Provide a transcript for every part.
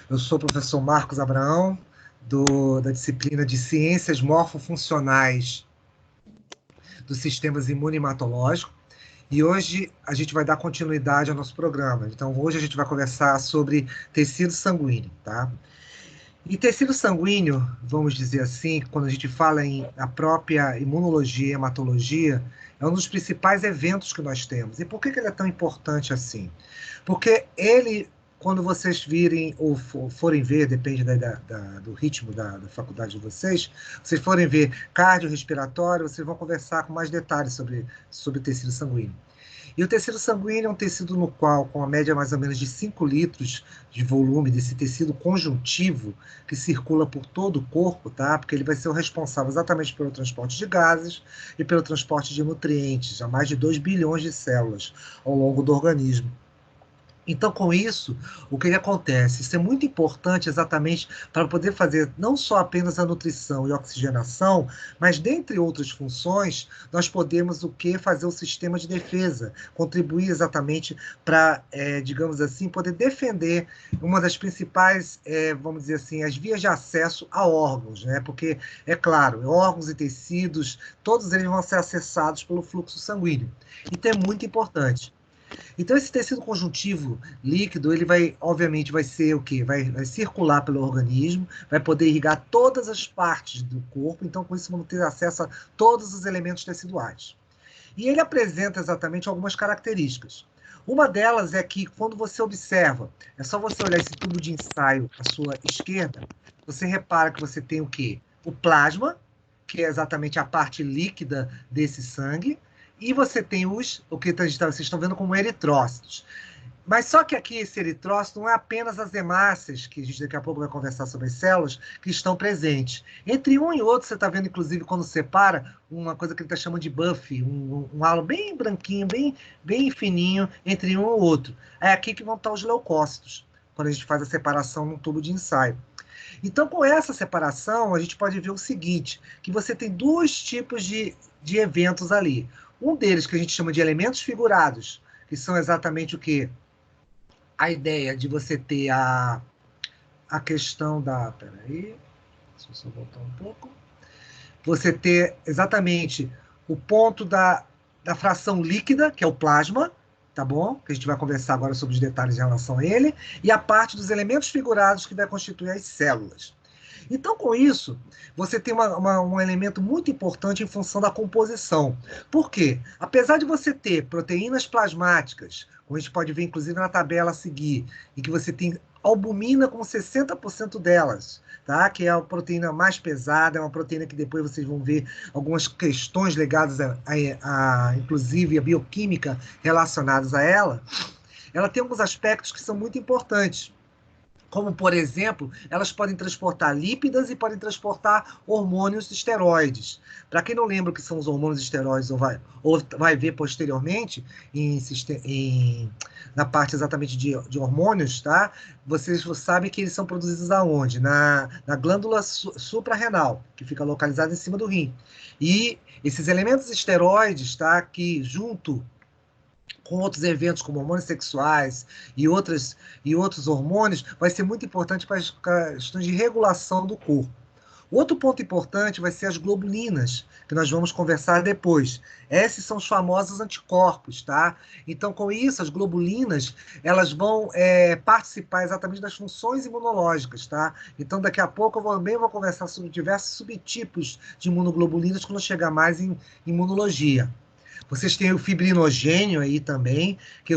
Eu sou o professor Marcos Abraão, da disciplina de Ciências Morfofuncionais dos Sistemas Imuno-Hematológicos, e hoje a gente vai dar continuidade ao nosso programa. Então, hoje a gente vai conversar sobre tecido sanguíneo, tá? E tecido sanguíneo, vamos dizer assim, quando a gente fala em a própria imunologia e hematologia, é um dos principais eventos que nós temos. E por que ele é tão importante assim? Porque ele, quando vocês virem ou forem ver, depende do ritmo da faculdade de vocês, vocês forem ver cardiorrespiratório, vocês vão conversar com mais detalhes sobre tecido sanguíneo. E o tecido sanguíneo é um tecido no qual, com a média mais ou menos de 5 litros de volume desse tecido conjuntivo que circula por todo o corpo, tá? Porque ele vai ser o responsável exatamente pelo transporte de gases e pelo transporte de nutrientes a mais de 2 bilhões de células ao longo do organismo. Então, com isso, o que acontece? Isso é muito importante exatamente para poder fazer não só apenas a nutrição e oxigenação, mas, dentre outras funções, nós podemos o quê? Fazer o sistema de defesa, contribuir exatamente para, digamos assim, poder defender uma das principais, vamos dizer assim, as vias de acesso a órgãos, né? Porque, é claro, órgãos e tecidos, todos eles vão ser acessados pelo fluxo sanguíneo. Então, é muito importante. Então, esse tecido conjuntivo líquido, ele vai, obviamente, vai ser o quê? Vai circular pelo organismo, vai poder irrigar todas as partes do corpo, então, com isso, vamos ter acesso a todos os elementos teciduais. E ele apresenta exatamente algumas características. Uma delas é que, quando você observa, é só você olhar esse tubo de ensaio à sua esquerda, você repara que você tem o quê? O plasma, que é exatamente a parte líquida desse sangue, e você tem o que vocês estão vendo como eritrócitos. Mas só que aqui esse eritrócito não é apenas as hemácias, que a gente daqui a pouco vai conversar sobre as células, que estão presentes. Entre um e outro, você está vendo, inclusive, quando separa, uma coisa que ele está chamando de buff, um halo bem branquinho, bem fininho, entre um e outro. É aqui que vão estar os leucócitos, quando a gente faz a separação num tubo de ensaio. Então, com essa separação, a gente pode ver o seguinte, que você tem dois tipos de eventos ali. Um deles que a gente chama de elementos figurados, que são exatamente o quê? A ideia de você ter a questão da... Peraí, deixa eu só voltar um pouco. Você ter exatamente o ponto da fração líquida, que é o plasma, tá bom? Que a gente vai conversar agora sobre os detalhes em relação a ele, e a parte dos elementos figurados que vai constituir as células. Então, com isso, você tem um elemento muito importante em função da composição. Por quê? Apesar de você ter proteínas plasmáticas, como a gente pode ver, inclusive, na tabela a seguir, em que você tem albumina com 60% delas, tá? Que é a proteína mais pesada, é uma proteína que depois vocês vão ver algumas questões ligadas inclusive, a bioquímica relacionadas a ela. Ela tem alguns aspectos que são muito importantes. Como, por exemplo, elas podem transportar lípidas e podem transportar hormônios esteroides. Para quem não lembra o que são os hormônios esteroides ou vai ver posteriormente na parte exatamente de hormônios, tá? Vocês sabem que eles são produzidos aonde? Na glândula suprarrenal, que fica localizada em cima do rim. E esses elementos esteroides, tá? Que junto com outros eventos como hormônios sexuais e outros hormônios, vai ser muito importante para as questões de regulação do corpo. Outro ponto importante vai ser as globulinas, que nós vamos conversar depois. Esses são os famosos anticorpos, tá? Então, com isso, as globulinas, elas vão participar exatamente das funções imunológicas, tá? Então, daqui a pouco eu também vou conversar sobre diversos subtipos de imunoglobulinas quando chegar mais em imunologia. Vocês têm o fibrinogênio aí também, que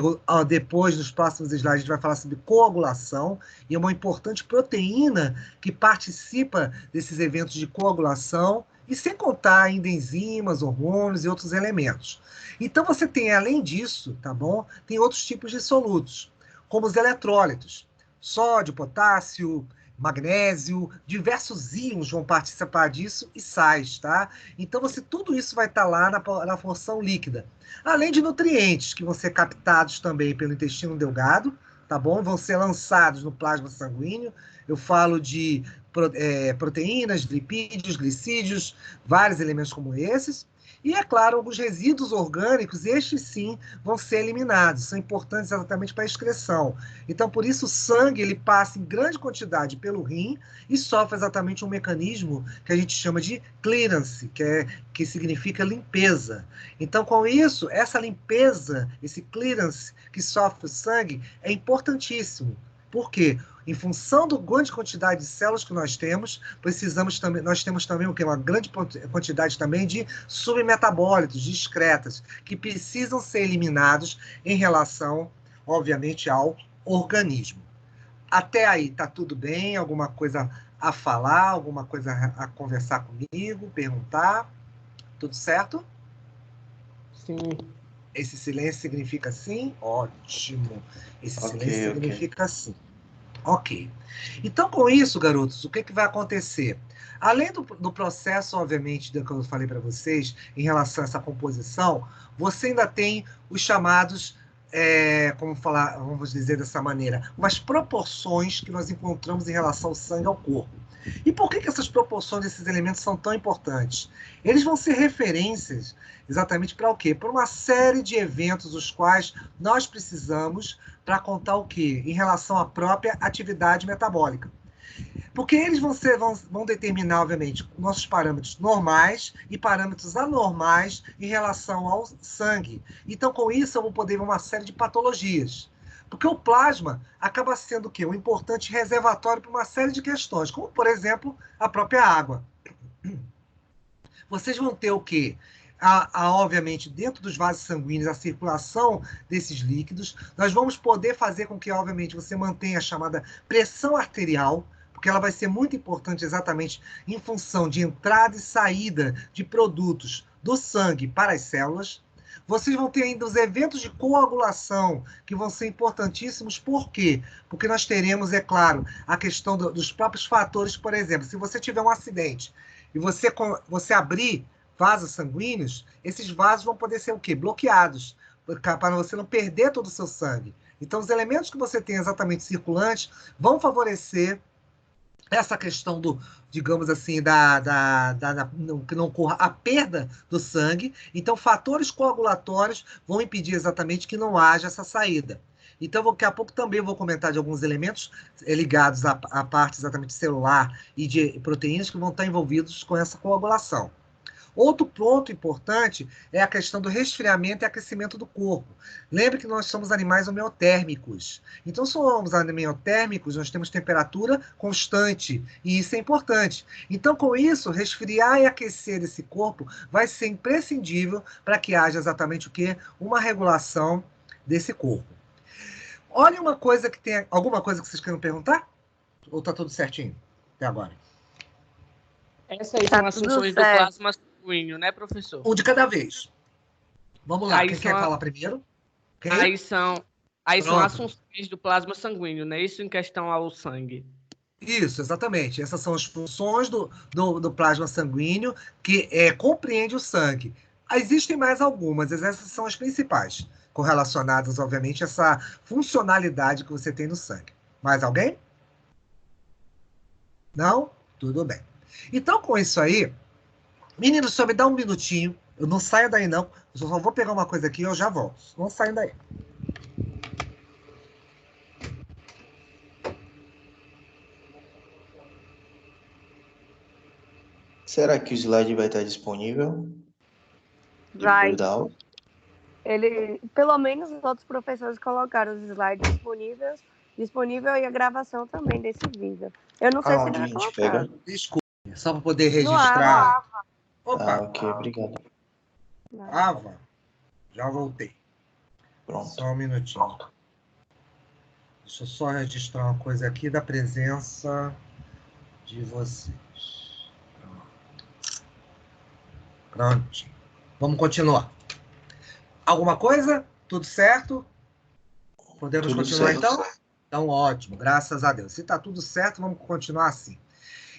depois, nos próximos slides, a gente vai falar sobre coagulação, e é uma importante proteína que participa desses eventos de coagulação, e sem contar ainda enzimas, hormônios e outros elementos. Então, você tem, além disso, tá bom? Tem outros tipos de solutos, como os eletrólitos, sódio, potássio, magnésio, diversos íons vão participar disso e sais, tá? Então, tudo isso vai estar lá na porção líquida. Além de nutrientes, que vão ser captados também pelo intestino delgado, tá bom? Vão ser lançados no plasma sanguíneo. Eu falo de proteínas, lipídios, glicídios, vários elementos como esses. E, é claro, alguns resíduos orgânicos, estes sim vão ser eliminados, são importantes exatamente para a excreção. Então, por isso, o sangue ele passa em grande quantidade pelo rim e sofre exatamente um mecanismo que a gente chama de clearance, que significa limpeza. Então, com isso, essa limpeza, esse clearance que sofre o sangue é importantíssimo. Por quê? Em função da grande quantidade de células que nós temos, nós temos também o quê? Uma grande quantidade também de submetabólitos discretas, que precisam ser eliminados em relação, obviamente, ao organismo. Até aí, tá tudo bem? Alguma coisa a falar? Alguma coisa a conversar comigo? Perguntar? Tudo certo? Sim. Esse silêncio significa sim? Ótimo. Esse silêncio significa sim. Ok. Então, com isso, garotos, o que vai acontecer? Além do processo, obviamente, do que eu falei para vocês, em relação a essa composição, você ainda tem os chamados, vamos dizer dessa maneira, umas proporções que nós encontramos em relação ao sangue ao corpo. E por que essas proporções desses elementos são tão importantes? Eles vão ser referências exatamente para o quê? Para uma série de eventos os quais nós precisamos para contar o quê? Em relação à própria atividade metabólica. Porque eles vão determinar, obviamente, nossos parâmetros normais e parâmetros anormais em relação ao sangue. Então, com isso, eu vou poder ver uma série de patologias. Porque o plasma acaba sendo o quê? Um importante reservatório para uma série de questões, como, por exemplo, a própria água. Vocês vão ter o quê? Obviamente, dentro dos vasos sanguíneos, a circulação desses líquidos. Nós vamos poder fazer com que, obviamente, você mantenha a chamada pressão arterial, porque ela vai ser muito importante exatamente em função de entrada e saída de produtos do sangue para as células. Vocês vão ter ainda os eventos de coagulação, que vão ser importantíssimos. Por quê? Porque nós teremos, é claro, a questão dos próprios fatores. Por exemplo, se você tiver um acidente e você abrir vasos sanguíneos, esses vasos vão poder ser o quê? Bloqueados, para você não perder todo o seu sangue. Então, os elementos que você tem exatamente circulantes vão favorecer essa questão digamos assim, que não ocorra a perda do sangue. Então, fatores coagulatórios vão impedir exatamente que não haja essa saída. Então, daqui a pouco também vou comentar de alguns elementos ligados à parte exatamente celular e de proteínas que vão estar envolvidos com essa coagulação. Outro ponto importante é a questão do resfriamento e aquecimento do corpo. Lembre que nós somos animais homeotérmicos. Então, somos homeotérmicos, nós temos temperatura constante, e isso é importante. Então, com isso, resfriar e aquecer esse corpo vai ser imprescindível para que haja exatamente o quê? Uma regulação desse corpo. Olha uma coisa que tem... Alguma coisa que vocês queiram perguntar? Ou está tudo certinho até agora? Essas são as funções do plasma sanguíneo, né, professor? Um de cada vez. Vamos lá, quem quer falar primeiro? Quem? Aí são as funções do plasma sanguíneo, né? Isso em questão ao sangue. Isso, exatamente. Essas são as funções do plasma sanguíneo que compreende o sangue. Existem mais algumas, essas são as principais, correlacionadas, obviamente, a essa funcionalidade que você tem no sangue. Mais alguém? Não? Tudo bem. Então, com isso aí, meninos, só me dá um minutinho. Eu não saio daí, não. Eu só vou pegar uma coisa aqui e eu já volto. Não saio daí. Será que o slide vai estar disponível? Vai. Depois Pelo menos os outros professores colocaram os slides disponível e a gravação também desse vídeo. Eu não sei se ele vai colocar. Desculpe, só para poder registrar. Opa. Ok, obrigado. Ava, já voltei. Pronto. Só um minutinho. Deixa eu só registrar uma coisa aqui da presença de vocês. Pronto. Vamos continuar. Alguma coisa? Tudo certo? Podemos tudo continuar, certo. então? Então, ótimo. Graças a Deus. Se está tudo certo, vamos continuar assim.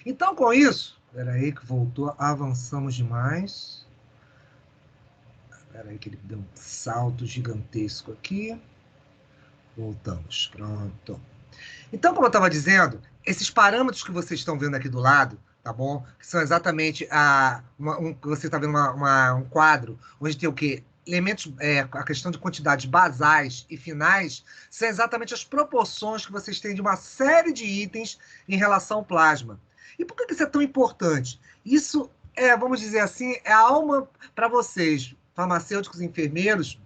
Então, com isso... Espera aí que voltou. Avançamos demais. Espera aí que ele deu um salto gigantesco aqui. Voltamos. Pronto. Então, como eu estava dizendo, esses parâmetros que vocês estão vendo aqui do lado, tá bom? Que são exatamente você está vendo um quadro onde tem o quê? Elementos, a questão de quantidades basais e finais, são exatamente as proporções que vocês têm de uma série de itens em relação ao plasma. E por que isso é tão importante? Isso vamos dizer assim, é a alma para vocês, farmacêuticos e enfermeiros,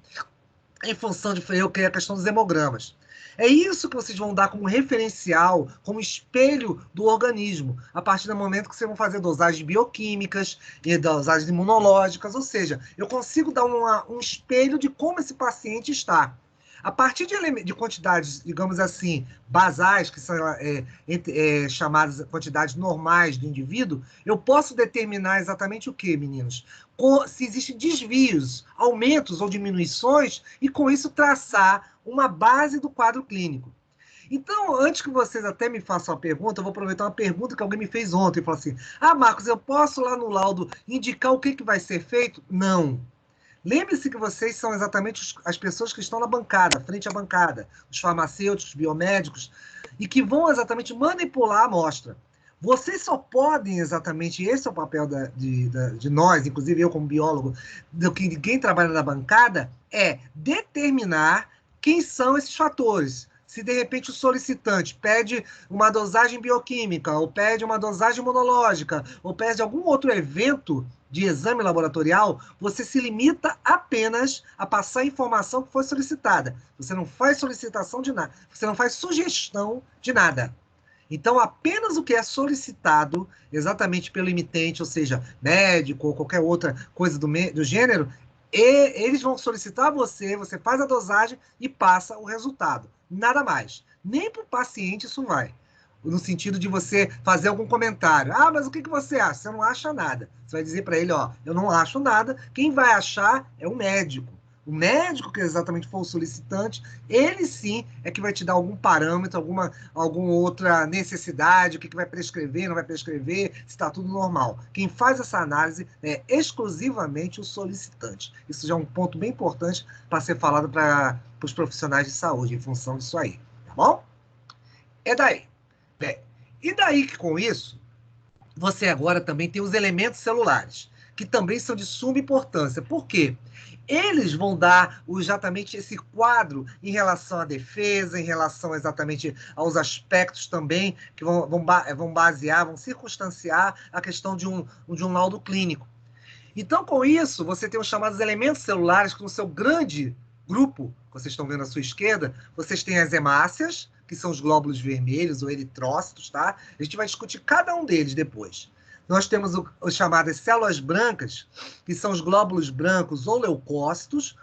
em função de a questão dos hemogramas. É isso que vocês vão dar como referencial, como espelho do organismo, a partir do momento que vocês vão fazer dosagens bioquímicas e dosagens imunológicas, ou seja, eu consigo dar um espelho de como esse paciente está. A partir de quantidades, digamos assim, basais, que são chamadas quantidades normais do indivíduo, eu posso determinar exatamente o que, meninos? Se existem desvios, aumentos ou diminuições, e com isso traçar uma base do quadro clínico. Então, antes que vocês até me façam a pergunta, eu vou aproveitar uma pergunta que alguém me fez ontem. Falou assim, Marcos, eu posso lá no laudo indicar o que vai ser feito? Não. Lembre-se que vocês são exatamente as pessoas que estão na bancada, frente à bancada, os farmacêuticos, biomédicos, e que vão exatamente manipular a amostra. Vocês só podem exatamente, esse é o papel de nós, inclusive eu como biólogo, do que quem trabalha na bancada, é determinar quem são esses fatores. Se, de repente, o solicitante pede uma dosagem bioquímica, ou pede uma dosagem imunológica, ou pede algum outro evento de exame laboratorial, você se limita apenas a passar a informação que foi solicitada. Você não faz solicitação de nada, você não faz sugestão de nada. Então, apenas o que é solicitado, exatamente pelo emitente, ou seja, médico ou qualquer outra coisa do gênero, eles vão solicitar a você faz a dosagem e passa o resultado. Nada mais. Nem para o paciente isso vai. No sentido de você fazer algum comentário. Mas o que você acha? Você não acha nada. Você vai dizer para ele, eu não acho nada. Quem vai achar é o médico. O médico, que exatamente for o solicitante, ele sim é que vai te dar algum parâmetro, alguma outra necessidade, o que vai prescrever, não vai prescrever, se está tudo normal. Quem faz essa análise é exclusivamente o solicitante. Isso já é um ponto bem importante para ser falado para os profissionais de saúde, em função disso aí. Tá bom? É daí. Bem, e daí que com isso, você agora também tem os elementos celulares, que também são de suma importância. Por quê? Eles vão dar exatamente esse quadro em relação à defesa, em relação exatamente aos aspectos também que vão basear, vão circunstanciar a questão de um laudo clínico. Então, com isso, você tem os chamados elementos celulares, que no seu grande grupo, que vocês estão vendo à sua esquerda, vocês têm as hemácias, que são os glóbulos vermelhos ou eritrócitos, tá? A gente vai discutir cada um deles depois. Nós temos as chamadas células brancas, que são os glóbulos brancos ou leucócitos,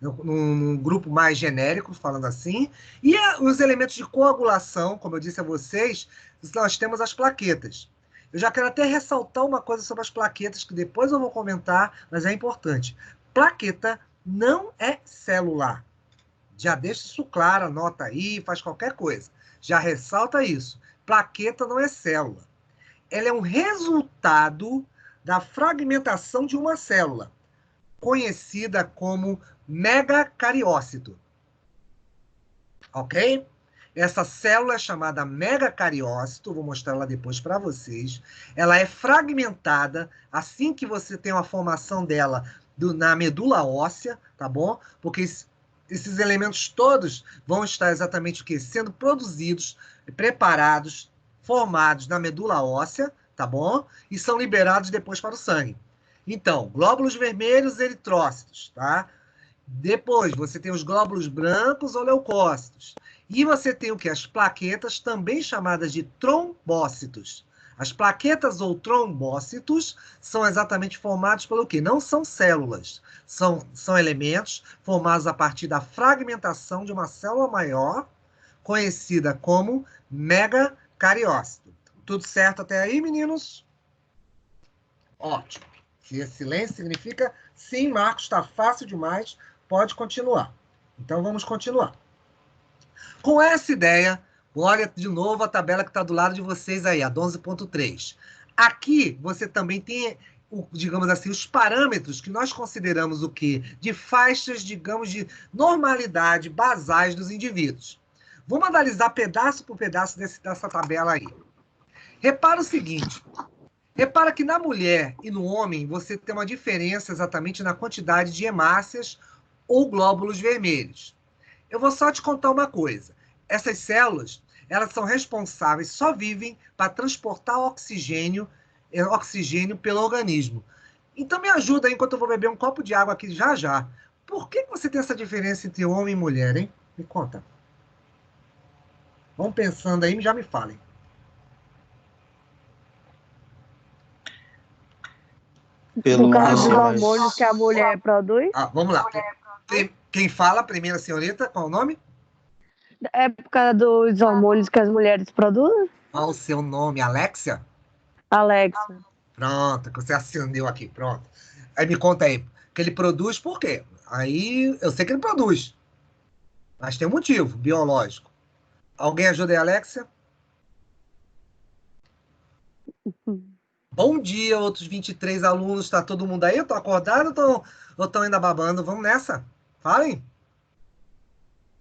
num grupo mais genérico, falando assim. E os elementos de coagulação, como eu disse a vocês, nós temos as plaquetas. Eu já quero até ressaltar uma coisa sobre as plaquetas, que depois eu vou comentar, mas é importante. Plaqueta não é célula. Já deixa isso claro, anota aí, faz qualquer coisa. Já ressalta isso. Plaqueta não é célula. Ela é um resultado da fragmentação de uma célula, conhecida como megacariócito. Ok? Essa célula é chamada megacariócito, vou mostrar ela depois para vocês. Ela é fragmentada assim que você tem uma formação dela na medula óssea, tá bom? Porque esses elementos todos vão estar exatamente o quê? Sendo produzidos, preparados, formados na medula óssea, tá bom? E são liberados depois para o sangue. Então, glóbulos vermelhos, eritrócitos, tá? Depois, você tem os glóbulos brancos ou leucócitos. E você tem o quê? As plaquetas, também chamadas de trombócitos. As plaquetas ou trombócitos são exatamente formados pelo quê? Não são células. São elementos formados a partir da fragmentação de uma célula maior, conhecida como megacariócito. Tudo certo até aí, meninos? Ótimo. Se silêncio significa sim, Marcos, está fácil demais, pode continuar. Então, vamos continuar. Com essa ideia, olha de novo a tabela que está do lado de vocês aí, a 11.3. Aqui, você também tem, digamos assim, os parâmetros que nós consideramos o quê? De faixas, digamos, de normalidade basais dos indivíduos. Vamos analisar pedaço por pedaço dessa tabela aí. Repara o seguinte. Repara que na mulher e no homem você tem uma diferença exatamente na quantidade de hemácias ou glóbulos vermelhos. Eu vou só te contar uma coisa. Essas células, elas são responsáveis, só vivem para transportar oxigênio pelo organismo. Então me ajuda aí, enquanto eu vou beber um copo de água aqui já já. Por que você tem essa diferença entre homem e mulher, hein? Me conta. Vão pensando aí, já me falem. Por causa dos hormônios que a mulher produz? Vamos lá. Quem fala, primeira senhorita, qual o nome? É por causa dos hormônios que as mulheres produzem? Qual o seu nome? Alexia? Alexa. Pronto, que você acendeu aqui, pronto. Aí me conta aí, que ele produz por quê? Aí eu sei que ele produz, mas tem um motivo biológico. Alguém ajuda aí, Alexia? Bom dia, outros 23 alunos. Está todo mundo aí? Eu tô acordado ou estão ainda babando? Vamos nessa? Falem.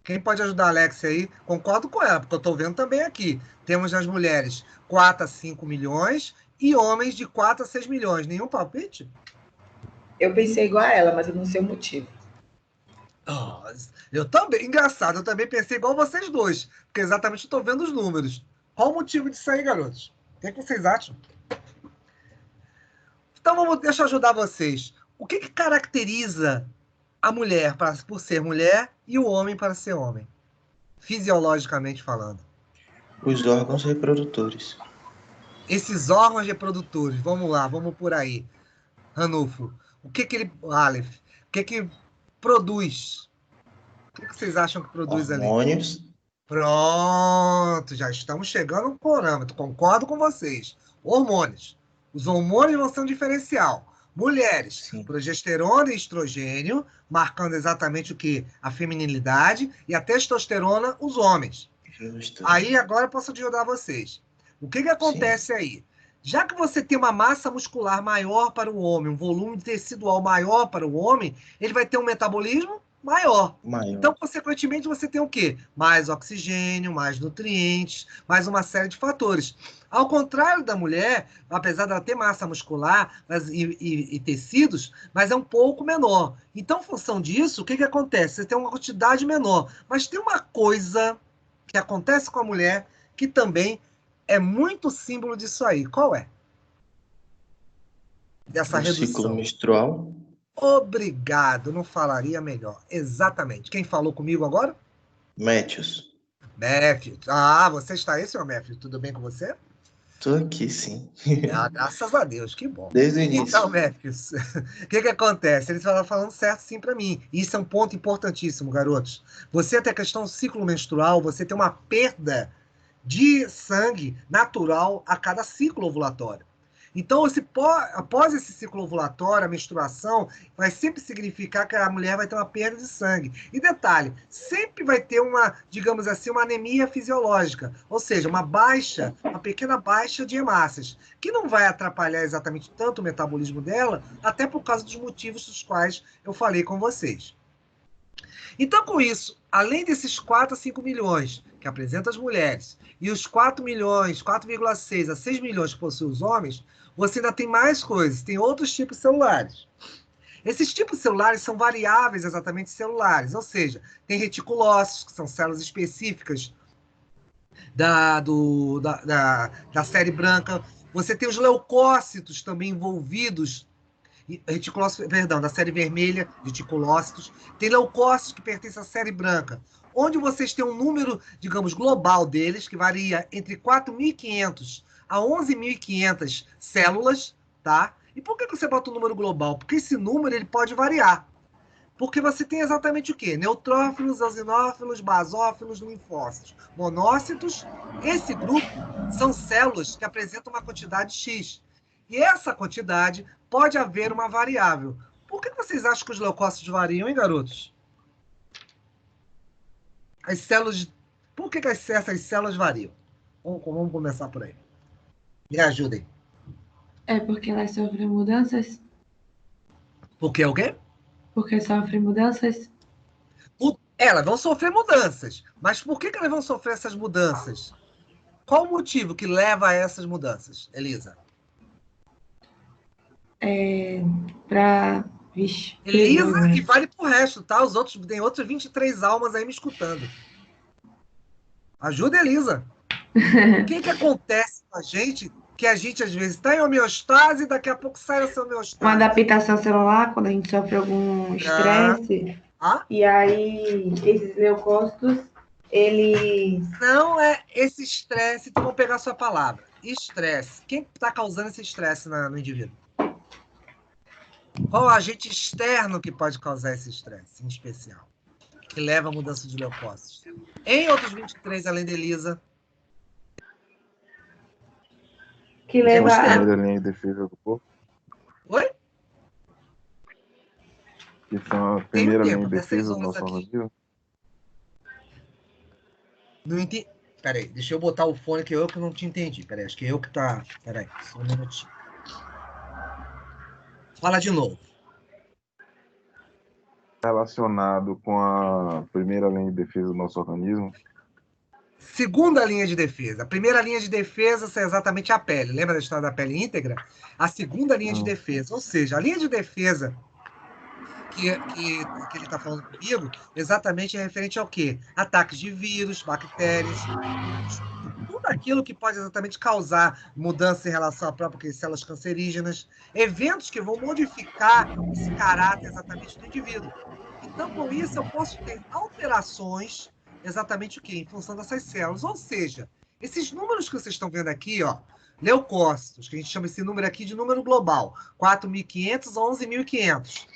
Quem pode ajudar a Alexia aí? Concordo com ela, porque eu estou vendo também aqui. Temos as mulheres 4 a 5 milhões e homens de 4 a 6 milhões. Nenhum palpite? Eu pensei igual a ela, mas eu não sei o motivo. Eu também. Engraçado, eu também pensei igual vocês dois, porque exatamente estou vendo os números. Qual o motivo disso aí, garotos? O que vocês acham? Então, deixa eu ajudar vocês. O que caracteriza a mulher por ser mulher e o homem para ser homem? Fisiologicamente falando. Os órgãos reprodutores. Esses órgãos reprodutores, vamos lá, vamos por aí. Ranulfo, o que ele... Aleph, o que produz? O que vocês acham que produz Hormônios. Ali? Pronto, já estamos chegando no parâmetro, concordo com vocês. Hormônios. Os hormônios vão ser um diferencial. Mulheres, sim, progesterona e estrogênio, marcando exatamente o que? A feminilidade, e a testosterona, os homens. Justo. Aí agora eu posso ajudar vocês. O que acontece, sim, aí? Já que você tem uma massa muscular maior para o homem, um volume tecidual maior para o homem, ele vai ter um metabolismo maior. Então, consequentemente, você tem o quê? Mais oxigênio, mais nutrientes, mais uma série de fatores. Ao contrário da mulher, apesar dela ter massa muscular e tecidos, mas é um pouco menor. Então, em função disso, o que acontece? Você tem uma quantidade menor. Mas tem uma coisa que acontece com a mulher que também é muito símbolo disso aí. Qual é? Dessa redução. Ciclo menstrual. Obrigado, não falaria melhor. Exatamente. Quem falou comigo agora? Matthews. Matthews. Ah, você está aí, senhor Matthews? Tudo bem com você? Estou aqui, sim. Graças a Deus, que bom. Desde o início. Então, Matthews, o que acontece? Eles estavam falando certo sim para mim. Isso é um ponto importantíssimo, garotos. Você tem a questão do ciclo menstrual, você tem uma perda de sangue natural a cada ciclo ovulatório. Então, após esse ciclo ovulatório, a menstruação, vai sempre significar que a mulher vai ter uma perda de sangue. E detalhe, sempre vai ter uma, digamos assim, uma anemia fisiológica, ou seja, uma pequena baixa de hemácias, que não vai atrapalhar exatamente tanto o metabolismo dela, até por causa dos motivos dos quais eu falei com vocês. Então, com isso, além desses 4 a 5 milhões que apresentam as mulheres, e os 4 milhões, 4,6 a 6 milhões que possuem os homens, você ainda tem mais coisas, tem outros tipos celulares. Esses tipos celulares são variáveis exatamente celulares, ou seja, tem reticulócitos, que são células específicas da série branca. Você tem os leucócitos também envolvidos, da série vermelha, reticulócitos. Tem leucócitos que pertencem à série branca, onde vocês têm um número, digamos, global deles, que varia entre 4.500 a 11.500 células, tá? E por que você bota o número global? Porque esse número ele pode variar. Porque você tem exatamente o quê? Neutrófilos, eosinófilos, basófilos, linfócitos, monócitos. Esse grupo são células que apresentam uma quantidade X. E essa quantidade pode haver uma variável. Por que vocês acham que os leucócitos variam, hein, garotos? As células... Por que essas células variam? Vamos começar por aí. Me ajudem. É porque elas sofrem mudanças? Porque o quê? Porque sofrem mudanças? Elas vão sofrer mudanças. Mas por que elas vão sofrer essas mudanças? Qual o motivo que leva a essas mudanças, Elisa? Vixe, Elisa, e vale pro resto, tá? Os outros, tem outras 23 almas aí me escutando. Ajuda, Elisa. O que acontece com a gente, que a gente às vezes está em homeostase e daqui a pouco sai essa homeostase? Uma adaptação celular, quando a gente sofre algum estresse. E aí, esses leucócitos, eles... Não é esse estresse, então vamos pegar a sua palavra. Estresse. Quem está causando esse estresse no indivíduo? Qual o agente externo que pode causar esse estresse, em especial? Que leva à mudança de leucócitos? Em outros 23, além da Elisa... Que leva a primeira linha de defesa do corpo. Oi? Que são a primeira linha de defesa do nosso organismo. Não entendi. Peraí, deixa eu botar o fone que eu que não te entendi. Peraí, acho que eu que tá. Peraí, só um minutinho. Fala de novo. Relacionado com a primeira linha de defesa do nosso organismo. Segunda linha de defesa. A primeira linha de defesa é exatamente a pele. Lembra da história da pele íntegra? A segunda linha de defesa. Ou seja, a linha de defesa que ele está falando comigo, exatamente é referente ao quê? Ataques de vírus, bactérias, tudo aquilo que pode exatamente causar mudança em relação à própria células cancerígenas, eventos que vão modificar esse caráter exatamente do indivíduo. Então, com isso, eu posso ter alterações exatamente o quê? Em função dessas células. Ou seja, esses números que vocês estão vendo aqui, ó, leucócitos, que a gente chama esse número aqui de número global, 4.500 a 11.500.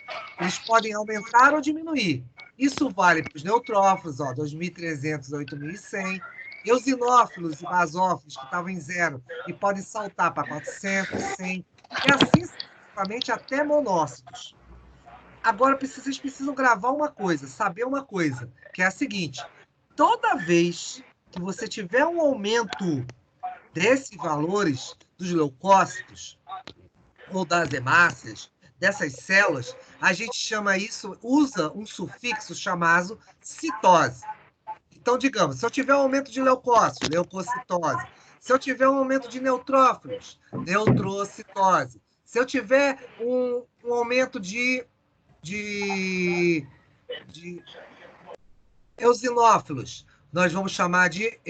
Eles podem aumentar ou diminuir. Isso vale para os neutrófilos, ó, 2.300 a 8.100. Eosinófilos e basófilos, que estavam em 0, e podem saltar para 400, 100, e assim sucessivamente até monócitos. Agora, vocês precisam gravar uma coisa, saber uma coisa, que é a seguinte: toda vez que você tiver um aumento desses valores dos leucócitos ou das hemácias, dessas células, a gente chama isso, usa um sufixo chamado citose. Então, digamos, se eu tiver um aumento de leucócitos, leucocitose. Se eu tiver um aumento de neutrófilos, neutrocitose. Se eu tiver um aumento de eosinófilos, nós vamos chamar de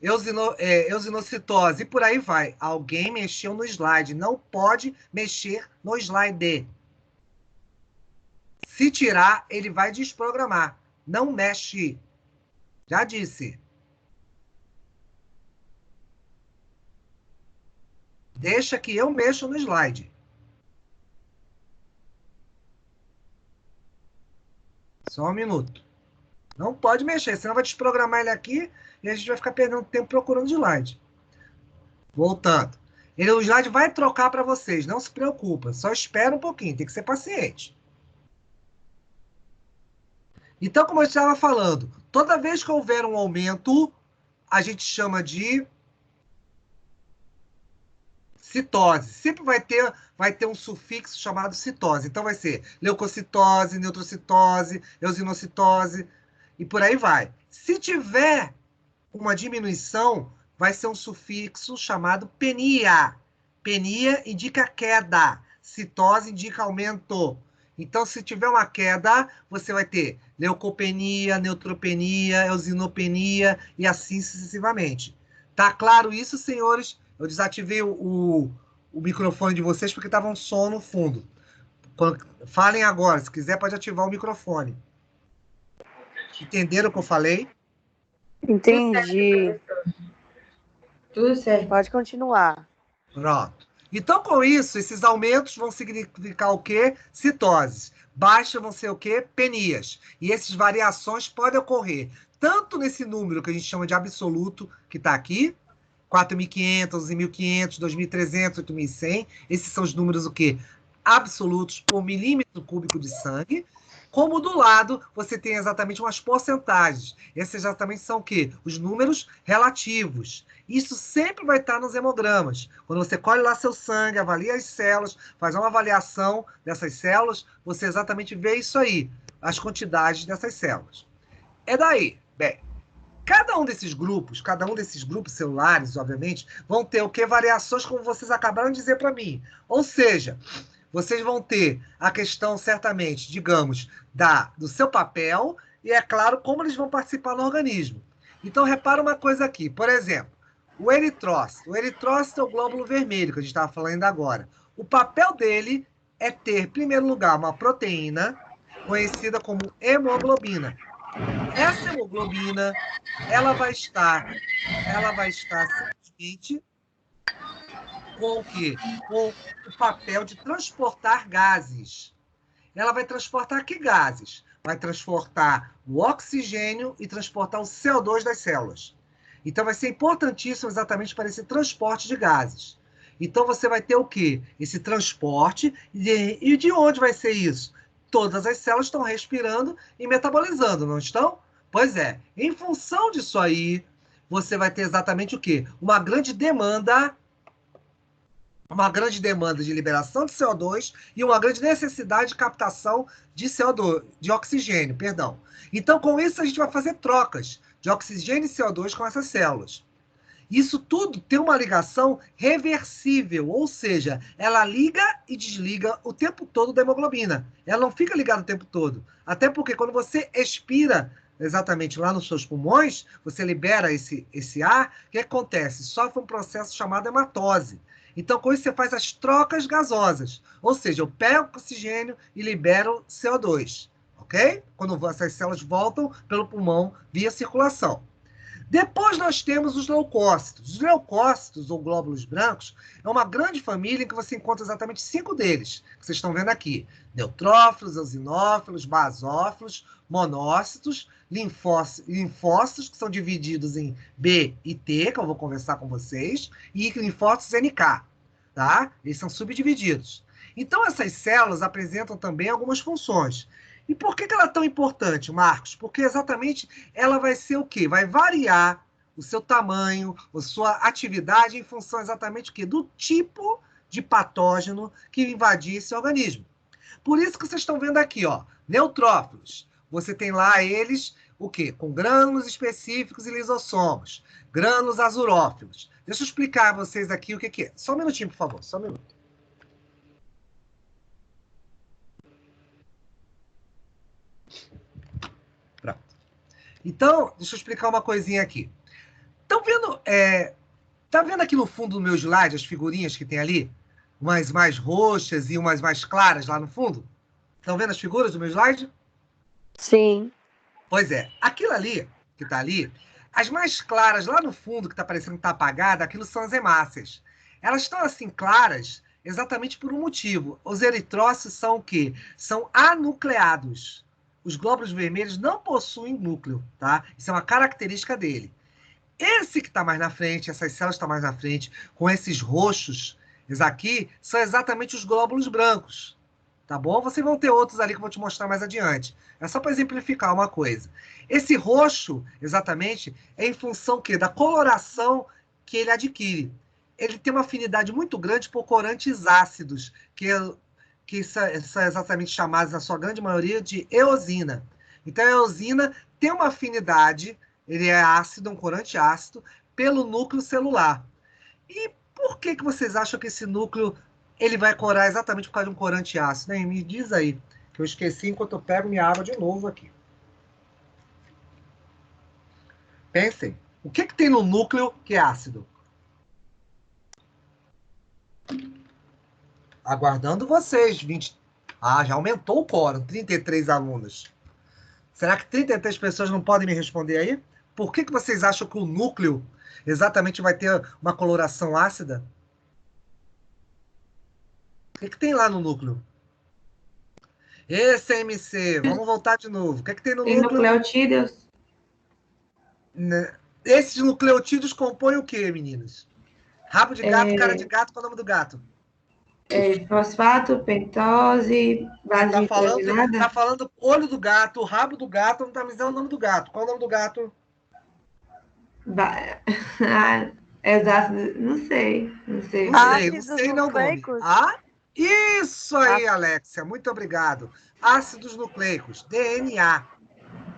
eosinocitose, e por aí vai. Alguém mexeu no slide. Não pode mexer no slide. Se tirar, ele vai desprogramar. Não mexe. Já disse. Deixa que eu mexo no slide. Só um minuto. Não pode mexer, senão vai desprogramar ele aqui e a gente vai ficar perdendo tempo procurando slide. Voltando. O slide vai trocar para vocês, não se preocupa. Só espera um pouquinho, tem que ser paciente. Então, como eu estava falando, toda vez que houver um aumento, a gente chama de citose. Sempre vai ter um sufixo chamado citose. Então, vai ser leucocitose, neutrocitose, eosinocitose, e por aí vai. Se tiver uma diminuição, vai ser um sufixo chamado penia. Penia indica queda. Citose indica aumento. Então, se tiver uma queda, você vai ter leucopenia, neutropenia, eosinopenia e assim sucessivamente. Tá claro isso, senhores? Eu desativei o microfone de vocês porque estava um som no fundo. Falem agora. Se quiser, pode ativar o microfone. Entenderam o que eu falei? Entendi. Tudo certo. Pode continuar. Pronto. Então, com isso, esses aumentos vão significar o quê? Citoses. Baixas vão ser o quê? Penias. E essas variações podem ocorrer tanto nesse número que a gente chama de absoluto, que está aqui, 4.500, 11.500, 2.300, 8.100. Esses são os números o quê? Absolutos por milímetro cúbico de sangue. Como do lado, você tem exatamente umas porcentagens. Esses exatamente são o quê? Os números relativos. Isso sempre vai estar nos hemogramas. Quando você colhe lá seu sangue, avalia as células, faz uma avaliação dessas células, você exatamente vê isso aí, as quantidades dessas células. É daí. Bem, cada cada um desses grupos celulares, obviamente, vão ter o que? Variações, como vocês acabaram de dizer para mim. Ou seja, vocês vão ter a questão, certamente, digamos, do seu papel e, é claro, como eles vão participar no organismo. Então, repara uma coisa aqui. Por exemplo, o eritrócito. O eritrócito é o glóbulo vermelho, que a gente estava falando agora. O papel dele é ter, em primeiro lugar, uma proteína conhecida como hemoglobina. Essa hemoglobina, ela vai estar simplesmente com o quê? Com o papel de transportar gases. Ela vai transportar que gases? Vai transportar o oxigênio e transportar o CO2 das células. Então, vai ser importantíssimo exatamente para esse transporte de gases. Então, você vai ter o quê? Esse transporte. E de onde vai ser isso? Todas as células estão respirando e metabolizando, não estão? Pois é. Em função disso aí, você vai ter exatamente o quê? Uma grande demanda de liberação de CO2 e uma grande necessidade de captação de CO2, de oxigênio, perdão. Então, com isso, a gente vai fazer trocas de oxigênio e CO2 com essas células. Isso tudo tem uma ligação reversível, ou seja, ela liga e desliga o tempo todo da hemoglobina. Ela não fica ligada o tempo todo. Até porque quando você expira exatamente lá nos seus pulmões, você libera esse ar, o que acontece? Sofre um processo chamado hematose. Então, com isso, você faz as trocas gasosas. Ou seja, eu pego oxigênio e libero CO2. Ok? Quando essas células voltam pelo pulmão via circulação. Depois nós temos os leucócitos. Os leucócitos, ou glóbulos brancos, é uma grande família em que você encontra exatamente 5 deles, que vocês estão vendo aqui. Neutrófilos, eosinófilos, basófilos, monócitos, linfócitos, que são divididos em B e T, que eu vou conversar com vocês, e linfócitos NK, tá? Eles são subdivididos. Então, essas células apresentam também algumas funções. E por que ela é tão importante, Marcos? Porque exatamente ela vai ser o quê? Vai variar o seu tamanho, a sua atividade em função exatamente o quê? Do tipo de patógeno que invadir esse organismo. Por isso que vocês estão vendo aqui, ó, neutrófilos. Você tem lá eles, o quê? Com grânulos específicos e lisossomos. Grânulos azurófilos. Deixa eu explicar a vocês aqui o que é. Só um minutinho, por favor. Só um minuto. Pronto. Então, deixa eu explicar uma coisinha aqui. Estão vendo, tá vendo aqui no fundo do meu slide as figurinhas que tem ali? Umas mais roxas e umas mais claras lá no fundo? Estão vendo as figuras do meu slide? Sim. Pois é. Aquilo ali, que está ali, as mais claras lá no fundo, que está parecendo que está apagada, aquilo são as hemácias. Elas estão assim claras exatamente por um motivo. Os eritrócitos são o quê? São anucleados. Os glóbulos vermelhos não possuem núcleo, tá? Isso é uma característica dele. Esse que está mais na frente, essas células que estão mais na frente, com esses roxos, esses aqui, são exatamente os glóbulos brancos. Tá bom? Vocês vão ter outros ali que eu vou te mostrar mais adiante. É só para exemplificar uma coisa. Esse roxo, exatamente, é em função o quê? Da coloração que ele adquire. Ele tem uma afinidade muito grande por corantes ácidos, que são exatamente chamados, na sua grande maioria, de eosina. Então, a eosina tem uma afinidade, ele é ácido, um corante ácido, pelo núcleo celular. E por que vocês acham que esse núcleo ele vai corar exatamente por causa de um corante ácido? Hein? Me diz aí, que eu esqueci enquanto eu pego minha água de novo aqui. Pensem, o que tem no núcleo que é ácido? Aguardando vocês. 20... Ah, já aumentou o quórum, 33 alunos. Será que 33 pessoas não podem me responder aí? Por que vocês acham que o núcleo exatamente vai ter uma coloração ácida? O que tem lá no núcleo? Esse MC, vamos voltar de novo. O que tem no núcleo? Nucleotídeos. Esses nucleotídeos compõem o quê, meninas? Rabo de gato, cara de gato, qual é o nome do gato? Fosfato, pentose, base nitrogenada. Tá falando olho do gato, rabo do gato, não tá me dizendo o nome do gato. Qual é o nome do gato? Exato, não sei. Não sei não o nome. Isso aí, Alexia, muito obrigado. Ácidos nucleicos, DNA.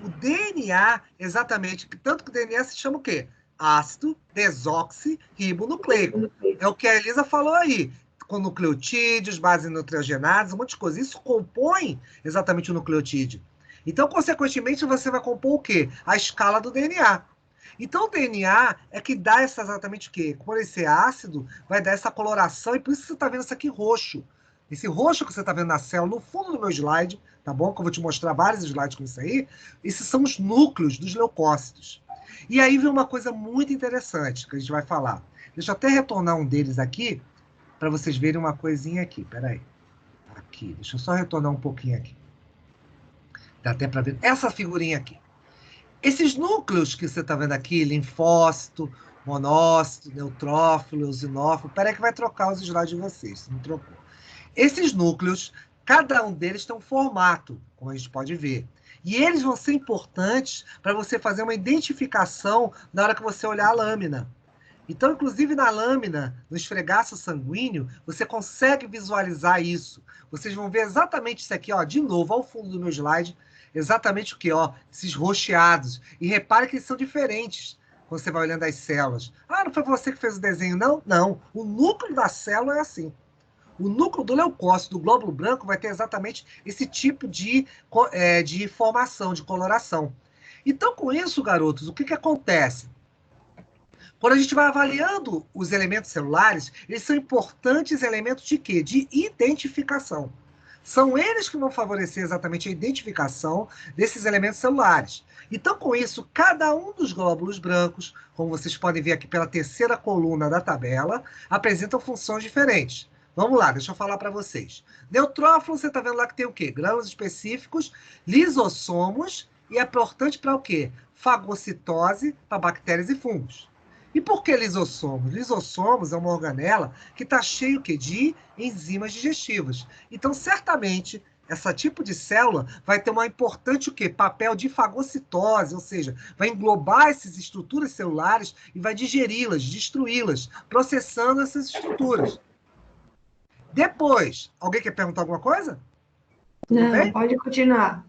O DNA, exatamente, tanto que o DNA se chama o quê? Ácido desoxirribonucleico. É o que a Elisa falou aí, com nucleotídeos, bases nitrogenadas, um monte de coisa. Isso compõe exatamente o nucleotídeo. Então, consequentemente, você vai compor o quê? A escala do DNA. Então, o DNA é que dá exatamente o quê? Por esse ácido, vai dar essa coloração, e por isso que você está vendo isso aqui roxo. Esse roxo que você está vendo na célula, no fundo do meu slide, tá bom? Que eu vou te mostrar vários slides com isso aí. Esses são os núcleos dos leucócitos. E aí vem uma coisa muito interessante que a gente vai falar. Deixa eu até retornar um deles aqui, para vocês verem uma coisinha aqui. Peraí. Aqui, deixa eu só retornar um pouquinho aqui. Dá até para ver essa figurinha aqui. Esses núcleos que você está vendo aqui, linfócito, monócito, neutrófilo, eosinófilo, peraí que vai trocar os slides de vocês, não trocou. Esses núcleos, cada um deles tem um formato, como a gente pode ver. E eles vão ser importantes para você fazer uma identificação na hora que você olhar a lâmina. Então, inclusive na lâmina, no esfregaço sanguíneo, você consegue visualizar isso. Vocês vão ver exatamente isso aqui, ó, de novo, ao fundo do meu slide, exatamente o que, ó, esses rocheados. E repare que eles são diferentes quando você vai olhando as células. Ah, não foi você que fez o desenho, não? Não. O núcleo da célula é assim. O núcleo do leucócito, do glóbulo branco, vai ter exatamente esse tipo de formação, de coloração. Então, com isso, garotos, o que acontece? Quando a gente vai avaliando os elementos celulares, eles são importantes elementos de quê? De identificação. São eles que vão favorecer exatamente a identificação desses elementos celulares. Então, com isso, cada um dos glóbulos brancos, como vocês podem ver aqui pela terceira coluna da tabela, apresentam funções diferentes. Vamos lá, deixa eu falar para vocês. Neutrófilo, você está vendo lá que tem o quê? Grânulos específicos, lisossomos, e é importante para o quê? Fagocitose para bactérias e fungos. E por que lisossomos? Lisossomos é uma organela que está cheio de enzimas digestivas. Então, certamente, esse tipo de célula vai ter uma importante papel de fagocitose, ou seja, vai englobar essas estruturas celulares e vai digeri-las, destruí-las, processando essas estruturas. Depois, alguém quer perguntar alguma coisa? Não, pode continuar.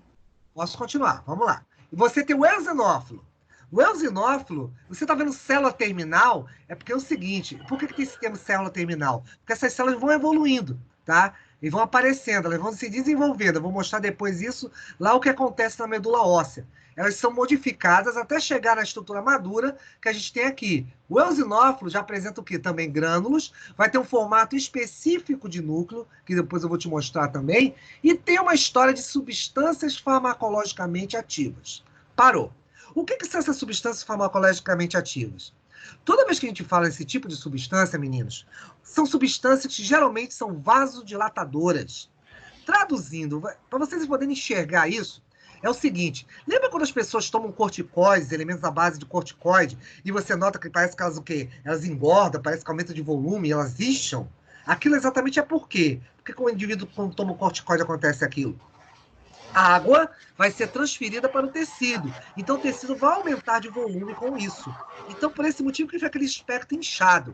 Posso continuar, vamos lá. E você tem o eosinófilo. O eosinófilo, você está vendo célula terminal, é porque é o seguinte, por que tem esse termo célula terminal? Porque essas células vão evoluindo, tá? E vão aparecendo, elas vão se desenvolvendo. Eu vou mostrar depois isso, lá o que acontece na medula óssea. Elas são modificadas até chegar na estrutura madura que a gente tem aqui. O eosinófilo já apresenta o quê? Também grânulos, vai ter um formato específico de núcleo, que depois eu vou te mostrar também, e tem uma história de substâncias farmacologicamente ativas. Parou. O que são essas substâncias farmacologicamente ativas? Toda vez que a gente fala desse tipo de substância, meninos, são substâncias que geralmente são vasodilatadoras. Traduzindo, para vocês poderem enxergar isso, é o seguinte, lembra quando as pessoas tomam corticoides, elementos à base de corticoide, e você nota que parece que elas o quê? Elas engordam, parece que aumenta de volume, elas incham? Aquilo exatamente é por quê? Porque com o indivíduo, quando toma corticoide, acontece aquilo. A água vai ser transferida para o tecido. Então, o tecido vai aumentar de volume com isso. Então, por esse motivo que fica aquele aspecto inchado.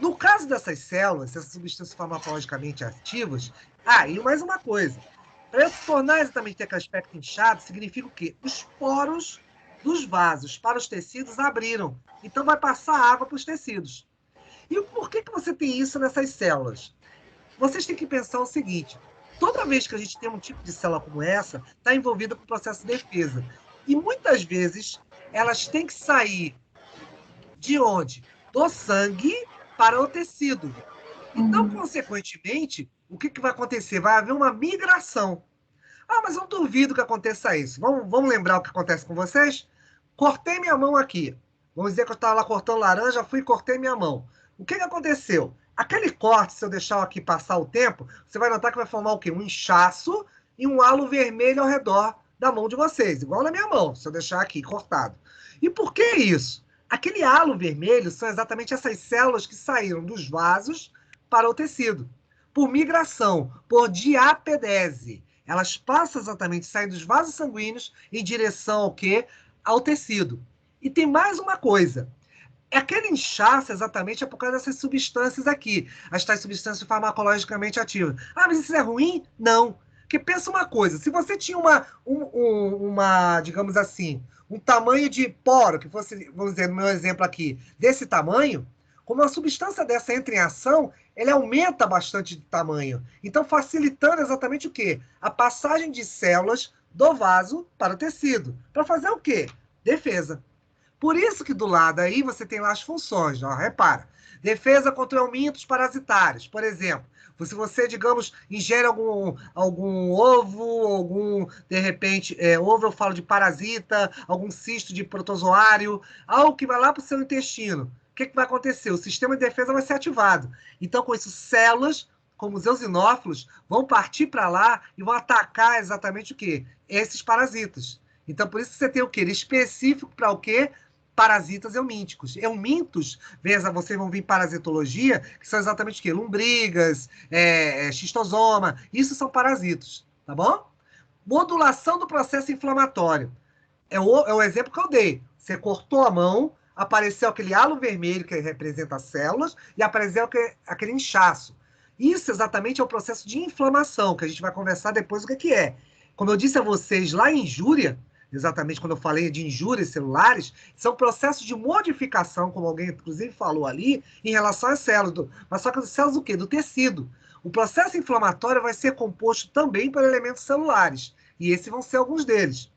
No caso dessas células, essas substâncias farmacologicamente ativas... e mais uma coisa. Para se tornar exatamente aquele aspecto inchado, significa o quê? Os poros dos vasos para os tecidos abriram. Então, vai passar água para os tecidos. E por que você tem isso nessas células? Vocês têm que pensar o seguinte... Toda vez que a gente tem um tipo de célula como essa, está envolvida com o processo de defesa. E muitas vezes, elas têm que sair de onde? Do sangue para o tecido. Então, consequentemente, o que vai acontecer? Vai haver uma migração. Mas eu duvido que aconteça isso. Vamos lembrar o que acontece com vocês? Cortei minha mão aqui. Vamos dizer que eu estava lá cortando laranja, fui e cortei minha mão. O que aconteceu? Aquele corte, se eu deixar aqui passar o tempo, você vai notar que vai formar o quê? Um inchaço e um halo vermelho ao redor da mão de vocês, igual na minha mão, se eu deixar aqui cortado. E por que isso? Aquele halo vermelho são exatamente essas células que saíram dos vasos para o tecido. Por migração, por diapedese. Elas passam exatamente, saem dos vasos sanguíneos em direção ao quê? Ao tecido. E tem mais uma coisa. Aquele inchaço exatamente é por causa dessas substâncias aqui, as tais substâncias farmacologicamente ativas. Mas isso é ruim? Não. Porque pensa uma coisa, se você tinha digamos assim, um tamanho de poro, que fosse, vamos dizer, no meu exemplo aqui, desse tamanho, como uma substância dessa entra em ação, ele aumenta bastante de tamanho. Então, facilitando exatamente o quê? A passagem de células do vaso para o tecido. Para fazer o quê? Defesa. Por isso que do lado aí você tem lá as funções, ó, repara. Defesa contra eumintos parasitários. Por exemplo, se você, digamos, ingere algum ovo, de repente, ovo eu falo de parasita, algum cisto de protozoário, algo que vai lá para o seu intestino. O que vai acontecer? O sistema de defesa vai ser ativado. Então, com isso, células, como os eosinófilos, vão partir para lá e vão atacar exatamente o quê? Esses parasitas. Então, por isso você tem o quê? Específico para o quê? Parasitas eumínticos. Eumintos, vocês vão ver em parasitologia, que são exatamente o quê? Lombrigas, xistosoma. Isso são parasitos, tá bom? Modulação do processo inflamatório. É o exemplo que eu dei. Você cortou a mão, apareceu aquele halo vermelho que representa as células e apareceu aquele inchaço. Isso exatamente é o processo de inflamação, que a gente vai conversar depois o que é. Como eu disse a vocês lá em injúria, exatamente quando eu falei de injúrias celulares, são processos de modificação, como alguém inclusive falou ali, em relação às células. Mas só que as células do quê? Do tecido. O processo inflamatório vai ser composto também por elementos celulares. E esses vão ser alguns deles.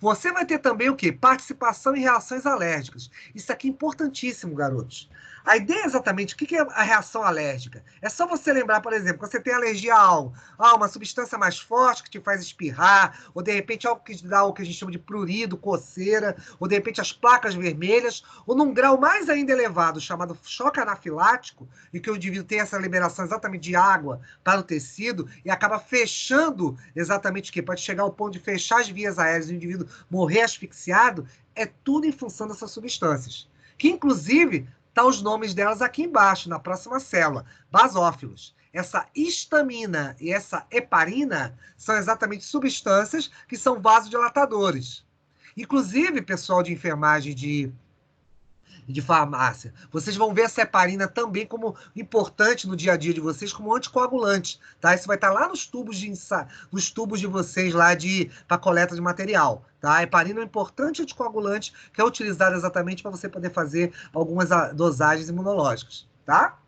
Você vai ter também o quê? Participação em reações alérgicas. Isso aqui é importantíssimo, garotos. A ideia é exatamente o que é a reação alérgica. É só você lembrar, por exemplo, quando você tem alergia a algo, uma substância mais forte que te faz espirrar, ou de repente algo que te dá o que a gente chama de prurido, coceira, ou de repente as placas vermelhas, ou num grau mais ainda elevado, chamado choque anafilático, em que o indivíduo tem essa liberação exatamente de água para o tecido e acaba fechando exatamente o quê? Pode chegar ao ponto de fechar as vias aéreas e o indivíduo morrer asfixiado, é tudo em função dessas substâncias. Que, inclusive, tá os nomes delas aqui embaixo, na próxima célula. Basófilos. Essa histamina e essa heparina são exatamente substâncias que são vasodilatadores. Inclusive, pessoal de enfermagem de farmácia, vocês vão ver essa heparina também como importante no dia a dia de vocês, como anticoagulante, tá? Isso vai estar lá nos tubos de vocês lá para coleta de material, tá? A heparina é um importante anticoagulante que é utilizado exatamente para você poder fazer algumas dosagens imunológicas, tá?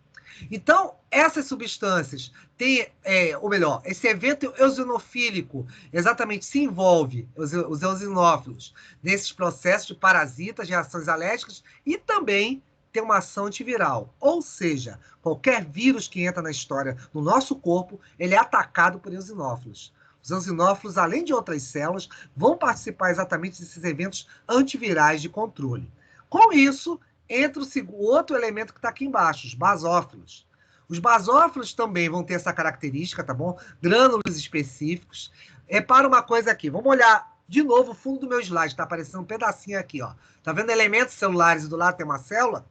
Então, essas substâncias têm, ou melhor, esse evento eosinofílico exatamente se envolve, os eosinófilos, nesses processos de parasitas, reações alérgicas e também tem uma ação antiviral. Ou seja, qualquer vírus que entra na história no nosso corpo, ele é atacado por eosinófilos. Os eosinófilos, além de outras células, vão participar exatamente desses eventos antivirais de controle. Com isso, entra o outro elemento que está aqui embaixo, os basófilos. Os basófilos também vão ter essa característica, tá bom? Grânulos específicos. Repara uma coisa aqui, vamos olhar de novo o fundo do meu slide, tá aparecendo um pedacinho aqui, ó. Tá vendo elementos celulares e do lado tem uma célula?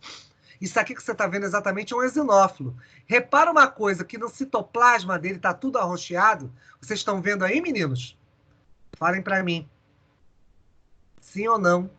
Isso aqui que você tá vendo exatamente é um eosinófilo. Repara uma coisa, que no citoplasma dele tá tudo arroxeado. Vocês estão vendo aí, meninos? Falem para mim. Sim ou não?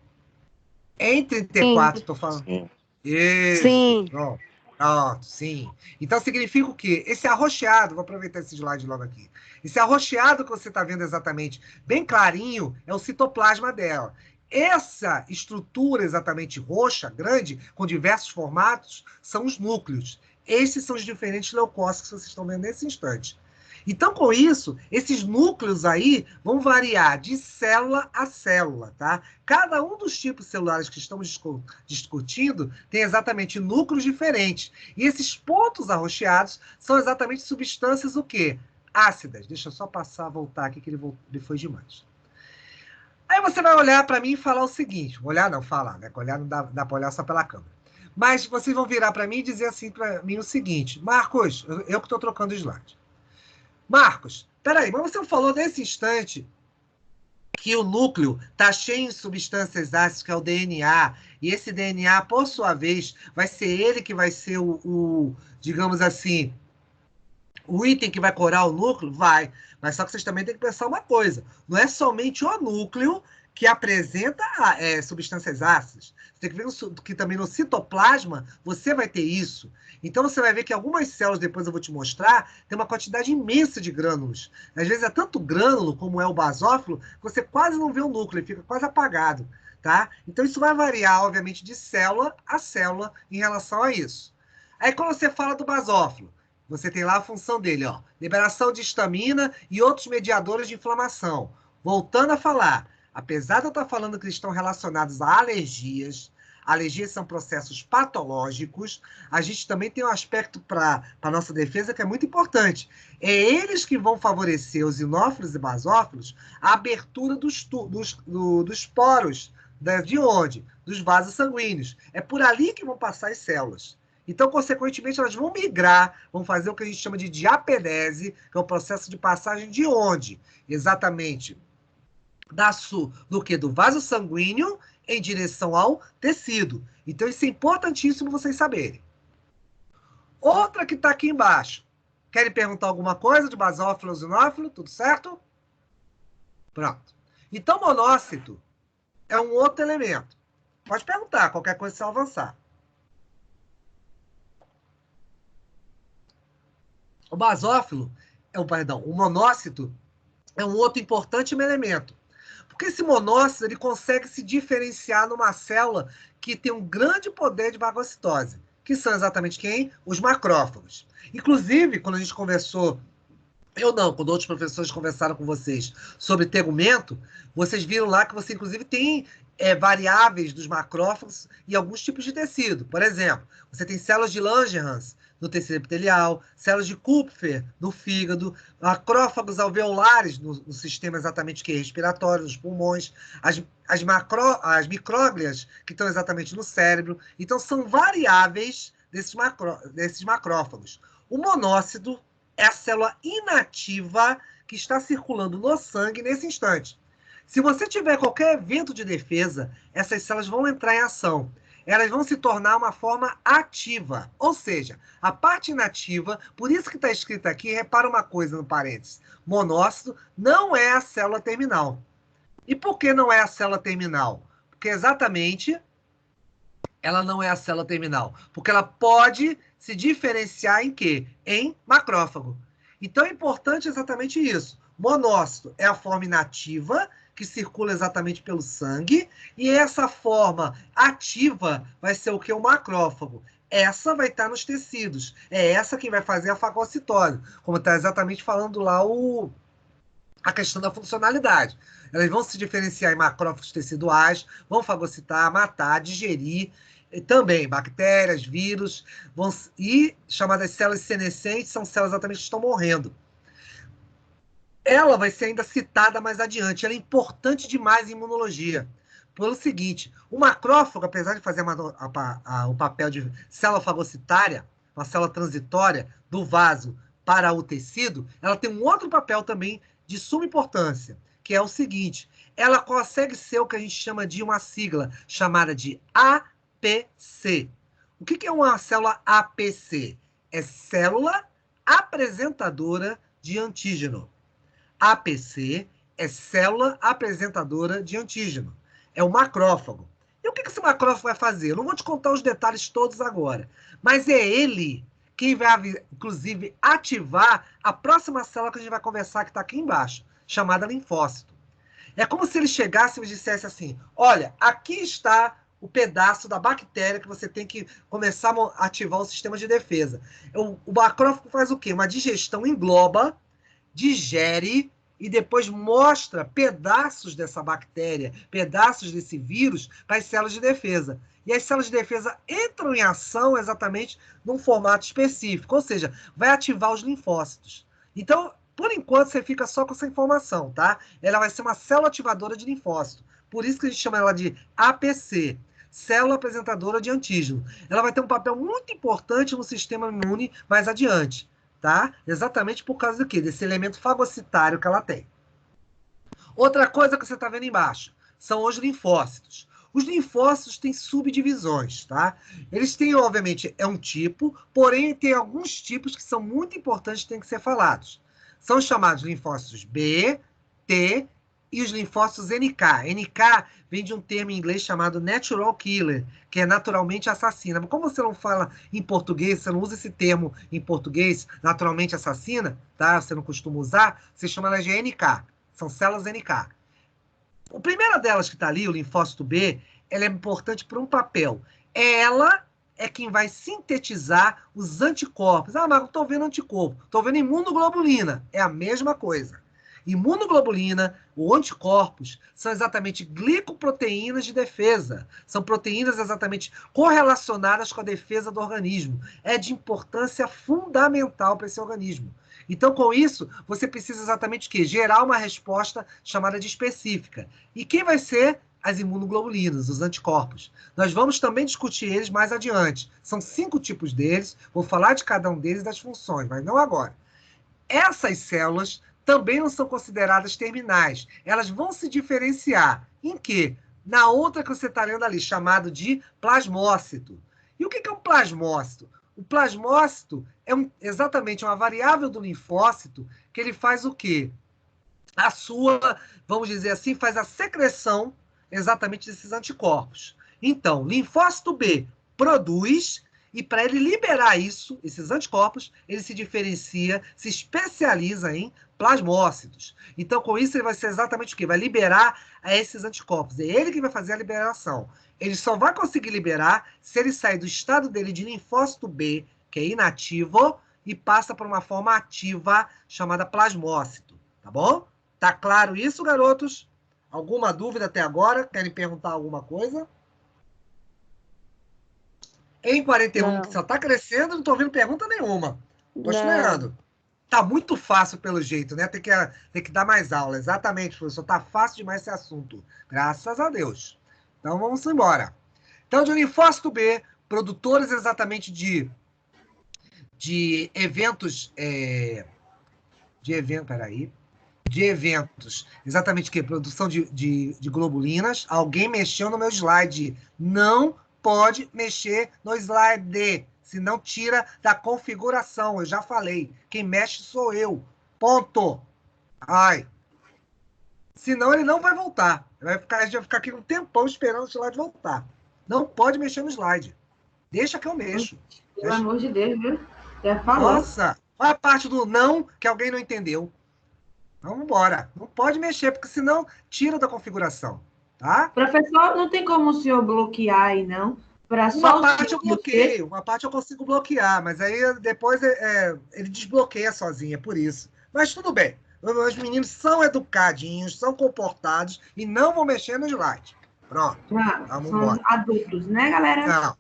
Em 34, estou falando. Isso. Sim. Pronto, sim. Então significa o quê? Esse arroxeado, vou aproveitar esse slide logo aqui. Esse arroxeado que você está vendo exatamente, bem clarinho, é o citoplasma dela. Essa estrutura exatamente roxa, grande, com diversos formatos, são os núcleos. Esses são os diferentes leucócitos que vocês estão vendo nesse instante. Então, com isso, esses núcleos aí vão variar de célula a célula, tá? Cada um dos tipos celulares que estamos discutindo tem exatamente núcleos diferentes. E esses pontos arroxeados são exatamente substâncias o quê? Ácidas. Deixa eu só voltar aqui que ele foi demais. Aí você vai olhar para mim e falar o seguinte, falar, né? Olhar não dá para olhar só pela câmera. Mas vocês vão virar para mim e dizer assim para mim o seguinte, Marcos, eu que estou trocando o slide. Marcos, peraí, mas você falou nesse instante que o núcleo está cheio de substâncias ácidas, que é o DNA, e esse DNA, por sua vez, vai ser ele que vai ser digamos assim, o item que vai corar o núcleo? Vai. Mas só que vocês também têm que pensar uma coisa, não é somente o núcleo que apresenta substâncias ácidas. Você tem que ver que também no citoplasma você vai ter isso. Então, você vai ver que algumas células, depois eu vou te mostrar, tem uma quantidade imensa de grânulos. Às vezes é tanto grânulo, como é o basófilo, que você quase não vê o núcleo, ele fica quase apagado. Tá? Então, isso vai variar, obviamente, de célula a célula em relação a isso. Aí, quando você fala do basófilo, você tem lá a função dele, ó, liberação de histamina e outros mediadores de inflamação. Voltando a falar, apesar de eu estar falando que eles estão relacionados a alergias são processos patológicos, a gente também tem um aspecto para a nossa defesa que é muito importante. É eles que vão favorecer, os eosinofilos e basófilos, a abertura dos poros. De onde? Dos vasos sanguíneos. É por ali que vão passar as células. Então, consequentemente, elas vão migrar, vão fazer o que a gente chama de diapedese, que é o processo de passagem de onde? Exatamente do que? Do vaso sanguíneo em direção ao tecido. Então, isso é importantíssimo vocês saberem. Outra que está aqui embaixo. Querem perguntar alguma coisa de basófilo, eosinófilo? Tudo certo? Pronto. Então, monócito é um outro elemento. Pode perguntar, qualquer coisa se eu avançar. O basófilo, o monócito é um outro importante elemento. Porque esse monócito ele consegue se diferenciar numa célula que tem um grande poder de fagocitose, que são exatamente quem? Os macrófagos. Inclusive, quando a gente conversou, quando outros professores conversaram com vocês sobre tegumento, vocês viram lá que você, inclusive, tem variáveis dos macrófagos e alguns tipos de tecido. Por exemplo, você tem células de Langerhans no tecido epitelial, células de Kupfer no fígado, macrófagos alveolares no sistema exatamente que é respiratório, nos pulmões, as micróglias que estão exatamente no cérebro. Então, são variáveis desses macrófagos. O monócito é a célula inativa que está circulando no sangue nesse instante. Se você tiver qualquer evento de defesa, essas células vão entrar em ação. Elas vão se tornar uma forma ativa. Ou seja, a parte inativa, por isso que está escrito aqui, repara uma coisa no parênteses, monócito não é a célula terminal. E por que não é a célula terminal? Porque exatamente ela não é a célula terminal. Porque ela pode se diferenciar em quê? Em macrófago. Então é importante exatamente isso. Monócito é a forma inativa, que circula exatamente pelo sangue, e essa forma ativa vai ser o que? O macrófago. Essa vai estar nos tecidos. É essa que vai fazer a fagocitose, como está exatamente falando lá a questão da funcionalidade. Elas vão se diferenciar em macrófagos teciduais, vão fagocitar, matar, digerir, e também bactérias, vírus, e chamadas células senescentes, são células exatamente que estão morrendo. Ela vai ser ainda citada mais adiante. Ela é importante demais em imunologia. Pelo seguinte, o macrófago, apesar de fazer o papel de célula fagocitária, uma célula transitória do vaso para o tecido, ela tem um outro papel também de suma importância, que é o seguinte, ela consegue ser o que a gente chama de uma sigla, chamada de APC. O que é uma célula APC? É célula apresentadora de antígeno. APC é célula apresentadora de antígeno. É o macrófago. E o que esse macrófago vai fazer? Eu não vou te contar os detalhes todos agora, mas é ele quem vai, inclusive, ativar a próxima célula que a gente vai conversar, que está aqui embaixo, chamada linfócito. É como se ele chegasse e me dissesse assim, olha, aqui está o pedaço da bactéria que você tem que começar a ativar o sistema de defesa. O macrófago faz o quê? Uma digestão, engloba, digere e depois mostra pedaços dessa bactéria, pedaços desse vírus para as células de defesa. E as células de defesa entram em ação exatamente num formato específico, ou seja, vai ativar os linfócitos. Então, por enquanto, você fica só com essa informação, tá? Ela vai ser uma célula ativadora de linfócito. Por isso que a gente chama ela de APC, célula apresentadora de antígeno. Ela vai ter um papel muito importante no sistema imune mais adiante. Tá? Exatamente por causa do quê? Desse elemento fagocitário que ela tem. Outra coisa que você está vendo embaixo são os linfócitos. Os linfócitos têm subdivisões, tá? Eles têm, obviamente, é um tipo, porém tem alguns tipos que são muito importantes e têm que ser falados. São chamados linfócitos B, T e os linfócitos NK. NK vem de um termo em inglês chamado natural killer, que é naturalmente assassina. Mas como você não fala em português, você não usa esse termo em português, naturalmente assassina, tá? Você não costuma usar, você chama ela de NK. São células NK. A primeira delas que está ali, o linfócito B, ela é importante por um papel. Ela é quem vai sintetizar os anticorpos. Ah, mas eu estou vendo anticorpo. Estou vendo imunoglobulina. É a mesma coisa. Imunoglobulina ou anticorpos são exatamente glicoproteínas de defesa. São proteínas exatamente correlacionadas com a defesa do organismo. É de importância fundamental para esse organismo. Então, com isso, você precisa exatamente o quê? Gerar uma resposta chamada de específica. E quem vai ser? As imunoglobulinas, os anticorpos. Nós vamos também discutir eles mais adiante. São 5 tipos deles. Vou falar de cada um deles e das funções, mas não agora. Essas células também não são consideradas terminais. Elas vão se diferenciar em quê? Na outra que você está lendo ali, chamado de plasmócito. E o que é um plasmócito? O plasmócito é exatamente uma variável do linfócito que ele faz o quê? A sua, vamos dizer assim, faz a secreção exatamente desses anticorpos. Então, linfócito B produz, e para ele liberar isso, esses anticorpos, ele se diferencia, se especializa em plasmócitos. Então, com isso, ele vai ser exatamente o quê? Vai liberar esses anticorpos. É ele que vai fazer a liberação. Ele só vai conseguir liberar se ele sair do estado dele de linfócito B, que é inativo, e passa para uma forma ativa chamada plasmócito. Tá bom? Tá claro isso, garotos? Alguma dúvida até agora? Querem perguntar alguma coisa? Em 41, não. Que só está crescendo, não estou ouvindo pergunta nenhuma. Estou estranhando. Está muito fácil pelo jeito, né? Tem que dar mais aula. Exatamente, professor. Está fácil demais esse assunto. Graças a Deus. Então, vamos embora. Então, de linfócito B, produtores exatamente de eventos... De eventos. Exatamente o quê? Produção de globulinas. Alguém mexeu no meu slide. Não pode mexer no slide, senão tira da configuração. Eu já falei. Quem mexe sou eu. Ponto. Ai. Senão ele não vai voltar. A gente vai ficar aqui um tempão esperando o slide voltar. Não pode mexer no slide. Deixa que eu mexo. Pelo amor de Deus, viu? Já falou. Nossa. Olha a parte do não que alguém não entendeu. Vamos embora. Não pode mexer, porque senão tira da configuração. Tá? Professor, não tem como o senhor bloquear aí, não? Uma parte eu bloqueio, uma parte eu consigo bloquear, mas aí depois ele desbloqueia sozinho, é por isso. Mas tudo bem. Os meninos são educadinhos, são comportados e não vão mexer no slide. Pronto. Vamos são embora. Adultos, né, galera? Não.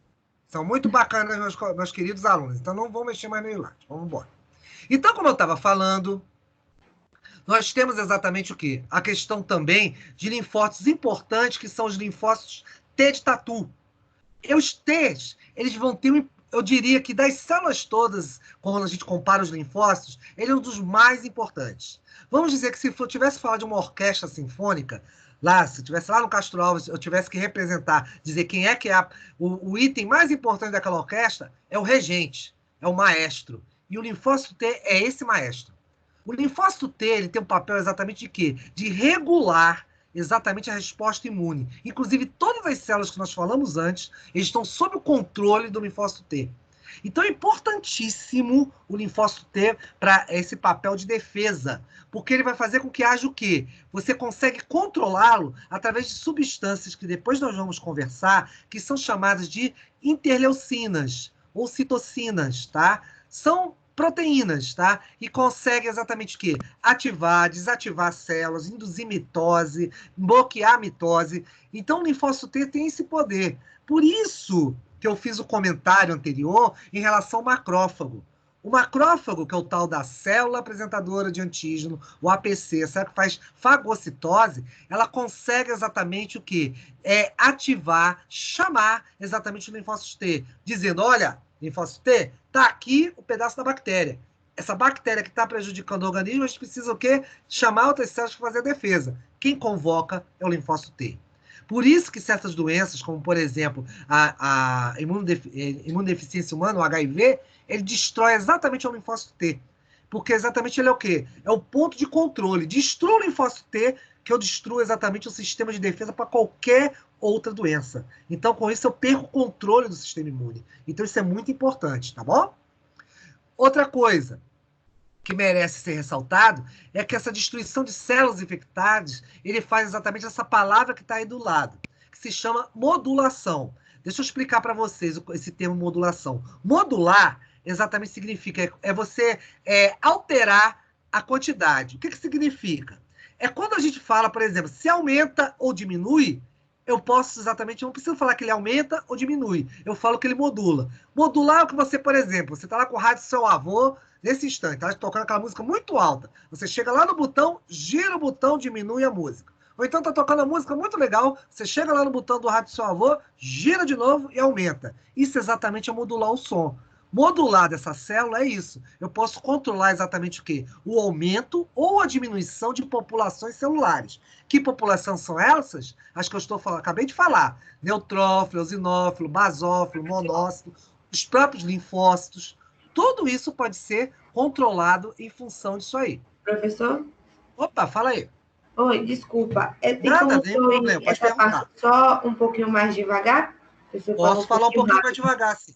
São muito bacanas, meus queridos alunos. Então não vão mexer mais no slide. Vamos embora. Então, como eu estava falando, nós temos exatamente o quê? A questão também de linfócitos importantes, que são os linfócitos T de tatu. E os T's, eles vão ter, eu diria que das células todas, quando a gente compara os linfócitos, ele é um dos mais importantes. Vamos dizer que se eu tivesse falado de uma orquestra sinfônica, lá, se eu estivesse lá no Castro Alves, eu tivesse que representar, dizer quem é que é o item mais importante daquela orquestra, é o regente, é o maestro. E o linfócito T é esse maestro. O linfócito T ele tem um papel exatamente de quê? De regular exatamente a resposta imune. Inclusive, todas as células que nós falamos antes, eles estão sob o controle do linfócito T. Então, é importantíssimo o linfócito T para esse papel de defesa, porque ele vai fazer com que haja o quê? Você consegue controlá-lo através de substâncias que depois nós vamos conversar, que são chamadas de interleucinas ou citocinas, tá? São proteínas, tá? E consegue exatamente o quê? Ativar, desativar células, induzir mitose, bloquear a mitose. Então, o linfócito T tem esse poder. Por isso que eu fiz o comentário anterior em relação ao macrófago. O macrófago, que é o tal da célula apresentadora de antígeno, o APC, sabe, que faz fagocitose, ela consegue exatamente o quê? Ativar, chamar exatamente o linfócito T, dizendo, olha, linfócito T, está aqui o pedaço da bactéria. Essa bactéria que está prejudicando o organismo, a gente precisa o quê? Chamar outras células para fazer a defesa. Quem convoca é o linfócito T. Por isso que certas doenças, como, por exemplo, a imunodeficiência humana, o HIV, ele destrói exatamente o linfócito T. Porque exatamente ele é o quê? É o ponto de controle. Destrói o linfócito T, que eu destruo exatamente o sistema de defesa para qualquer outra doença. Então, com isso, eu perco o controle do sistema imune. Então, isso é muito importante, tá bom? Outra coisa que merece ser ressaltado é que essa destruição de células infectadas, ele faz exatamente essa palavra que está aí do lado, que se chama modulação. Deixa eu explicar para vocês esse termo modulação. Modular exatamente significa você alterar a quantidade. O que significa? É quando a gente fala, por exemplo, se aumenta ou diminui, eu posso exatamente, não preciso falar que ele aumenta ou diminui, eu falo que ele modula. Modular é o que você, por exemplo, você está lá com o rádio do seu avô, nesse instante, está tocando aquela música muito alta, você chega lá no botão, gira o botão, diminui a música. Ou então está tocando uma música muito legal, você chega lá no botão do rádio do seu avô, gira de novo e aumenta. Isso exatamente é modular o som. Modular dessa célula é isso. Eu posso controlar exatamente o quê? O aumento ou a diminuição de populações celulares. Que população são essas? As que eu acabei de falar. Neutrófilo, eosinófilo, basófilo, monócito, os próprios linfócitos. Tudo isso pode ser controlado em função disso aí. Professor? Opa, fala aí. Oi, desculpa. Nada, nem problema, pode perguntar. Só um pouquinho mais devagar? Posso falar um pouquinho mais devagar, sim.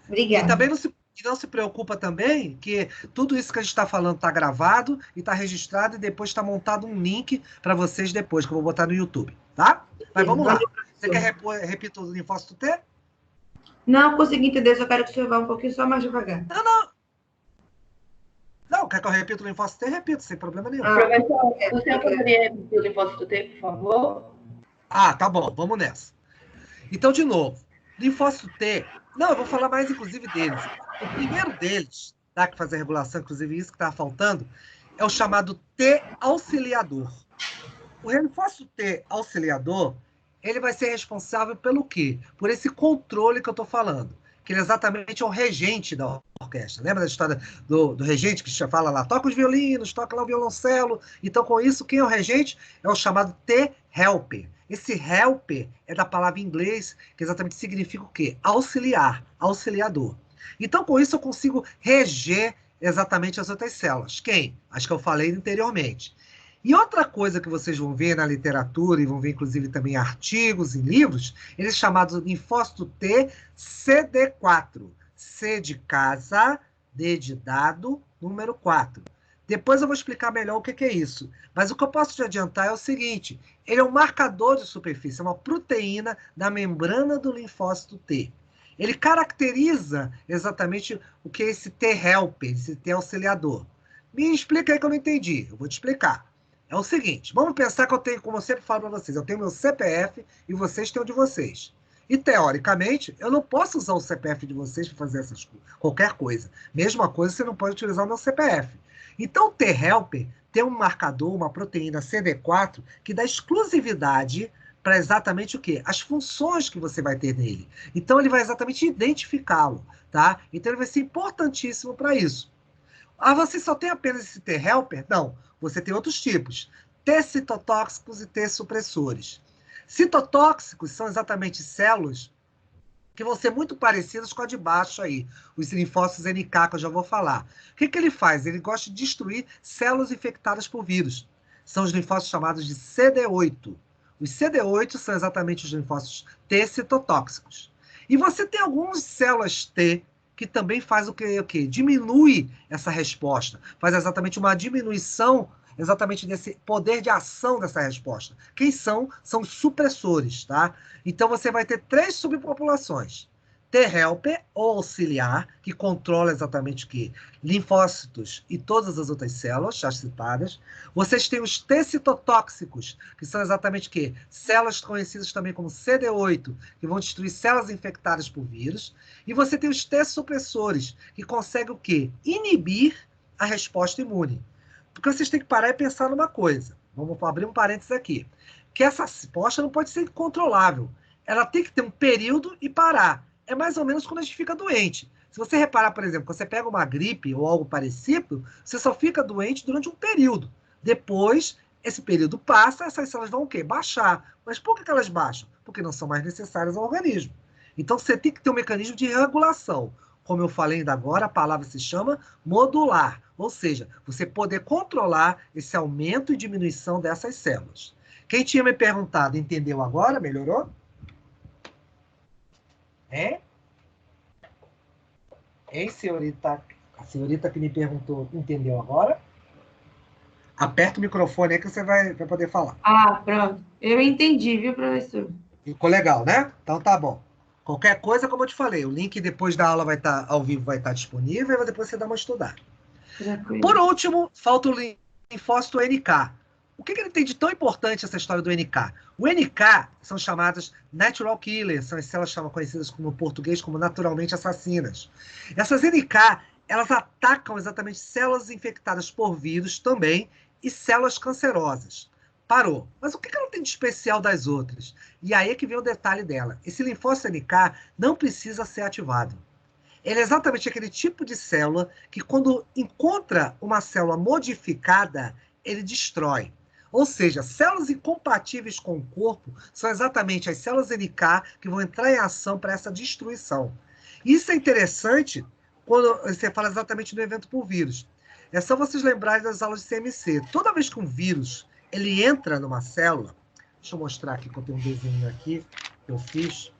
Obrigada. E também não se preocupa também que tudo isso que a gente está falando está gravado e está registrado e depois está montado um link para vocês depois, que eu vou botar no YouTube, tá? Mas vamos lá. Você quer repetir o linfócito T? Não, consegui entender, só quero que o senhor vá um pouquinho só mais devagar. Não, quer que eu repita o linfócito T? Repito, sem problema nenhum. Professor, você poderia repetir o linfócito T, por favor? Tá bom, vamos nessa. Então, de novo, linfócito T... Não, eu vou falar mais, inclusive, deles. O primeiro deles, tá, que faz a regulação, inclusive isso que estava faltando, é o chamado T auxiliador. O linfócito T auxiliador, ele vai ser responsável pelo quê? Por esse controle que eu estou falando. Que ele exatamente é o regente da orquestra. Lembra da história do regente que fala lá, toca os violinos, toca lá o violoncelo. Então, com isso, quem é o regente? É o chamado T-helper. Esse helper é da palavra em inglês, que exatamente significa o quê? Auxiliar, auxiliador. Então, com isso, eu consigo reger exatamente as outras células. Quem? As que eu falei anteriormente. E outra coisa que vocês vão ver na literatura, e vão ver inclusive também artigos e livros, eles chamados linfócito T CD4. C de casa, D de dado, número 4. Depois eu vou explicar melhor o que é isso. Mas o que eu posso te adiantar é o seguinte, ele é um marcador de superfície, é uma proteína da membrana do linfócito T. Ele caracteriza exatamente o que é esse T-helper, esse T-auxiliador. Me explica aí que eu não entendi, eu vou te explicar. É o seguinte, vamos pensar que eu tenho, como eu sempre falo para vocês, eu tenho meu CPF e vocês têm o de vocês. E, teoricamente, eu não posso usar o CPF de vocês para fazer qualquer coisa. Mesma coisa, você não pode utilizar o meu CPF. Então, o T-helper tem um marcador, uma proteína CD4, que dá exclusividade para exatamente o quê? As funções que você vai ter nele. Então, ele vai exatamente identificá-lo, tá? Então, ele vai ser importantíssimo para isso. Você só tem apenas esse T-helper? Não. Você tem outros tipos. T-citotóxicos e T-supressores. Citotóxicos são exatamente células que vão ser muito parecidas com a de baixo aí, os linfócitos NK, que eu já vou falar. O que ele faz? Ele gosta de destruir células infectadas por vírus. São os linfócitos chamados de CD8. Os CD8 são exatamente os linfócitos T-citotóxicos. E você tem algumas células T que também faz o quê? Diminui essa resposta. Faz exatamente uma diminuição exatamente desse poder de ação dessa resposta. Quem são? São os supressores, tá? Então, você vai ter 3 subpopulações. T-helper, ou auxiliar, que controla exatamente o quê? Linfócitos e todas as outras células, já citadas. Vocês têm os T-citotóxicos, que são exatamente o quê? Células conhecidas também como CD8, que vão destruir células infectadas por vírus. E você tem os T-supressores, que conseguem o quê? Inibir a resposta imune. Porque vocês têm que parar e pensar numa coisa. Vamos abrir um parênteses aqui. Que essa resposta não pode ser controlável. Ela tem que ter um período e parar. É mais ou menos quando a gente fica doente. Se você reparar, por exemplo, quando você pega uma gripe ou algo parecido, você só fica doente durante um período. Depois, esse período passa, essas células vão o quê? Baixar. Mas por que elas baixam? Porque não são mais necessárias ao organismo. Então, você tem que ter um mecanismo de regulação. como eu falei ainda agora, a palavra se chama modular, ou seja, você poder controlar esse aumento e diminuição dessas células. Quem tinha me perguntado, entendeu agora? Melhorou? Hein, senhorita? A senhorita que me perguntou, entendeu agora? Aperta o microfone aí que você vai poder falar. Pronto. Eu entendi, viu, professor? Ficou legal, né? Então tá bom. Qualquer coisa, como eu te falei, o link depois da aula vai estar ao vivo, vai estar disponível, e depois você dá uma estudada. Tranquilo. Por último, falta o linfócito NK. O que ele tem de tão importante essa história do NK? O NK são chamadas natural killers, são as células conhecidas como, no português como naturalmente assassinas. Essas NK, elas atacam exatamente células infectadas por vírus também e células cancerosas. Parou. Mas o que ela tem de especial das outras? E aí é que vem o detalhe dela. Esse linfócito NK não precisa ser ativado. Ele é exatamente aquele tipo de célula que, quando encontra uma célula modificada, ele destrói. Ou seja, células incompatíveis com o corpo são exatamente as células NK que vão entrar em ação para essa destruição. Isso é interessante quando você fala exatamente do evento por vírus. É só vocês lembrarem das aulas de CMC. Toda vez que um vírus ele entra numa célula, deixa eu mostrar aqui que eu tenho um desenho aqui que eu fiz.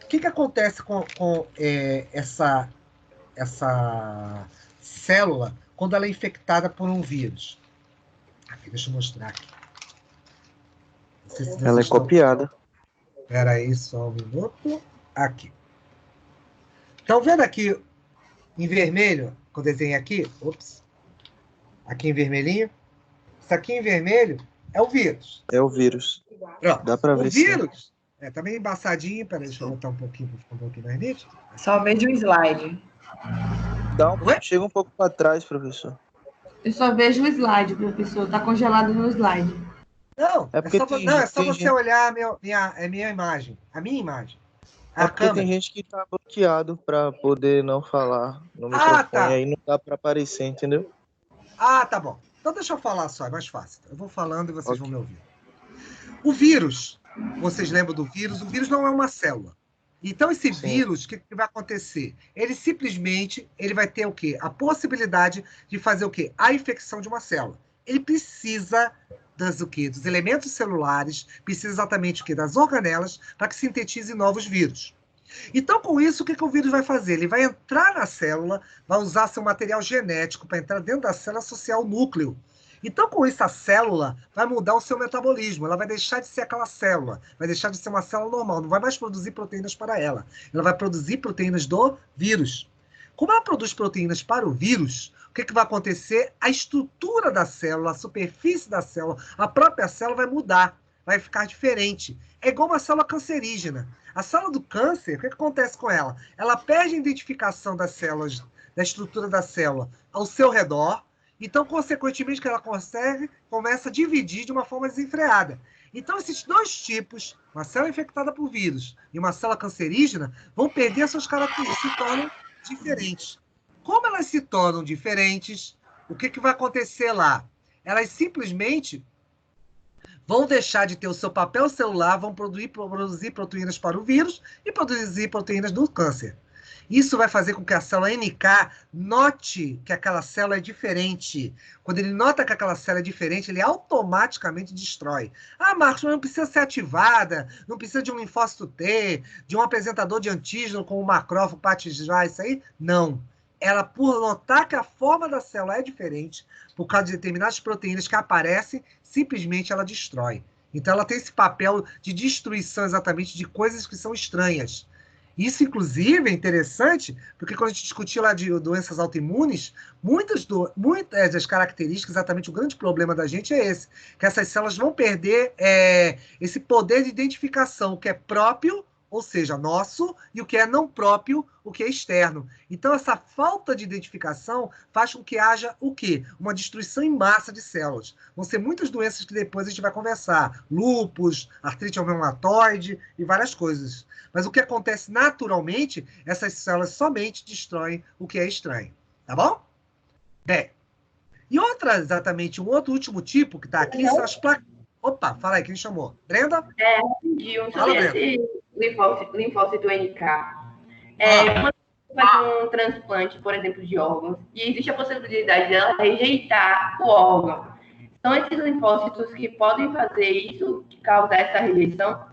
O que acontece com essa célula quando ela é infectada por um vírus? Aqui, deixa eu mostrar aqui. Não sei se ela é copiada. Espera aí só um minuto. Aqui. Estão vendo aqui em vermelho, que eu desenhei aqui? Ops. Aqui em vermelhinho. Isso aqui em vermelho é o vírus. É o vírus. Pronto. Dá para ver. O vírus tá meio embaçadinho. Peraí, deixa eu botar um pouquinho para ficar um pouquinho mais nítido. Só vejo o slide. Chega um pouco para trás, professor. Eu só vejo o slide, professor. Tá congelado no slide. Não, é só você gente... olhar a minha imagem. A minha imagem. É porque tem gente que tá bloqueado para poder não falar no microfone. Tá. Aí não dá para aparecer, entendeu? Tá bom. Então deixa eu falar só, é mais fácil. Eu vou falando e vocês vão me ouvir. O vírus, vocês lembram do vírus? O vírus não é uma célula. Então esse vírus, o que vai acontecer? Ele simplesmente vai ter o quê? A possibilidade de fazer o quê? A infecção de uma célula. Ele precisa dos elementos celulares, precisa exatamente o quê? Das organelas para que sintetize novos vírus. Então, com isso, o que o vírus vai fazer? Ele vai entrar na célula, vai usar seu material genético para entrar dentro da célula, associar o núcleo. Então, com isso, a célula vai mudar o seu metabolismo. Ela vai deixar de ser aquela célula, vai deixar de ser uma célula normal, não vai mais produzir proteínas para ela. Ela vai produzir proteínas do vírus. Como ela produz proteínas para o vírus, o que vai acontecer? A estrutura da célula, a superfície da célula, a própria célula vai mudar, vai ficar diferente. É igual uma célula cancerígena. A célula do câncer, o que acontece com ela? Ela perde a identificação das células, da estrutura da célula ao seu redor, então, consequentemente, que ela começa a dividir de uma forma desenfreada. Então, esses dois tipos, uma célula infectada por vírus e uma célula cancerígena, vão perder suas características, se tornam diferentes. Como elas se tornam diferentes, o que vai acontecer lá? Elas simplesmente vão deixar de ter o seu papel celular, vão produzir proteínas para o vírus e produzir proteínas do câncer. Isso vai fazer com que a célula NK note que aquela célula é diferente. Quando ele nota que aquela célula é diferente, ele automaticamente destrói. Marcos, mas não precisa ser ativada, não precisa de um linfócito T, de um apresentador de antígeno como o macrófago, patijar, isso aí? Não. Ela, por notar que a forma da célula é diferente, por causa de determinadas proteínas que aparecem, simplesmente ela destrói. Então, ela tem esse papel de destruição exatamente de coisas que são estranhas. Isso, inclusive, é interessante, porque quando a gente discutiu lá de doenças autoimunes, muitas das características, exatamente o grande problema da gente é esse, que essas células vão perder esse poder de identificação, o que é próprio, ou seja, nosso, e o que é não próprio, o que é externo. Então, essa falta de identificação faz com que haja o quê? Uma destruição em massa de células. Vão ser muitas doenças que depois a gente vai conversar. Lúpus, artrite reumatoide e várias coisas. Mas o que acontece naturalmente, essas células somente destroem o que é estranho. Tá bom? Bem, e um outro último tipo que está aqui são as placas. Opa, fala aí, quem chamou? Brenda? Rapidinho, sobre esse linfócito NK. faz um transplante, por exemplo, de órgãos, e existe a possibilidade dela rejeitar o órgão. São esses linfócitos que podem fazer isso, que causar essa rejeição?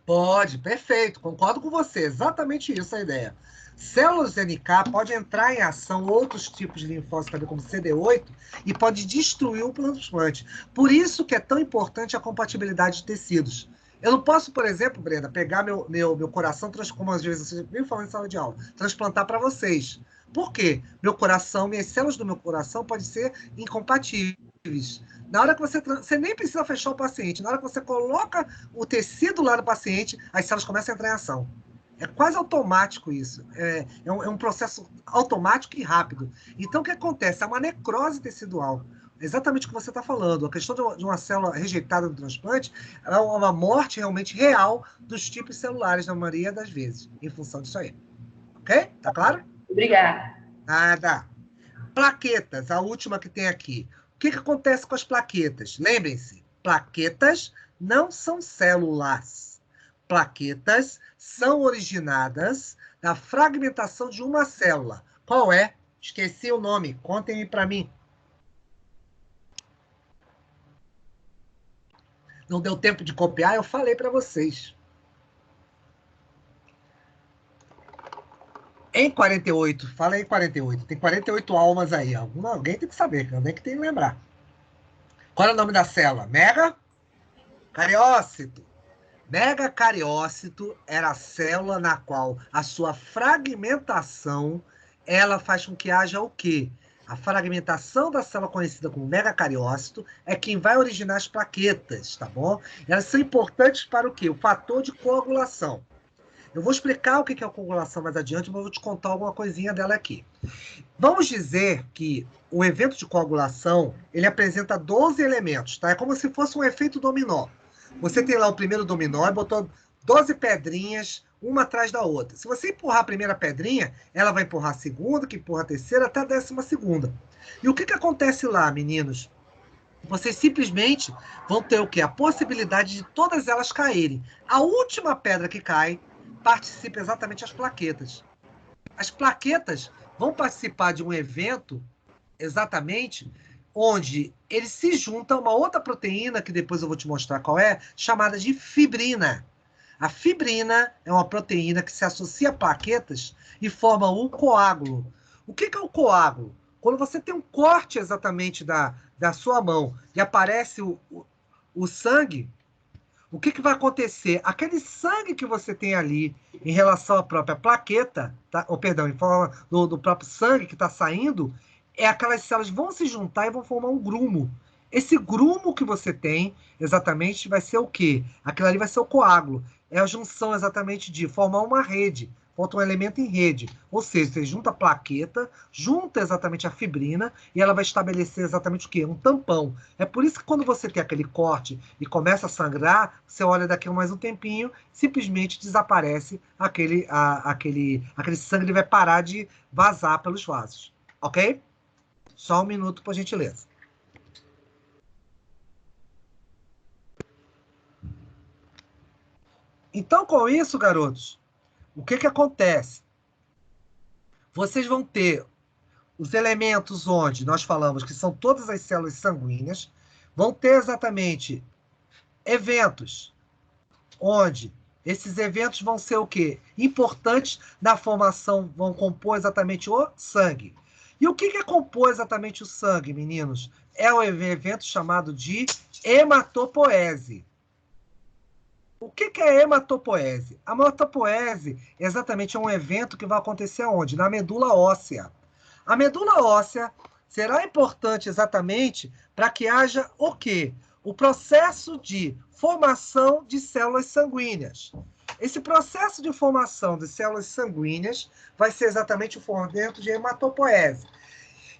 Pode, perfeito, concordo com você, exatamente isso a ideia. Células NK podem entrar em ação outros tipos de linfócitos, também como CD8, e pode destruir o transplante. Por isso que é tão importante a compatibilidade de tecidos. Eu não posso, por exemplo, Brenda, pegar meu coração, como às vezes você viu falando em sala de aula, transplantar para vocês. Por quê? Meu coração, minhas células do meu coração podem ser incompatíveis. Na hora que você nem precisa fechar o paciente, na hora que você coloca o tecido lá do paciente, as células começam a entrar em ação. É quase automático isso. É um processo automático e rápido. Então, o que acontece? É uma necrose tecidual. Exatamente o que você está falando. A questão de uma célula rejeitada no transplante é uma morte realmente real dos tipos celulares, na maioria das vezes, em função disso aí. Ok? Tá claro? Obrigada. Nada. Plaquetas, a última que tem aqui. O que acontece com as plaquetas? Lembrem-se, plaquetas não são células. Plaquetas são originadas da fragmentação de uma célula. Qual é? Esqueci o nome. Contem para mim. Não deu tempo de copiar, eu falei para vocês. Em 48, fala em 48, tem 48 almas aí. Alguém tem que saber, alguém que tem que lembrar. Qual é o nome da célula? Megacariócito. Megacariócito era a célula na qual a sua fragmentação, ela faz com que haja o quê? A fragmentação da célula conhecida como megacariócito é quem vai originar as plaquetas, tá bom? Elas são importantes para o quê? O fator de coagulação. Eu vou explicar o que é a coagulação mais adiante, mas eu vou te contar alguma coisinha dela aqui. Vamos dizer que o evento de coagulação, ele apresenta 12 elementos, tá? É como se fosse um efeito dominó. Você tem lá o primeiro dominó e botou 12 pedrinhas, uma atrás da outra. Se você empurrar a primeira pedrinha, ela vai empurrar a segunda, que empurra a terceira, até a 12ª. E o que acontece lá, meninos? Vocês simplesmente vão ter o quê? A possibilidade de todas elas caírem. A última pedra que cai participa exatamente as plaquetas. As plaquetas vão participar de um evento, exatamente, onde ele se junta a uma outra proteína, que depois eu vou te mostrar qual é, chamada de fibrina. A fibrina é uma proteína que se associa a plaquetas e forma o coágulo. O que é o coágulo? Quando você tem um corte exatamente da sua mão e aparece o sangue, o que vai acontecer? Aquele sangue que você tem ali em relação à própria plaqueta, tá? Em forma do próprio sangue que está saindo, aquelas células vão se juntar e vão formar um grumo. Esse grumo que você tem, exatamente, vai ser o quê? Aquilo ali vai ser o coágulo. É a junção exatamente de formar uma rede. Falta um elemento em rede. Ou seja, você junta a plaqueta, junta exatamente a fibrina e ela vai estabelecer exatamente o quê? Um tampão. É por isso que quando você tem aquele corte e começa a sangrar, você olha daqui a mais um tempinho, simplesmente desaparece aquele sangue, ele vai parar de vazar pelos vasos. Ok? Só um minuto, por gentileza. Então, com isso, garotos, o que acontece? Vocês vão ter os elementos onde nós falamos que são todas as células sanguíneas, vão ter exatamente eventos onde esses eventos vão ser o quê? Importantes na formação, vão compor exatamente o sangue. E o que compor exatamente o sangue, meninos? É um evento chamado de hematopoese. O que é hematopoese? A hematopoese exatamente é um evento que vai acontecer onde? Na medula óssea. A medula óssea será importante exatamente para que haja o quê? O processo de formação de células sanguíneas. Esse processo de formação de células sanguíneas vai ser exatamente o evento de hematopoese.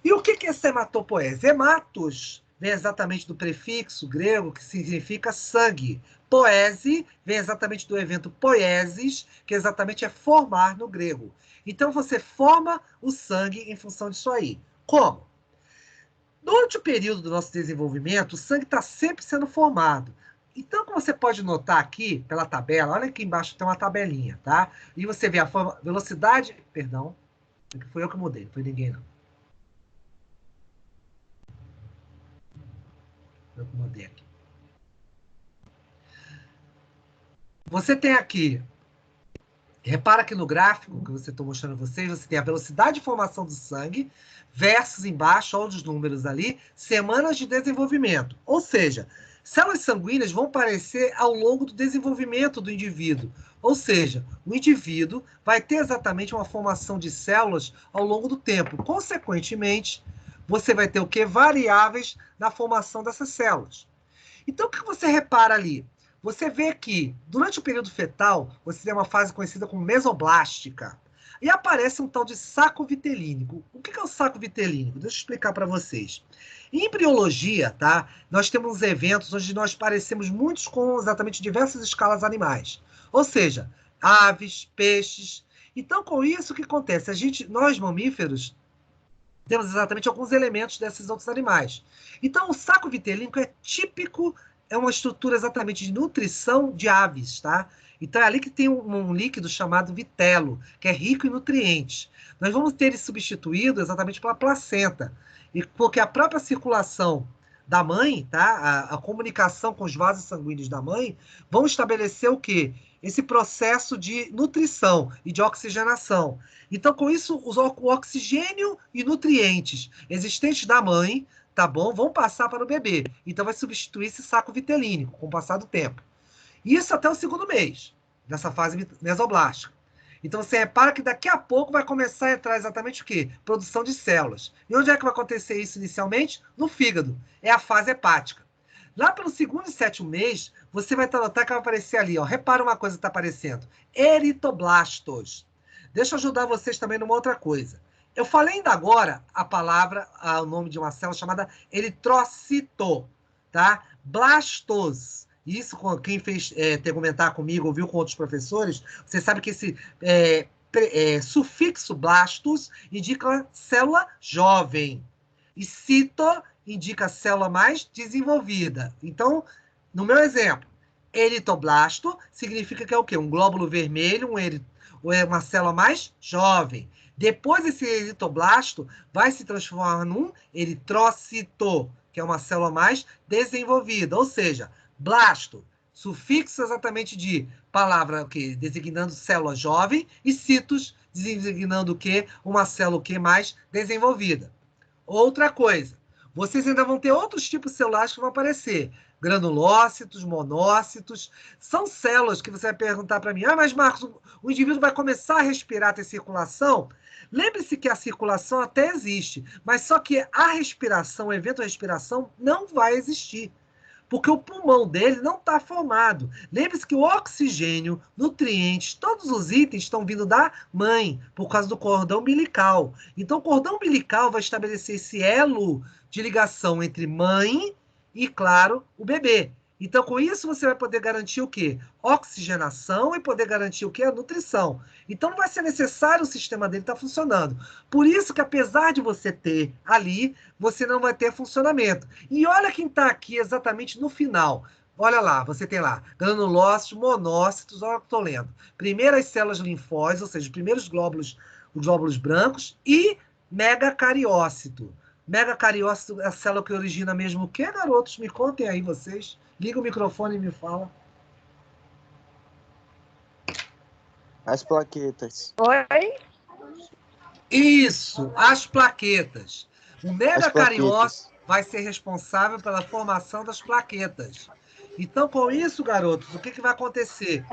E o que é essa hematopoese? Hematos vem exatamente do prefixo grego que significa sangue. Poese vem exatamente do evento poiesis, que exatamente é formar no grego. Então, você forma o sangue em função disso aí. Como? Durante o período do nosso desenvolvimento, o sangue está sempre sendo formado. Então, como você pode notar aqui, pela tabela, olha aqui embaixo tem uma tabelinha, tá? E você vê a velocidade... Perdão, foi eu que mudei, não foi ninguém, não. Eu que mudei aqui. Você tem aqui... Repara que no gráfico que eu estou mostrando a vocês, você tem a velocidade de formação do sangue versus embaixo, olha os números ali, semanas de desenvolvimento. Ou seja, células sanguíneas vão aparecer ao longo do desenvolvimento do indivíduo. Ou seja, o indivíduo vai ter exatamente uma formação de células ao longo do tempo. Consequentemente, você vai ter o quê? Variáveis na formação dessas células. Então, o que você repara ali? Você vê que, durante o período fetal, você tem uma fase conhecida como mesoblástica. E aparece um tal de saco vitelínico. O que é o saco vitelínico? Deixa eu explicar para vocês. Em embriologia, tá, nós temos eventos onde nós parecemos muitos com exatamente diversas escalas animais. Ou seja, aves, peixes. Então, com isso, o que acontece? Nós, mamíferos, temos exatamente alguns elementos desses outros animais. Então, o saco vitelínico é típico... É uma estrutura exatamente de nutrição de aves, tá? Então é ali que tem um líquido chamado vitelo, que é rico em nutrientes. Nós vamos ter ele substituído exatamente pela placenta, e porque a própria circulação da mãe, tá? A comunicação com os vasos sanguíneos da mãe, vão estabelecer o quê? Esse processo de nutrição e de oxigenação. Então, com isso, o oxigênio e nutrientes existentes da mãe, tá bom? Vão passar para o bebê. Então, vai substituir esse saco vitelínico com o passar do tempo. Isso até o segundo mês, dessa fase mesoblástica. Então, você repara que daqui a pouco vai começar a entrar exatamente o quê? Produção de células. E onde é que vai acontecer isso inicialmente? No fígado. É a fase hepática. Lá pelo segundo e sétimo mês, você vai notar que vai aparecer ali, ó. Repara uma coisa que está aparecendo. Eritoblastos. Deixa eu ajudar vocês também numa outra coisa. Eu falei ainda agora a palavra, o nome de uma célula chamada eritrócito, tá? Blastos. Isso, quem fez argumentar comigo, ouviu com outros professores, você sabe que esse sufixo blastos indica célula jovem. E cito indica célula mais desenvolvida. Então, no meu exemplo, eritoblasto significa que é o quê? Um glóbulo vermelho, ou é uma célula mais jovem. Depois, esse eritoblasto vai se transformar num eritrócito, que é uma célula mais desenvolvida. Ou seja, blasto, sufixo exatamente de palavra que designando célula jovem, e citos, designando o quê? Uma célula que mais desenvolvida. Outra coisa, vocês ainda vão ter outros tipos celulares que vão aparecer. Granulócitos, monócitos, são células que você vai perguntar para mim, mas Marcos, o indivíduo vai começar a respirar, ter circulação? Lembre-se que a circulação até existe, mas só que a respiração, o evento respiração, não vai existir, porque o pulmão dele não está formado. Lembre-se que o oxigênio, nutrientes, todos os itens estão vindo da mãe, por causa do cordão umbilical. Então, o cordão umbilical vai estabelecer esse elo de ligação entre mãe e, claro, o bebê. Então, com isso, você vai poder garantir o quê? Oxigenação e poder garantir o quê? A nutrição. Então, não vai ser necessário o sistema dele estar funcionando. Por isso que, apesar de você ter ali, você não vai ter funcionamento. E olha quem está aqui exatamente no final. Olha lá, você tem lá granulócitos, monócitos, olha o que eu estou lendo. Primeiras células linfóides, ou seja, os primeiros glóbulos, os glóbulos brancos, e megacariócito. Megacariócito é a célula que origina mesmo o quê, garotos? Me contem aí vocês. Liga o microfone e me fala. As plaquetas. Oi? Isso, as plaquetas. O megacariócito vai ser responsável pela formação das plaquetas. Então, com isso, garotos, o que vai acontecer?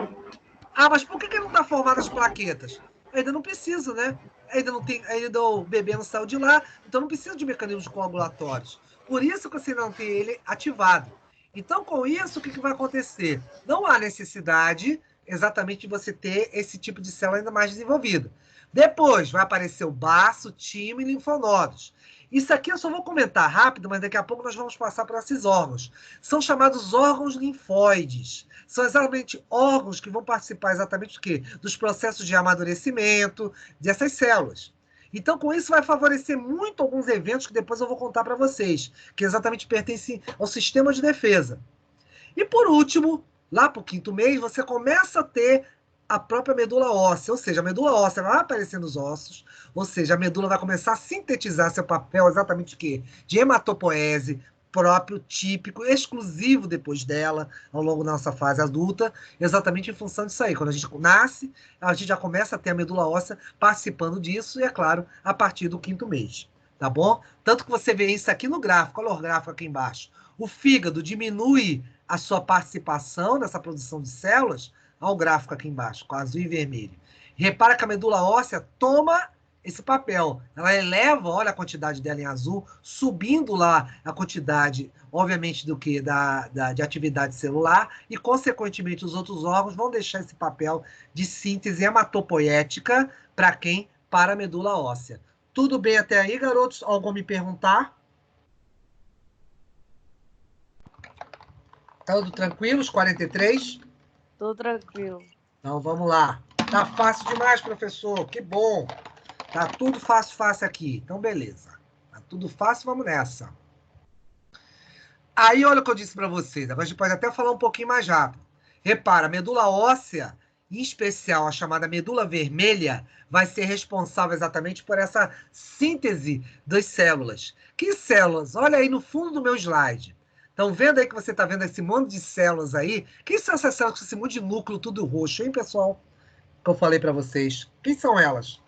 Ah, mas por que não está formado as plaquetas? Ainda não preciso, né? Ainda o bebê não saiu de lá, então não precisa de mecanismos coagulatórios. Por isso que você não tem ele ativado. Então, com isso, o que vai acontecer? Não há necessidade exatamente de você ter esse tipo de célula ainda mais desenvolvida. Depois vai aparecer o baço, timo e linfonodos. Isso aqui eu só vou comentar rápido, mas daqui a pouco nós vamos passar para esses órgãos. São chamados órgãos linfóides. São exatamente órgãos que vão participar exatamente do quê? Dos processos de amadurecimento dessas células. Então, com isso, vai favorecer muito alguns eventos que depois eu vou contar para vocês, que exatamente pertencem ao sistema de defesa. E por último, lá para o 5º mês, você começa a ter a própria medula óssea, ou seja, a medula óssea vai aparecer nos ossos, ou seja, a medula vai começar a sintetizar seu papel exatamente o quê? De hematopoese, próprio, típico, exclusivo depois dela, ao longo da nossa fase adulta, exatamente em função disso aí. Quando a gente nasce, a gente já começa a ter a medula óssea participando disso, e é claro, a partir do 5º mês, tá bom? Tanto que você vê isso aqui no gráfico, olha o gráfico aqui embaixo. O fígado diminui a sua participação nessa produção de células, olha o gráfico aqui embaixo, com azul e vermelho. Repara que a medula óssea toma esse papel. Ela eleva, olha a quantidade dela em azul, subindo lá a quantidade, obviamente, do que de atividade celular, e, consequentemente, os outros órgãos vão deixar esse papel de síntese hematopoética para quem? Para a medula óssea. Tudo bem até aí, garotos? Algum me perguntar? Tudo tranquilo, os 43? Tudo tranquilo. Então, vamos lá. Tá fácil demais, professor. Que bom. Tá tudo fácil aqui. Então, beleza. Tá tudo fácil, vamos nessa. Aí, olha o que eu disse para vocês. Agora a gente pode até falar um pouquinho mais rápido. Repara, a medula óssea, em especial a chamada medula vermelha, vai ser responsável exatamente por essa síntese das células. Que células? Olha aí no fundo do meu slide. Estão vendo aí que você está vendo esse monte de células aí? Quem são essas células com esse monte de núcleo tudo roxo, hein, pessoal? Que eu falei para vocês. Quem são elas?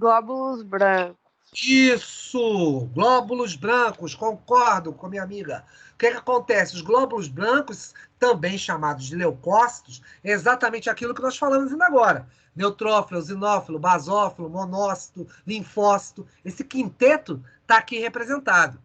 Glóbulos brancos. Isso! Glóbulos brancos, concordo com a minha amiga. O que acontece? Os glóbulos brancos, também chamados de leucócitos, é exatamente aquilo que nós falamos ainda agora. Neutrófilo, eosinófilo, basófilo, monócito, linfócito. Esse quinteto está aqui representado.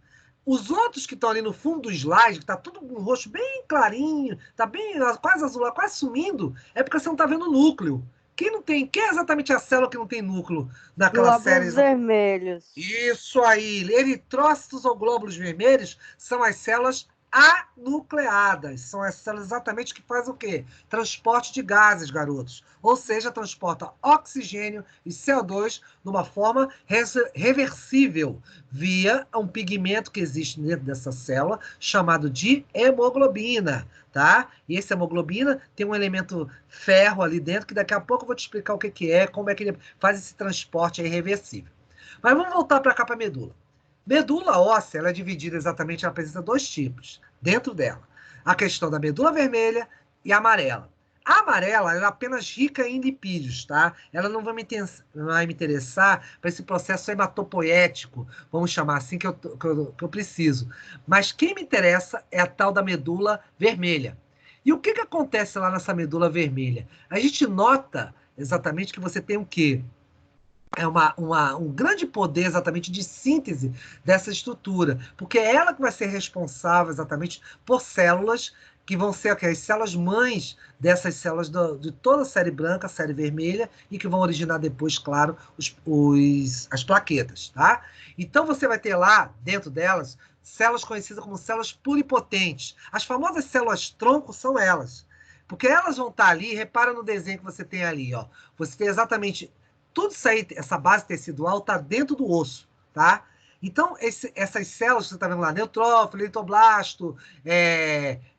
Os outros que estão ali no fundo do slide, que está tudo com o rosto bem clarinho, está bem quase azul, quase sumindo, é porque você não está vendo o núcleo. Quem é exatamente a célula que não tem núcleo naquela série? Glóbulos vermelhos. Isso aí. Eritrócitos ou glóbulos vermelhos são as células anucleadas. São as células exatamente que fazem o quê? Transporte de gases, garotos. Ou seja, transporta oxigênio e CO2 numa forma reversível via um pigmento que existe dentro dessa célula chamado de hemoglobina, tá? E essa hemoglobina tem um elemento ferro ali dentro que daqui a pouco eu vou te explicar o que é, como é que ele faz esse transporte aí reversível. Mas vamos voltar para cá para a medula. Medula óssea, ela é dividida exatamente, ela apresenta dois tipos dentro dela. A questão da medula vermelha e a amarela. A amarela, ela é apenas rica em lipídios, tá? Ela não vai me interessar para esse processo hematopoético, vamos chamar assim, que eu preciso. Mas quem me interessa é a tal da medula vermelha. E o que acontece lá nessa medula vermelha? A gente nota exatamente que você tem o quê? É um grande poder exatamente de síntese dessa estrutura, porque é ela que vai ser responsável exatamente por células que vão ser as células mães dessas células de toda a série branca, a série vermelha, e que vão originar depois, claro, as plaquetas, tá? Então você vai ter lá, dentro delas, células conhecidas como células pluripotentes. As famosas células tronco são elas, porque elas vão estar ali, repara no desenho que você tem ali, ó. Você tem exatamente tudo isso aí, essa base tecidual está dentro do osso, tá? Então, essas células que você está vendo lá, neutrófilo, eritroblasto,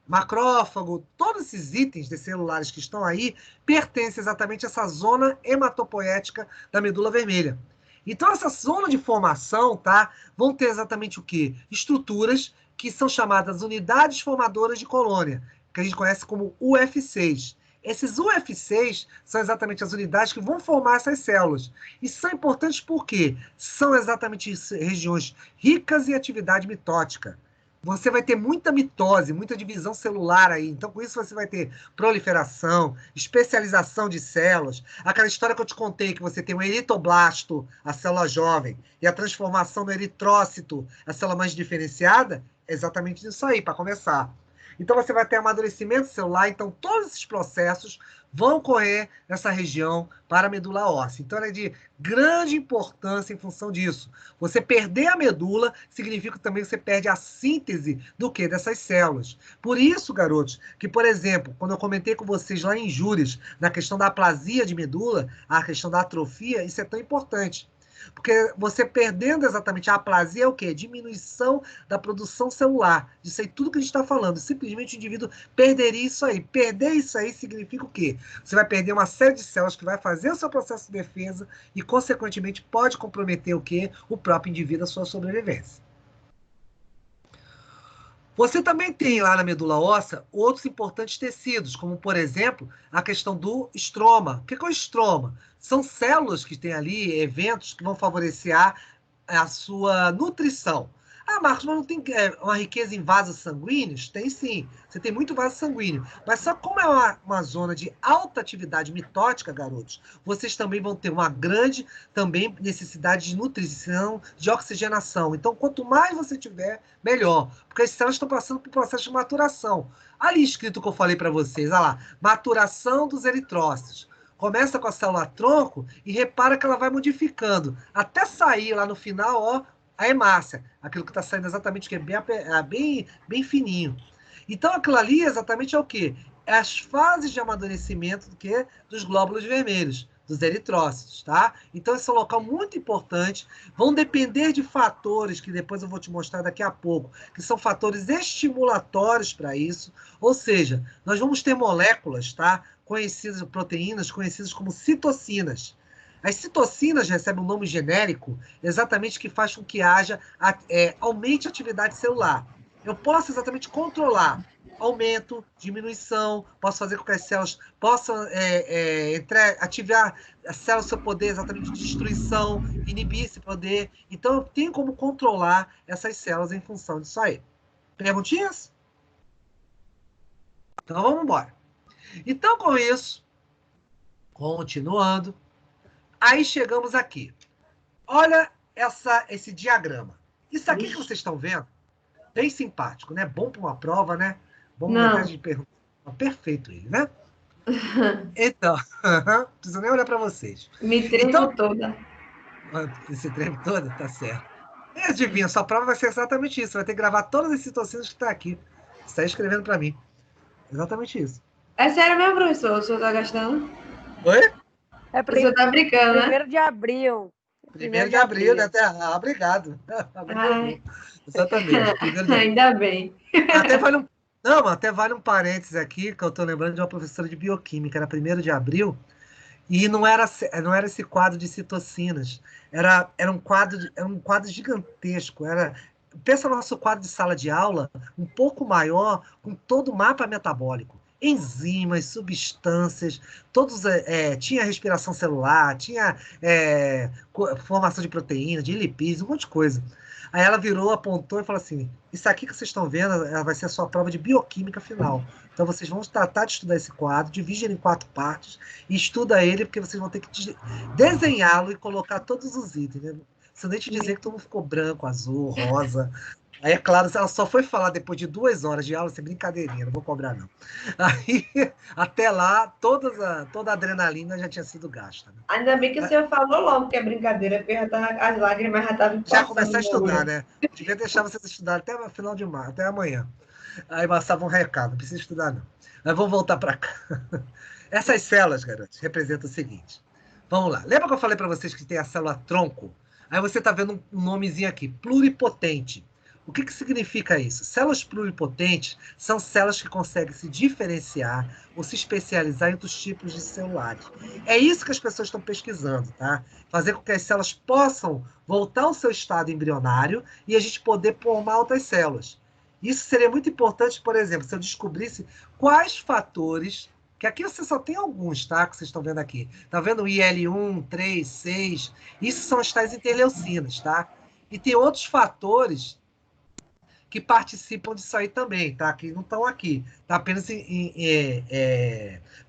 macrófago, todos esses itens celulares que estão aí, pertencem exatamente a essa zona hematopoética da medula vermelha. Então, essa zona de formação, tá? Vão ter exatamente o quê? Estruturas que são chamadas unidades formadoras de colônia, que a gente conhece como UF6. Esses UF6 são exatamente as unidades que vão formar essas células. E são importantes porque são exatamente regiões ricas em atividade mitótica. Você vai ter muita mitose, muita divisão celular aí. Então, com isso, você vai ter proliferação, especialização de células. Aquela história que eu te contei, que você tem o eritoblasto, a célula jovem, e a transformação do eritrócito, a célula mais diferenciada, é exatamente isso aí, para começar. Então, você vai ter amadurecimento celular. Então, todos esses processos vão ocorrer nessa região para a medula óssea. Então, ela é de grande importância em função disso. Você perder a medula significa também que você perde a síntese do quê? Dessas células. Por isso, garotos, que, por exemplo, quando eu comentei com vocês lá em injúrias, na questão da aplasia de medula, a questão da atrofia, isso é tão importante. Porque você perdendo exatamente a aplasia é o quê? Diminuição da produção celular. Disso aí tudo que a gente está falando. Simplesmente o indivíduo perderia isso aí. Perder isso aí significa o quê? Você vai perder uma série de células que vai fazer o seu processo de defesa e, consequentemente, pode comprometer o quê? O próprio indivíduo, a sua sobrevivência. Você também tem lá na medula óssea outros importantes tecidos, como, por exemplo, a questão do estroma. O que é o estroma? São células que têm ali eventos que vão favorecer a sua nutrição. Ah, Marcos, mas não tem uma riqueza em vasos sanguíneos? Tem sim, você tem muito vaso sanguíneo. Mas só como é uma zona de alta atividade mitótica, garotos, vocês também vão ter uma grande também necessidade de nutrição, de oxigenação. Então, quanto mais você tiver, melhor. Porque as células estão passando por um processo de maturação. Ali escrito que eu falei para vocês, olha lá, maturação dos eritrócitos. Começa com a célula tronco e repara que ela vai modificando, até sair lá no final, ó, a hemácia, aquilo que está saindo exatamente, que é bem fininho. Então, aquilo ali exatamente é o quê? É as fases de amadurecimento dos glóbulos vermelhos, dos eritrócitos, tá? Então, esse é um local muito importante. Vão depender de fatores que depois eu vou te mostrar daqui a pouco, que são fatores estimulatórios para isso. Ou seja, nós vamos ter moléculas, tá? Conhecidas, proteínas conhecidas como citocinas. As citocinas recebem um nome genérico exatamente que faz com que aumente a atividade celular. Eu posso exatamente controlar aumento, diminuição, posso fazer com que as células possam ativar as células seu poder exatamente de destruição, inibir esse poder. Então, eu tenho como controlar essas células em função disso aí. Perguntinhas? Então, vamos embora. Então, com isso, continuando, aí chegamos aqui. Olha esse diagrama. Isso aqui que vocês estão vendo, bem simpático, né? Bom para uma prova, né? Bom para de pergunta. Perfeito ele, né? Então, não preciso nem olhar para vocês. Me tremo toda. Esse treme toda? Tá certo. Adivinha, sua prova vai ser exatamente isso. Você vai ter que gravar todas as citocinas que estão aqui. Você está escrevendo para mim. Exatamente isso. É sério mesmo, professor? O senhor tá gastando? Oi? É O senhor tá brincando, né? 1º de abril. 1º de abril, né? Obrigado. Exatamente. Ainda bem. Até vale um parênteses aqui, que eu estou lembrando de uma professora de bioquímica, era 1º de abril, e não era esse quadro de citocinas, era um quadro gigantesco, pensa no nosso quadro de sala de aula, um pouco maior, com todo o mapa metabólico. Enzimas, substâncias, tinha respiração celular, tinha formação de proteína, de lipídios, um monte de coisa. Aí ela virou, apontou e falou assim, isso aqui que vocês estão vendo, ela vai ser a sua prova de bioquímica final. Então vocês vão tratar de estudar esse quadro, divide ele em 4 partes, e estuda ele, porque vocês vão ter que desenhá-lo e colocar todos os itens. Né? Se eu nem te dizer que todo mundo ficou branco, azul, rosa... Aí, é claro, ela só foi falar depois de 2 horas de aula, sem brincadeirinha, não vou cobrar, não. Aí, até lá, toda a adrenalina já tinha sido gasta. Né? Ainda bem que o senhor falou logo que é brincadeira, porque as lágrimas já estavam já começar a estudar, né? Devia deixar vocês estudarem até o final de março, até amanhã. Aí passava um recado, não precisa estudar, não. Mas vamos voltar para cá. Essas células, garotos, representam o seguinte. Vamos lá. Lembra que eu falei para vocês que tem a célula tronco? Aí você está vendo um nomezinho aqui, pluripotente. O que significa isso? Células pluripotentes são células que conseguem se diferenciar ou se especializar entre os tipos de celulares. É isso que as pessoas estão pesquisando, tá? Fazer com que as células possam voltar ao seu estado embrionário e a gente poder formar outras células. Isso seria muito importante, por exemplo, se eu descobrisse quais fatores, que aqui você só tem alguns, tá? Que vocês estão vendo aqui. Tá vendo o IL-1, 3, 6? Isso são as tais interleucinas, tá? E tem outros fatores que participam disso aí também, tá? Que não estão aqui, tá apenas,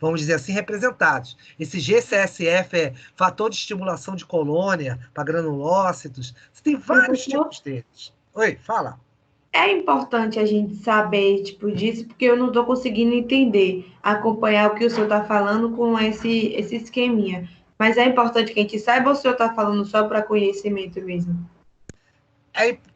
vamos dizer assim, representados. Esse GCSF é fator de estimulação de colônia para granulócitos. Você tem vários tipos deles. Oi, fala. É importante a gente saber, tipo, disso, porque eu não estou conseguindo entender, acompanhar o que o senhor está falando com esse esqueminha. Mas é importante que a gente saiba ou o senhor está falando só para conhecimento mesmo?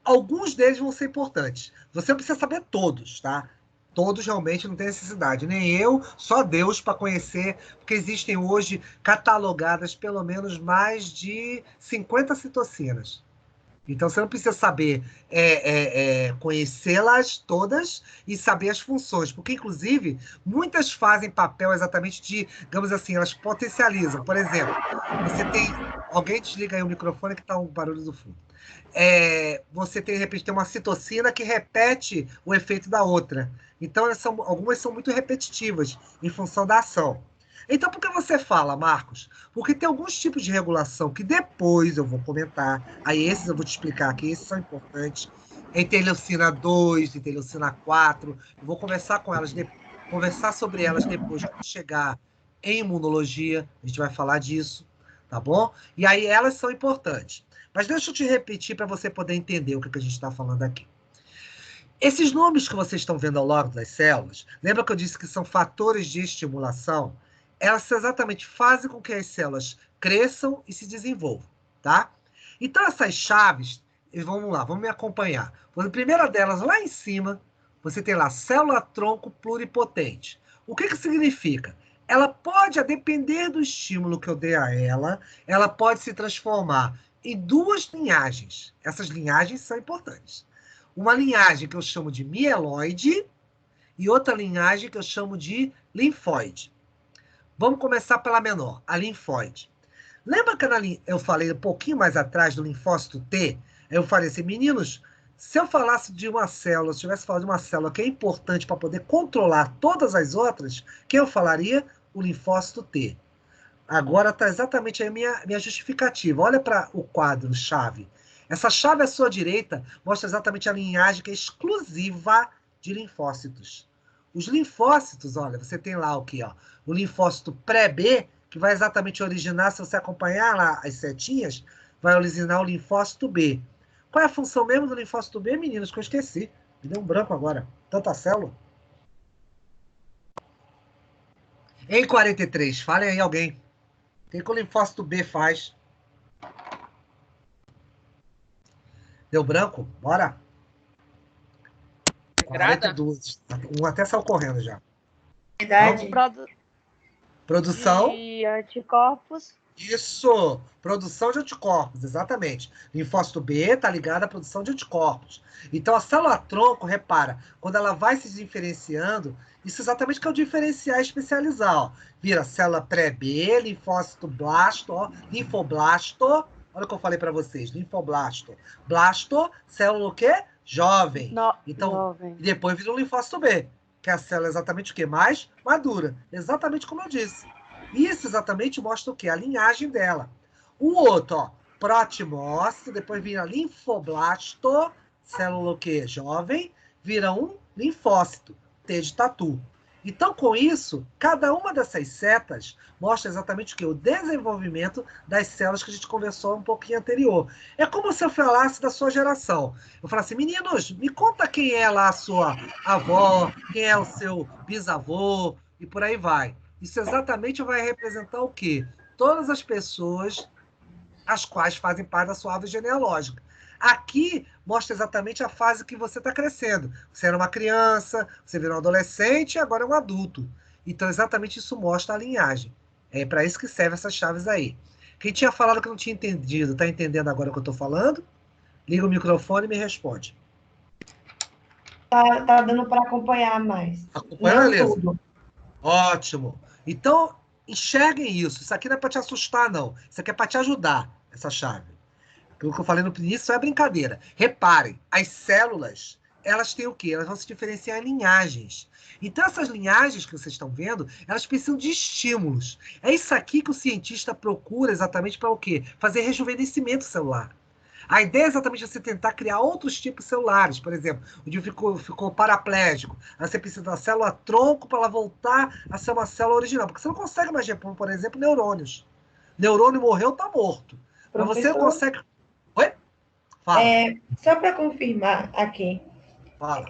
Alguns deles vão ser importantes. Você não precisa saber todos, tá? Todos realmente não têm necessidade, nem eu, só Deus para conhecer, porque existem hoje catalogadas pelo menos mais de 50 citocinas. Então, você não precisa saber conhecê-las todas e saber as funções, porque, inclusive, muitas fazem papel exatamente de, digamos assim, elas potencializam. Por exemplo, você tem... Alguém desliga aí o microfone que está um barulho do fundo. Você tem, de repente, tem uma citocina que repete o efeito da outra. Então, algumas são muito repetitivas em função da ação. Então, por que você fala, Marcos? Porque tem alguns tipos de regulação que depois eu vou comentar. Aí esses eu vou te explicar aqui, esses são importantes. Interleucina 2, interleucina 4. Eu vou conversar sobre elas depois, quando chegar em imunologia. A gente vai falar disso, tá bom? E aí elas são importantes. Mas deixa eu te repetir para você poder entender o que a gente está falando aqui. Esses nomes que vocês estão vendo ao longo das células, lembra que eu disse que são fatores de estimulação? Elas exatamente fazem com que as células cresçam e se desenvolvam, tá? Então, essas chaves, vamos lá, vamos me acompanhar. A primeira delas, lá em cima, você tem lá célula-tronco pluripotente. O que significa? Ela pode, a depender do estímulo que eu dei a ela pode se transformar em duas linhagens. Essas linhagens são importantes. Uma linhagem que eu chamo de mieloide e outra linhagem que eu chamo de linfóide. Vamos começar pela menor, a linfóide. Lembra que eu falei um pouquinho mais atrás do linfócito T? Eu falei assim, meninos, se eu falasse de uma célula, se eu tivesse falado de uma célula que é importante para poder controlar todas as outras, quem eu falaria? O linfócito T. Agora está exatamente a minha justificativa. Olha para o quadro chave. Essa chave à sua direita mostra exatamente a linhagem que é exclusiva de linfócitos. Os linfócitos, olha, você tem lá o quê? Ó? O linfócito pré-B, que vai exatamente originar, se você acompanhar lá as setinhas, vai originar o linfócito B. Qual é a função mesmo do linfócito B, meninos? Que eu esqueci. Me deu um branco agora. Tanta célula. Em 43, falem aí alguém. O que o linfócito B faz? Deu branco? Bora. 42. Um até saiu correndo já. Verdade. Produção. De anticorpos. Isso. Produção de anticorpos, exatamente. Linfócito B está ligado à produção de anticorpos. Então, a célula-tronco, repara, quando ela vai se diferenciando, isso exatamente que é o diferenciar e especializar. Ó. Vira célula pré-B, linfócito blasto, ó, linfoblasto. Olha o que eu falei para vocês, linfoblasto. Blasto, célula o quê? Jovem. Então, jovem. E depois vira o linfócito B, que é a célula exatamente o quê? Mais madura. Exatamente como eu disse. Isso exatamente mostra o quê? A linhagem dela. O outro, ó, protimócito, depois vira linfoblasto, célula o quê? Jovem, vira um linfócito, T de tatu. Então, com isso, cada uma dessas setas mostra exatamente o quê? O desenvolvimento das células que a gente conversou um pouquinho anterior. É como se eu falasse da sua geração. Eu falasse, meninos, me conta quem é lá a sua avó, quem é o seu bisavô, e por aí vai. Isso exatamente vai representar o quê? Todas as pessoas as quais fazem parte da sua árvore genealógica. Aqui mostra exatamente a fase que você está crescendo. Você era uma criança, você virou um adolescente e agora é um adulto. Então, exatamente isso mostra a linhagem. É para isso que servem essas chaves aí. Quem tinha falado que não tinha entendido, está entendendo agora o que eu estou falando? Liga o microfone e me responde. Tá dando para acompanhar mais. Acompanha, beleza? Ótimo. Então, enxerguem isso. Isso aqui não é para te assustar, não. Isso aqui é para te ajudar, essa chave. O que eu falei no início é brincadeira. Reparem, as células, elas têm o quê? Elas vão se diferenciar em linhagens. Então, essas linhagens que vocês estão vendo, elas precisam de estímulos. É isso aqui que o cientista procura exatamente para o quê? Fazer rejuvenescimento celular. A ideia é exatamente você tentar criar outros tipos celulares. Por exemplo, o dia ficou paraplégico. Aí você precisa da célula-tronco para ela voltar a ser uma célula original. Porque você não consegue mais repor, por exemplo, neurônios. Neurônio morreu, está morto. Mas você consegue... Oi? Fala. Só para confirmar aqui. Fala.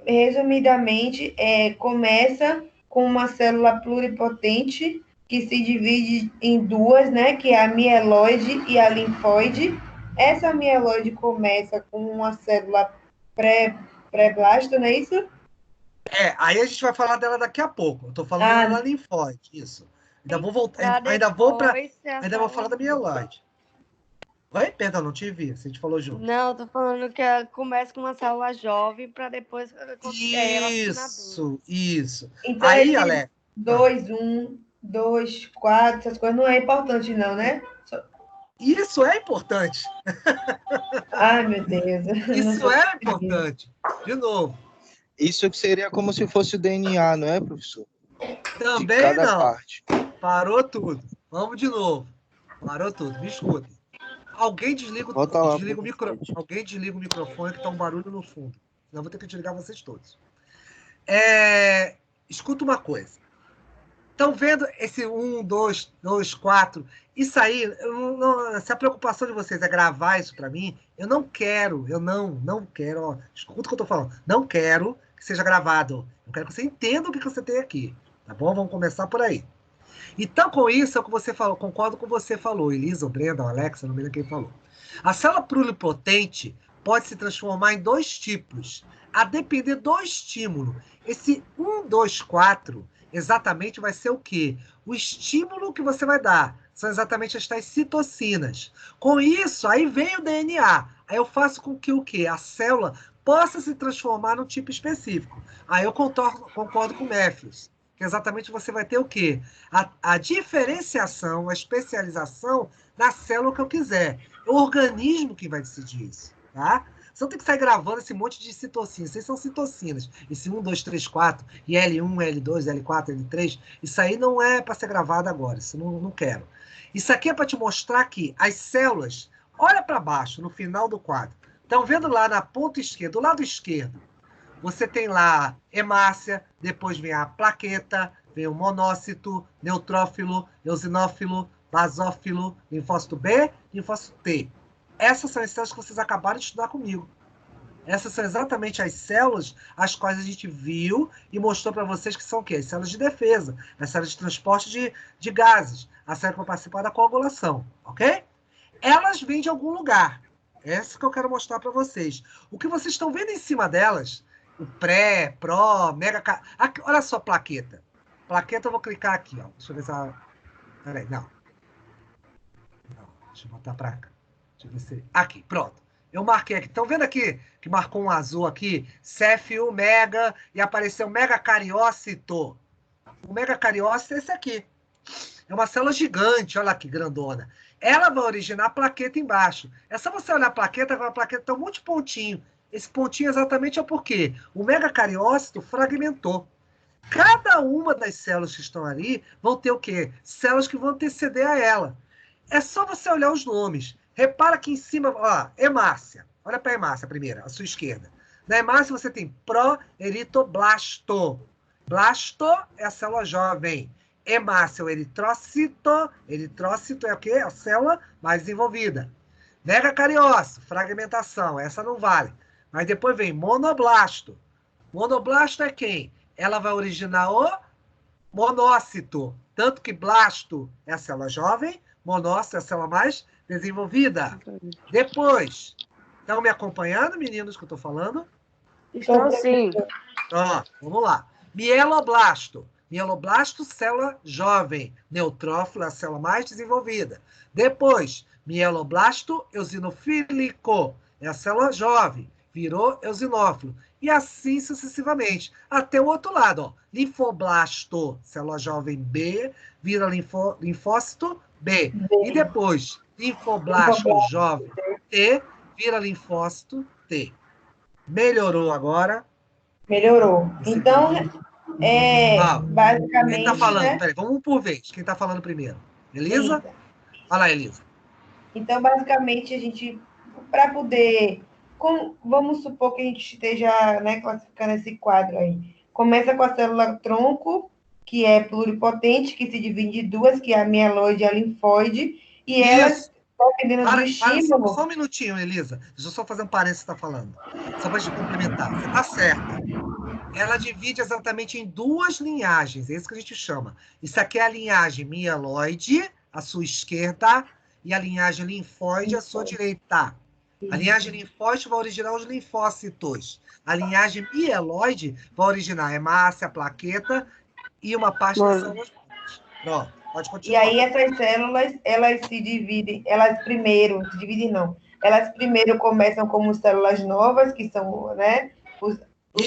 Resumidamente, começa com uma célula pluripotente que se divide em duas, né? Que é a mieloide e a linfóide. Essa mieloide começa com uma célula pré-blasto, não é isso? Aí a gente vai falar dela daqui a pouco. Eu tô falando da linfóide, isso. Ainda vou voltar, ainda vou falar da mieloide. Oi? Perdão, não te vi. A gente falou junto. Não, eu tô falando que começa com uma célula jovem para depois... Isso. Então, aí, Alex... 2, 1, 2, 4, essas coisas não é importante, não, né? Isso é importante. Ai, meu Deus. Isso é importante. De novo. Isso que seria como se fosse o DNA, não é, professor? Também não. Parte. Parou tudo. Vamos de novo. Parou tudo. Me escuta. Alguém desliga Alguém desliga o microfone que tá um barulho no fundo. Senão eu vou ter que desligar vocês todos. Escuta uma coisa. Estão vendo esse 1, 2, 4? Isso aí, se a preocupação de vocês é gravar isso para mim, eu não quero, não quero, ó, escuta o que eu tô falando, não quero que seja gravado. Eu quero que você entenda o que você tem aqui, tá bom? Vamos começar por aí. Então, com isso, é o que você falou, concordo com o que você falou, Elisa, Brenda, Alexa, não me lembro quem falou. A célula pluripotente pode se transformar em 2 tipos, a depender do estímulo. Esse 1, 2, 4... exatamente vai ser o quê? O estímulo que você vai dar. São exatamente as tais citocinas. Com isso, aí vem o DNA. Aí eu faço com que o quê? A célula possa se transformar num tipo específico. Aí eu concordo com o Matthews. Que exatamente você vai ter o quê? A diferenciação, a especialização na célula que eu quiser. É o organismo que vai decidir isso, tá? Você não tem que sair gravando esse monte de citocinas. Essas são citocinas. Esse 1, 2, 3, 4, e L1, L2, L4, L3, isso aí não é para ser gravado agora. Isso não quero. Isso aqui é para te mostrar que as células, olha para baixo, no final do quadro. Estão vendo lá na ponta esquerda, do lado esquerdo, você tem lá hemácia, depois vem a plaqueta, vem o monócito, neutrófilo, eosinófilo, basófilo, linfócito B, linfócito T. Essas são as células que vocês acabaram de estudar comigo. Essas são exatamente as células as quais a gente viu e mostrou para vocês que são o quê? As células de defesa, as células de transporte de gases, as células que vão participar da coagulação, ok? Elas vêm de algum lugar. Essa que eu quero mostrar para vocês. O que vocês estão vendo em cima delas, o pré, pró, mega... Aqui, olha só a plaqueta. Plaqueta eu vou clicar aqui, ó. Deixa eu ver se ela... Peraí, não. Deixa eu botar para cá. Aqui, pronto. Eu marquei aqui. Estão vendo aqui que marcou um azul aqui? CF1 mega e apareceu megacariócito. O megacariócito é esse aqui. É uma célula gigante, olha que grandona. Ela vai originar a plaqueta embaixo. É só você olhar a plaqueta tem um monte de pontinho. Esse pontinho exatamente é porque o megacariócito fragmentou. Cada uma das células que estão ali vão ter o quê? Células que vão anteceder a ela. É só você olhar os nomes. Repara aqui em cima, ó, hemácia. Olha para a hemácia primeiro, à sua esquerda. Na hemácia você tem proeritoblasto. Blasto é a célula jovem. Hemácia é o eritrócito. Eritrócito é o quê? A célula mais desenvolvida. Megacariócito, fragmentação. Essa não vale. Mas depois vem monoblasto. Monoblasto é quem? Ela vai originar o monócito. Tanto que blasto é a célula jovem, monócito é a célula mais desenvolvida. Depois, estão me acompanhando, meninos, que eu estou falando? Estão sim. Ó, vamos lá. Mieloblasto. Mieloblasto, célula jovem. Neutrófilo é a célula mais desenvolvida. Depois, mieloblasto eosinofílico. É a célula jovem. Virou eosinófilo. E assim sucessivamente. Até o outro lado, ó. Linfoblasto, célula jovem B, vira linfócito B. E depois, linfoblasto jovem T, vira linfócito T. Melhorou agora? Melhorou. Então, basicamente... Quem está falando? Né? Peraí, vamos por vez. Quem está falando primeiro? Elisa? Fala lá, Elisa. Então, basicamente, a gente, para poder... vamos supor que a gente esteja, né, classificando esse quadro aí. Começa com a célula tronco, que é pluripotente, que se divide em 2, que é a mieloide e a linfóide, e elas, dependendo do estímulo... Só um minutinho, Elisa. Deixa eu só fazer um parênteses que você está falando. Só para te complementar. Você está certa. Ela divide exatamente em 2 linhagens. É isso que a gente chama. Isso aqui é a linhagem mieloide, à sua esquerda, e a linhagem linfóide, à sua direita. A linhagem linfóide vai originar os linfócitos. A linhagem mieloide vai originar a hemácia, a plaqueta e uma parte das células. Pronto, pode E continuar. aí essas células, elas se dividem, elas primeiro começam como células novas, que são, né, os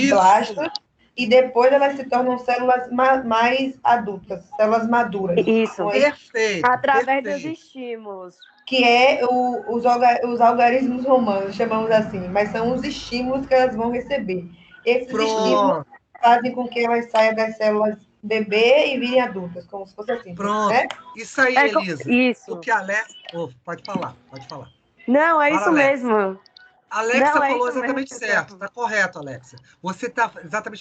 blastos, e depois elas se tornam células mais adultas, células maduras. Isso. Perfeito. Através perfeito. dos estímulos. Que é os algarismos romanos, chamamos assim, mas são os estímulos que elas vão receber. Esses estímulos fazem com que elas saiam das células bebê e virem adultas, como se fosse assim. Pronto. Né? Isso aí, Elisa. Isso. O que a Alex... pode falar. Não, é Fala, isso Alexa. mesmo. A Alexa Não, é falou isso exatamente mesmo, certo. Está correto, Alexa. Você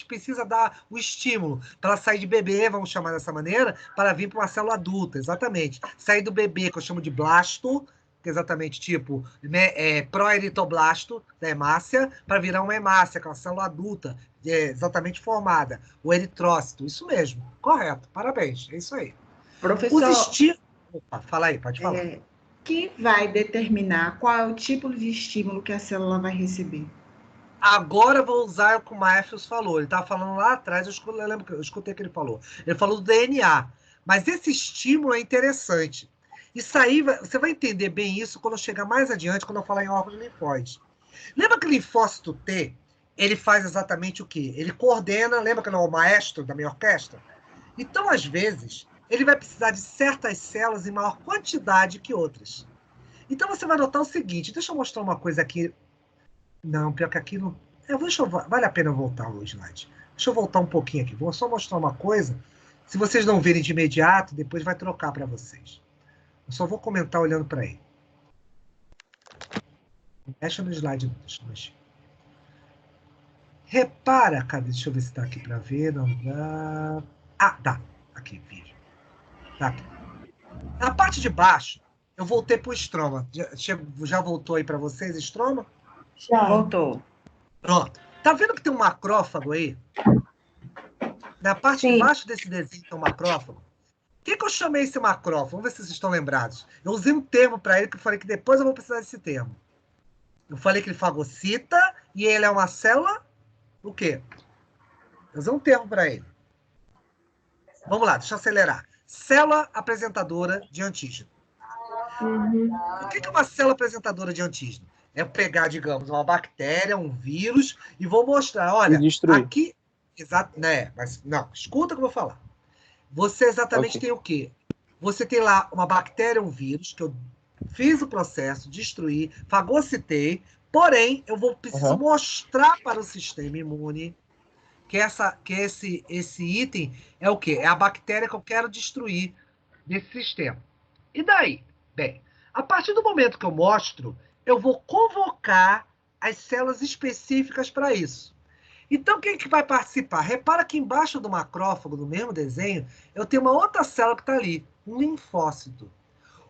precisa dar o estímulo para ela sair de bebê, vamos chamar dessa maneira, para vir para uma célula adulta, exatamente. Sair do bebê, que eu chamo de blasto, que é exatamente tipo proeritoblasto da hemácia, para virar uma hemácia, que é uma célula adulta, exatamente formada. O eritrócito, isso mesmo. Correto. Parabéns. É isso aí. Professor, Os estímulos... Opa, fala aí, pode falar. Quem vai determinar qual é o tipo de estímulo que a célula vai receber? Agora eu vou usar o que o Matthews falou. Ele estava falando lá atrás, eu escutei o que ele falou. Ele falou do DNA. Mas esse estímulo é interessante. Isso aí, você vai entender bem isso quando eu chegar mais adiante, quando eu falar em órgãos linfóides. Lembra que o linfócito T, ele faz exatamente o quê? Ele coordena, lembra que ele é o maestro da minha orquestra? Então, às vezes, ele vai precisar de certas células em maior quantidade que outras. Então, você vai notar o seguinte, deixa eu mostrar uma coisa aqui. Não, pior que aqui não... vale a pena eu voltar o slide. Deixa eu voltar um pouquinho aqui. Vou só mostrar uma coisa. Se vocês não verem de imediato, depois vai trocar para vocês. Eu só vou comentar olhando para ele. Mexa no slide. Deixa eu mexer. Repara, cadê? Deixa eu ver se está aqui para ver. Não dá. Ah, tá. Aqui, vídeo. Tá aqui. Na parte de baixo, eu voltei para o estroma. Já voltou aí para vocês, estroma? Já. Voltou. Pronto. Tá vendo que tem um macrófago aí? Na parte de baixo desse desenho tem um macrófago. O que eu chamei esse macrófago? Vamos ver se vocês estão lembrados. Eu usei um termo para ele que eu falei que depois eu vou precisar desse termo. Eu falei que ele fagocita e ele é uma célula... O quê? Eu usei um termo para ele. Vamos lá, deixa eu acelerar. Célula apresentadora de antígeno. O que é uma célula apresentadora de antígeno? É pegar, digamos, uma bactéria, um vírus, e vou mostrar, olha, aqui... Exato, né? Mas, não, escuta o que eu vou falar. Você exatamente tem o quê? Você tem lá uma bactéria, um vírus, que eu fiz o processo, destruí, fagocitei, porém, eu preciso mostrar para o sistema imune que esse item é o quê? É a bactéria que eu quero destruir desse sistema. E daí? Bem, a partir do momento que eu mostro, eu vou convocar as células específicas para isso. Então, quem que vai participar? Repara que embaixo do macrófago, do mesmo desenho, eu tenho uma outra célula que está ali, um linfócito.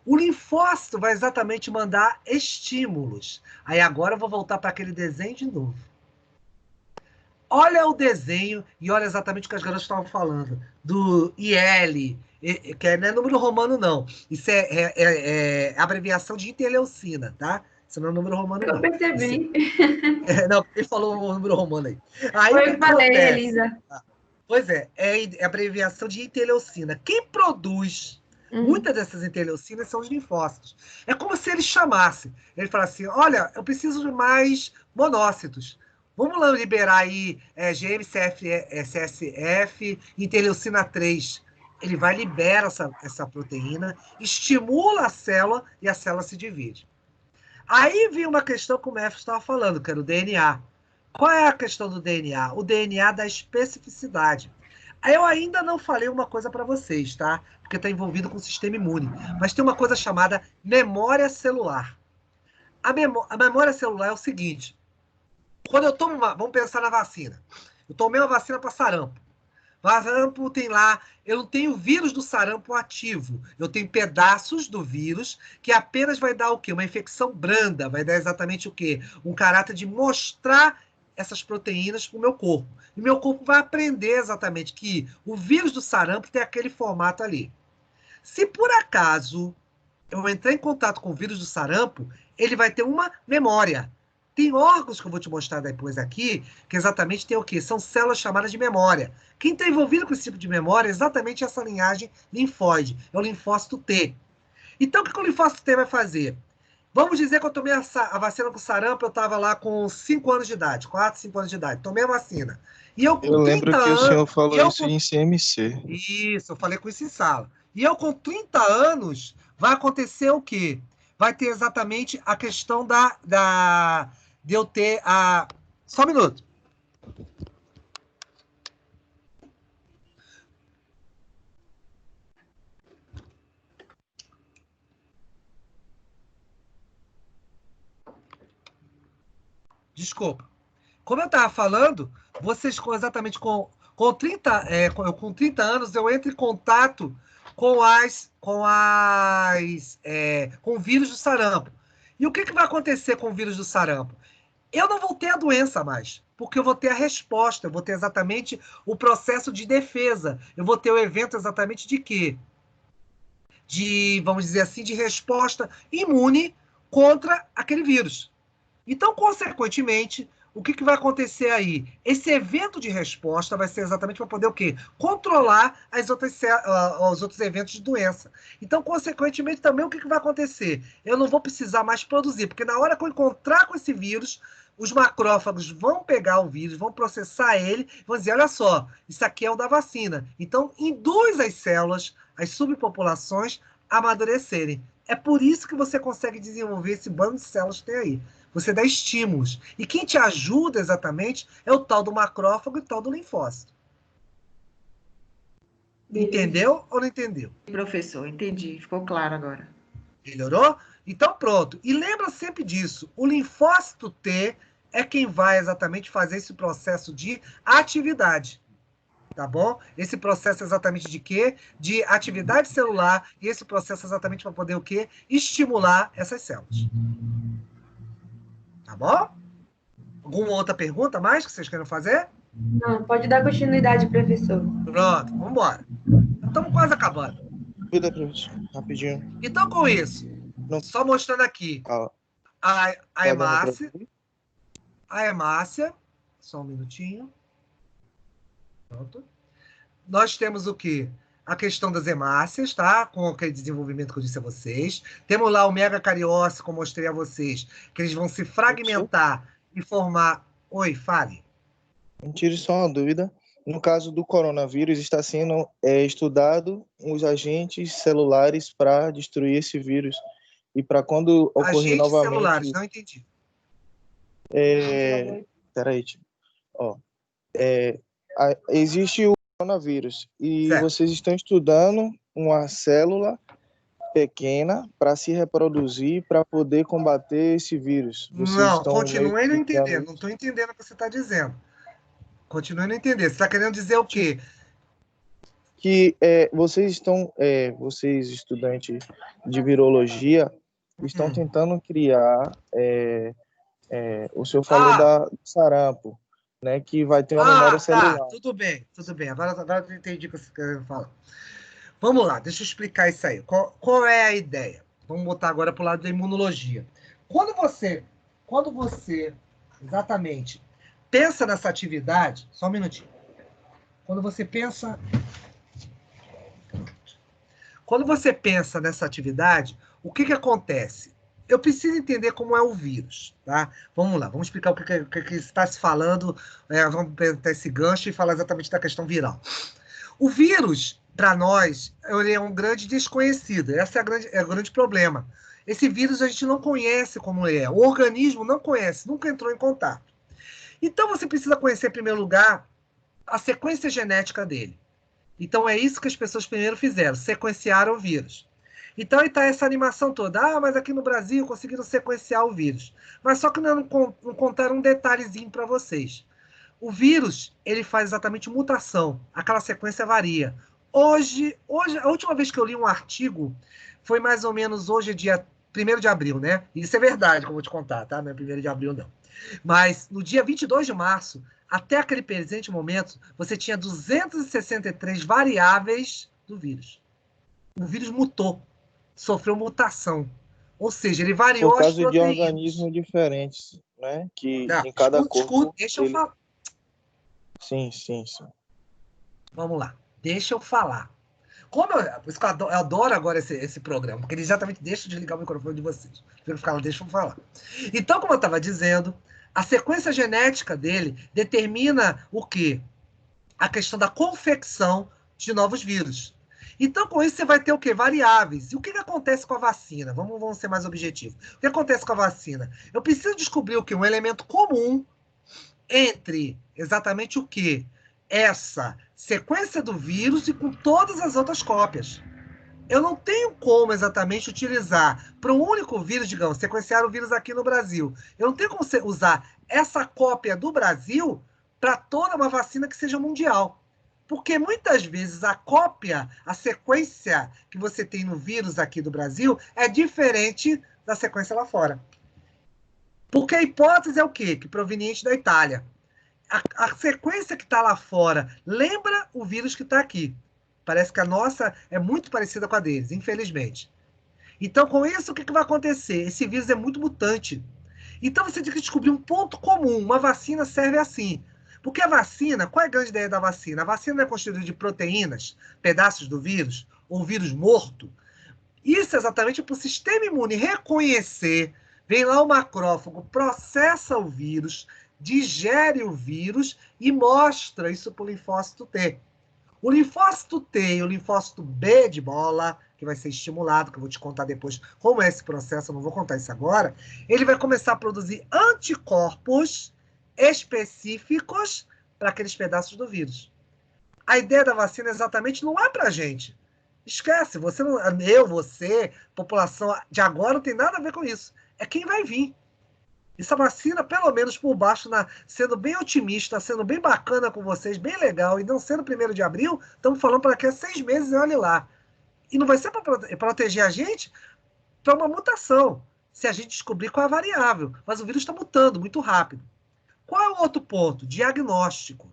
O linfócito vai exatamente mandar estímulos. Aí agora eu vou voltar para aquele desenho de novo. Olha o desenho e olha exatamente o que as garotas estavam falando. Do IL, que não é número romano, não. Isso é abreviação de interleucina, tá? Isso não é número romano, não. Eu percebi. Não, ele falou o número romano aí. Foi o que falei, Elisa. Pois é abreviação de interleucina. Quem produz muitas dessas interleucinas são os linfócitos. É como se ele chamasse. Ele falasse assim, olha, eu preciso de mais monócitos. Vamos lá liberar aí GM-CSF, interleucina 3. Ele vai liberar essa proteína, estimula a célula e a célula se divide. Aí vem uma questão que o Matthews estava falando, que era o DNA. Qual é a questão do DNA? O DNA da especificidade. Aí eu ainda não falei uma coisa para vocês, tá? Porque está envolvido com o sistema imune. Mas tem uma coisa chamada memória celular. A memória celular é o seguinte. Quando eu tomo vamos pensar na vacina. Eu tomei uma vacina para sarampo. Sarampo tem lá, eu não tenho o vírus do sarampo ativo. Eu tenho pedaços do vírus que apenas vai dar o quê? Uma infecção branda. Vai dar exatamente o quê? Um caráter de mostrar essas proteínas para o meu corpo. E meu corpo vai aprender exatamente que o vírus do sarampo tem aquele formato ali. Se por acaso eu entrar em contato com o vírus do sarampo, ele vai ter uma memória. Tem órgãos que eu vou te mostrar depois aqui, que exatamente tem o quê? São células chamadas de memória. Quem está envolvido com esse tipo de memória é exatamente essa linhagem linfóide, é o linfócito T. Então, o que o linfócito T vai fazer? Vamos dizer que eu tomei a vacina com sarampo, eu estava lá com 5 anos de idade, 4, 5 anos de idade, tomei a vacina. E eu lembro que o senhor falou isso em CMC. Isso, eu falei com isso em sala. E eu com 30 anos, vai acontecer o quê? Vai ter exatamente a questão de eu ter a... Só um minuto. Desculpa. Como eu estava falando, vocês exatamente com 30 anos, eu entro em contato com o vírus do sarampo. E o que vai acontecer com o vírus do sarampo? Eu não vou ter a doença mais, porque eu vou ter a resposta, eu vou ter exatamente o processo de defesa, eu vou ter o evento exatamente de quê? Vamos dizer assim, de resposta imune contra aquele vírus. Então, consequentemente, o que vai acontecer aí? Esse evento de resposta vai ser exatamente para poder o quê? Controlar os outros eventos de doença. Então, consequentemente, também o que vai acontecer? Eu não vou precisar mais produzir, porque na hora que eu encontrar com esse vírus, os macrófagos vão pegar o vírus, vão processar ele, vão dizer, olha só, isso aqui é o da vacina. Então, induz as células, as subpopulações, a amadurecerem. É por isso que você consegue desenvolver esse bando de células que tem aí. Você dá estímulos. E quem te ajuda exatamente é o tal do macrófago e o tal do linfócito. Entendeu ou não entendeu? Professor, entendi. Ficou claro agora. Melhorou? Então, pronto. E lembra sempre disso. O linfócito T é quem vai exatamente fazer esse processo de atividade. Tá bom? Esse processo exatamente de quê? De atividade celular. E esse processo exatamente para poder o quê? Estimular essas células. Tá bom? Alguma outra pergunta mais que vocês querem fazer? Não, pode dar continuidade, professor. Pronto, vamos embora. Estamos quase acabando. Cuida, professor, rapidinho. Então, com isso, só mostrando aqui a hemácia. A hemácia. Só um minutinho. Pronto. Nós temos o quê? A questão das hemácias, tá? Com aquele desenvolvimento que eu disse a vocês. Temos lá o megacariócito, como eu mostrei a vocês, que eles vão se fragmentar e formar... Oi, fale. Me tire só uma dúvida. No caso do coronavírus, está sendo estudado os agentes celulares para destruir esse vírus. E para quando ocorrer agentes novamente... celulares, não entendi. Peraí, existe o coronavírus e certo. Vocês estão estudando uma célula pequena para se reproduzir, para poder combater esse vírus. Não, continuem não entendendo. Não estou entendendo o que você está dizendo. Continue a não entender. Você está querendo dizer o quê? Que vocês estão, vocês estudantes de virologia, estão tentando criar, o senhor falou do sarampo, né, que vai ter uma memória celular. Tudo bem. Agora eu entendi o que você quer falar. Vamos lá, deixa eu explicar isso aí. Qual é a ideia? Vamos botar agora para o lado da imunologia. Quando você exatamente pensa nessa atividade, só um minutinho. Quando você pensa nessa atividade, o que acontece? Eu preciso entender como é o vírus, tá? Vamos lá, vamos explicar o que está se falando, vamos pegar esse gancho e falar exatamente da questão viral. O vírus, para nós, ele é um grande desconhecido, esse é o grande problema. Esse vírus a gente não conhece como ele é, o organismo não conhece, nunca entrou em contato. Então você precisa conhecer, em primeiro lugar, a sequência genética dele. Então é isso que as pessoas primeiro fizeram, sequenciaram o vírus. Então aí está essa animação toda. Mas aqui no Brasil conseguiram sequenciar o vírus. Mas só que não contaram um detalhezinho para vocês. O vírus, ele faz exatamente mutação. Aquela sequência varia. Hoje, a última vez que eu li um artigo foi mais ou menos hoje, dia 1º de abril, né? Isso é verdade, que eu vou te contar, tá? Não é 1º de abril, não. Mas no dia 22 de março, até aquele presente momento, você tinha 263 variáveis do vírus. O vírus mutou. Sofreu mutação. Ou seja, ele variou Por as causa de proteínas. organismos diferentes, né? Que Não, em cada escuta, corpo... deixa eu falar. Sim, sim, sim. Vamos lá, deixa eu falar. Por isso que eu adoro agora esse programa, porque ele exatamente deixa de ligar o microfone de vocês. Deixa eu falar. Então, como eu estava dizendo, a sequência genética dele determina o quê? A questão da confecção de novos vírus. Então, com isso, você vai ter o quê? Variáveis. E o que acontece com a vacina? Vamos ser mais objetivos. O que acontece com a vacina? Eu preciso descobrir o quê? Um elemento comum entre exatamente o quê? Essa sequência do vírus e com todas as outras cópias. Eu não tenho como exatamente utilizar para um único vírus, digamos, sequenciar o vírus aqui no Brasil. Eu não tenho como usar essa cópia do Brasil para toda uma vacina que seja mundial. Porque muitas vezes a cópia, a sequência que você tem no vírus aqui do Brasil é diferente da sequência lá fora. Porque a hipótese é o quê? Que proveniente da Itália. A sequência que está lá fora lembra o vírus que está aqui. Parece que a nossa é muito parecida com a deles, infelizmente. Então, com isso, o que vai acontecer? Esse vírus é muito mutante. Então, você tem que descobrir um ponto comum. Uma vacina serve assim. Porque a vacina, qual é a grande ideia da vacina? A vacina é constituída de proteínas, pedaços do vírus, ou vírus morto. Isso é exatamente para o sistema imune reconhecer. Vem lá o macrófago, processa o vírus, digere o vírus e mostra isso para o linfócito T. O linfócito T e o linfócito B de bola, que vai ser estimulado, que eu vou te contar depois como é esse processo, eu não vou contar isso agora, ele vai começar a produzir anticorpos específicos para aqueles pedaços do vírus. A ideia da vacina exatamente não é para a gente. Esquece, você não, você, população de agora, não tem nada a ver com isso. É quem vai vir. Essa vacina, pelo menos por baixo, sendo bem otimista, sendo bem bacana com vocês, bem legal, e não sendo 1º de abril, estamos falando para daqui a 6 meses, e olhe lá. E não vai ser para proteger a gente para uma mutação, se a gente descobrir qual é a variável. Mas o vírus está mutando muito rápido. Qual é o outro ponto? Diagnóstico.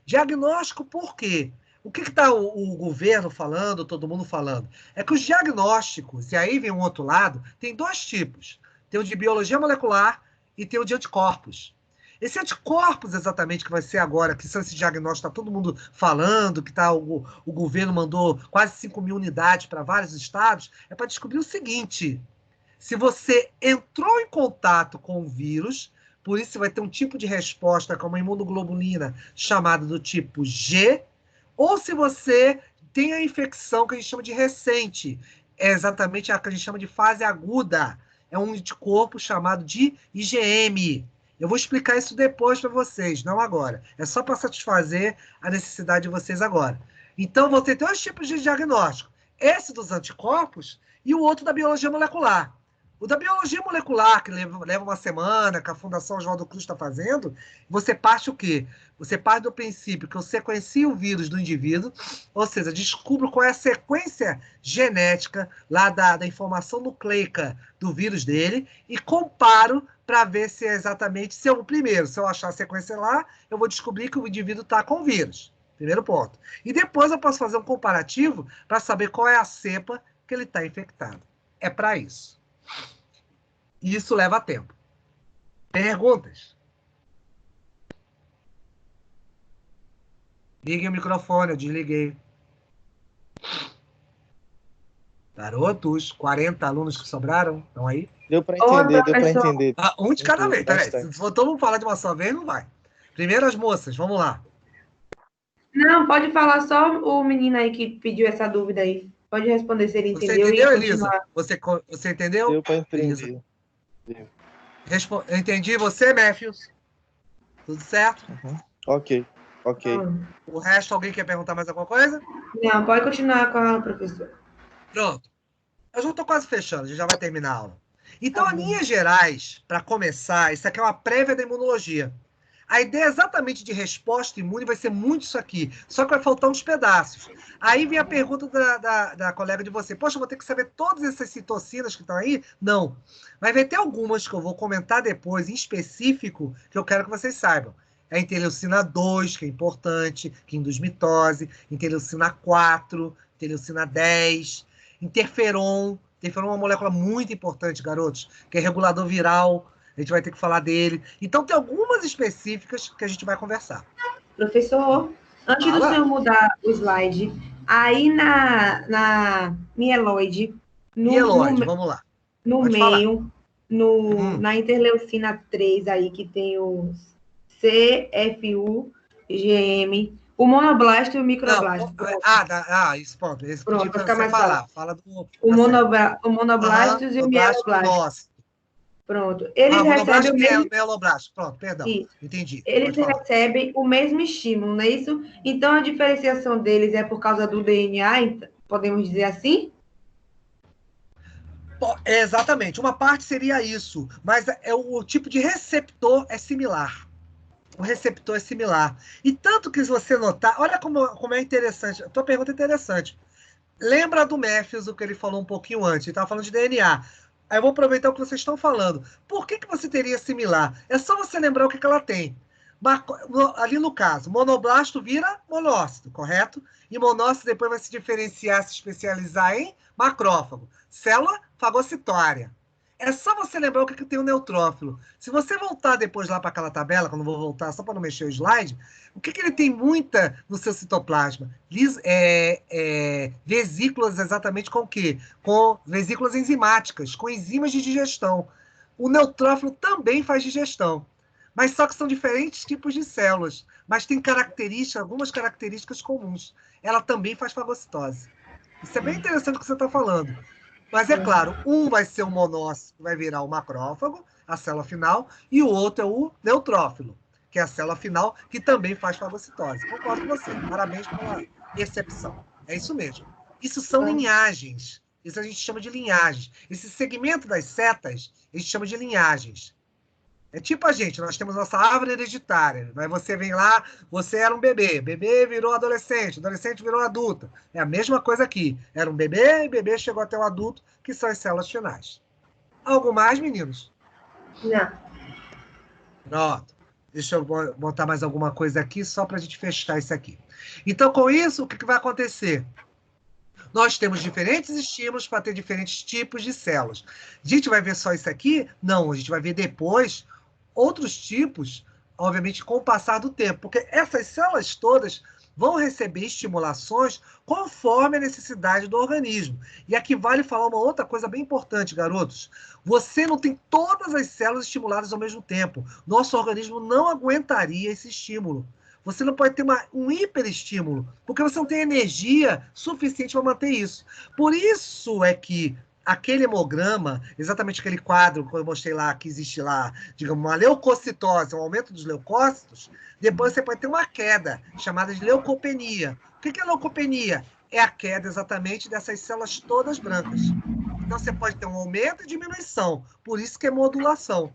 Diagnóstico por quê? O que está o governo falando, todo mundo falando? É que os diagnósticos, e aí vem um outro lado, tem 2 tipos. Tem o de biologia molecular e tem o de anticorpos. Esse anticorpos, exatamente, que vai ser agora, que são esses diagnósticos, está todo mundo falando, que o governo mandou quase 5.000 unidades para vários estados, é para descobrir o seguinte: se você entrou em contato com o vírus, por isso você vai ter um tipo de resposta com uma imunoglobulina chamada do tipo G, ou se você tem a infecção que a gente chama de recente, é exatamente a que a gente chama de fase aguda, é um anticorpo chamado de IgM. Eu vou explicar isso depois para vocês, não agora. É só para satisfazer a necessidade de vocês agora. Então, você tem 2 tipos de diagnóstico. Esse dos anticorpos e o outro da biologia molecular. O da biologia molecular, que leva uma semana, que a Fundação Oswaldo Cruz está fazendo, você parte o quê? Você parte do princípio que eu sequencio o vírus do indivíduo, ou seja, descubro qual é a sequência genética lá da informação nucleica do vírus dele e comparo para ver se é exatamente, se eu achar a sequência lá, eu vou descobrir que o indivíduo está com o vírus. Primeiro ponto. E depois eu posso fazer um comparativo para saber qual é a cepa que ele está infectado. É para isso. E isso leva tempo. Perguntas? Liguem o microfone, eu desliguei. Garotos, 40 alunos que sobraram, estão aí? Deu para entender, deu para professor. entender. Um de cada vez, peraí. Bastante. Se for todo mundo falar de uma só vez, não vai. Primeiro as moças, vamos lá. Não, pode falar só o menino aí que pediu essa dúvida aí. Pode responder se ele Você entendeu entendeu, e Elisa? continuar. Você entendeu? Deu para Elisa. entender. Eu entendi. Você, Matthews? Tudo certo? Ok. O resto, alguém quer perguntar mais alguma coisa? Não, pode continuar com a aula, professor. Pronto. Eu já estou quase fechando, a gente já vai terminar a aula. Então, Tá em bom. linhas gerais, para começar, isso aqui é uma prévia da imunologia. A ideia exatamente de resposta imune vai ser muito isso aqui, só que vai faltar uns pedaços. Aí vem a pergunta da colega de você. Poxa, eu vou ter que saber todas essas citocinas que estão aí? Não. Mas vai ter algumas que eu vou comentar depois, em específico, que eu quero que vocês saibam. É a interleucina 2, que é importante, que induz mitose, interleucina 4, interleucina 10, interferon, Interferon é uma molécula muito importante, garotos, que é regulador viral. A gente vai ter que falar dele. Então, tem algumas específicas que a gente vai conversar. Professor, antes do senhor mudar o slide, aí na mieloide, vamos lá. No meio, na interleucina 3 aí, que tem os CFU, GM, o monoblasto e o microblasto. Isso, pronto. Pronto, vai ficar mais fácil. Fala do... O monoblastos e o mieloblasto. Pronto. Eles recebem o mesmo... Mieloblasto. Pronto, perdão. Isso. Entendi. Eles recebem o mesmo estímulo, não é isso? Então, a diferenciação deles é por causa do DNA, podemos dizer assim? Exatamente. Uma parte seria isso, mas o tipo de receptor é similar. O receptor é similar. E tanto que se você notar, olha como é interessante. A tua pergunta é interessante. Lembra do Matthews, o que ele falou um pouquinho antes. Ele estava falando de DNA. Aí eu vou aproveitar o que vocês estão falando. Por que você teria similar? É só você lembrar o que ela tem. Ali no caso, monoblasto vira monócito, correto? E monócito depois vai se diferenciar, se especializar em macrófago. Célula fagocitória. É só você lembrar o que tem o neutrófilo. Se você voltar depois lá para aquela tabela, quando eu vou voltar, só para não mexer o slide, o que ele tem muita no seu citoplasma? Vesículas exatamente com o quê? Com vesículas enzimáticas, com enzimas de digestão. O neutrófilo também faz digestão. Mas só que são diferentes tipos de células. Mas tem algumas características comuns. Ela também faz fagocitose. Isso é bem interessante o que você está falando. Mas é claro, um vai ser o monócito, vai virar o macrófago, a célula final, e o outro é o neutrófilo, que é a célula final, que também faz fagocitose. Concordo com você. Parabéns pela percepção. É isso mesmo. Isso são linhagens. Isso a gente chama de linhagens. Esse segmento das setas, a gente chama de linhagens. É tipo a gente, nós temos nossa árvore hereditária. Aí você vem lá, você era um bebê virou adolescente virou adulta. É a mesma coisa aqui. Era um bebê e bebê chegou até o adulto, que são as células finais. Algo mais, meninos? Não. Pronto. Deixa eu botar mais alguma coisa aqui, só para a gente fechar isso aqui. Então, com isso, o que vai acontecer? Nós temos diferentes estímulos para ter diferentes tipos de células. A gente vai ver só isso aqui? Não, a gente vai ver depois outros tipos, obviamente, com o passar do tempo, porque essas células todas vão receber estimulações conforme a necessidade do organismo. E aqui vale falar uma outra coisa bem importante, garotos. Você não tem todas as células estimuladas ao mesmo tempo. Nosso organismo não aguentaria esse estímulo. Você não pode ter um hiperestímulo, porque você não tem energia suficiente para manter isso. Por isso é que aquele hemograma, exatamente aquele quadro que eu mostrei lá, que existe lá, digamos, uma leucocitose, um aumento dos leucócitos, depois você pode ter uma queda, chamada de leucopenia. O que é leucopenia? É a queda exatamente dessas células todas brancas. Então você pode ter um aumento e diminuição, por isso que é modulação.